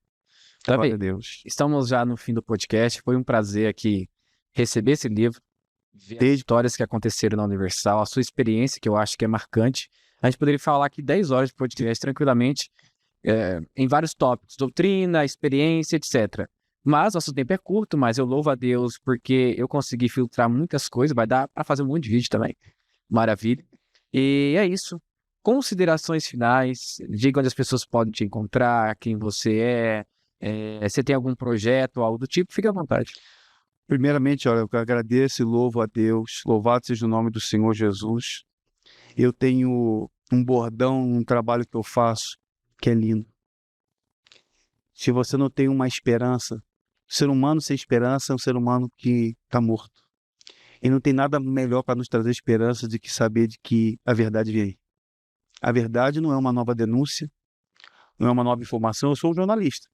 Speaker 1: Glória a Deus.
Speaker 2: Estamos já no fim do podcast. Foi um prazer aqui receber esse livro, ver as histórias que aconteceram na Universal, a sua experiência, que eu acho que é marcante. A gente poderia falar aqui 10 horas de podcast tranquilamente, em vários tópicos, doutrina, experiência, etc. Mas nosso tempo é curto, mas eu louvo a Deus porque eu consegui filtrar muitas coisas, vai dar para fazer um monte de vídeo também. Maravilha. E é isso. Considerações finais, diga onde as pessoas podem te encontrar, quem você é, você tem algum projeto, algo do tipo, fique à vontade.
Speaker 1: Primeiramente, eu agradeço e louvo a Deus, louvado seja o nome do Senhor Jesus. Eu tenho um bordão, um trabalho que eu faço, que é lindo. Se você não tem uma esperança, o ser humano sem esperança é um ser humano que está morto. E não tem nada melhor para nos trazer esperança do que saber de que a verdade vem aí. A verdade não é uma nova denúncia, não é uma nova informação, eu sou um jornalista.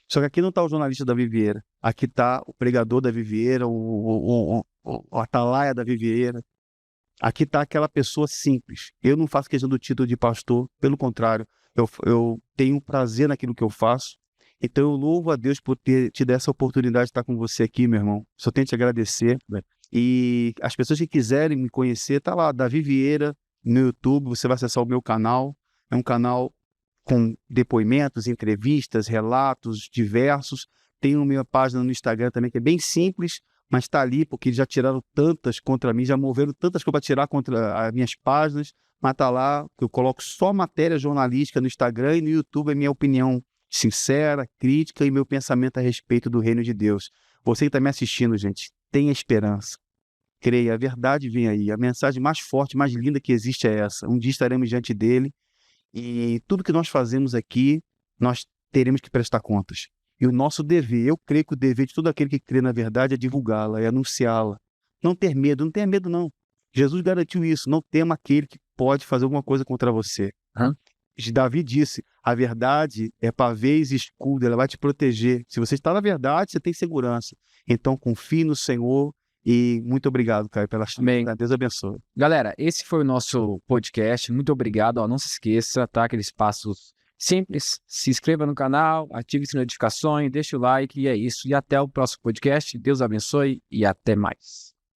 Speaker 1: Só que aqui não está o jornalista da Vivieira, aqui está o pregador da Vivieira, o atalaia da Vivieira. Aqui está aquela pessoa simples. Eu não faço questão do título de pastor, pelo contrário, eu tenho prazer naquilo que eu faço. Então eu louvo a Deus por ter te dado essa oportunidade de estar com você aqui, meu irmão. Só tenho que te agradecer. E as pessoas que quiserem me conhecer, tá lá, Davi Vieira, no YouTube, você vai acessar o meu canal. É um canal com depoimentos, entrevistas, relatos diversos. Tem uma minha página no Instagram também, que é bem simples, mas está ali, porque eles já tiraram tantas contra mim, já moveram tantas coisas para tirar contra as minhas páginas, mas está lá, que eu coloco só matéria jornalística no Instagram, e no YouTube é minha opinião sincera, crítica e meu pensamento a respeito do reino de Deus. Você que está me assistindo, gente, tenha esperança. Creia, a verdade vem aí. A mensagem mais forte, mais linda que existe é essa. Um dia estaremos diante dele e tudo que nós fazemos aqui, nós teremos que prestar contas. E o nosso dever, eu creio que o dever de todo aquele que crê na verdade é divulgá-la, é anunciá-la. Não ter medo, não tenha medo não. Jesus garantiu isso, não tema aquele que pode fazer alguma coisa contra você.
Speaker 2: Hã?
Speaker 1: Davi disse, a verdade é pavês e escudo, ela vai te proteger. Se você está na verdade, você tem segurança. Então confie no Senhor e muito obrigado, Caio, pela
Speaker 2: Amém.
Speaker 1: Deus abençoe.
Speaker 2: Galera, esse foi o nosso podcast. Muito obrigado. Ó, não se esqueça, tá? Aqueles passos simples. Se inscreva no canal, ative as notificações, deixe o like e é isso. E até o próximo podcast. Deus abençoe e até mais.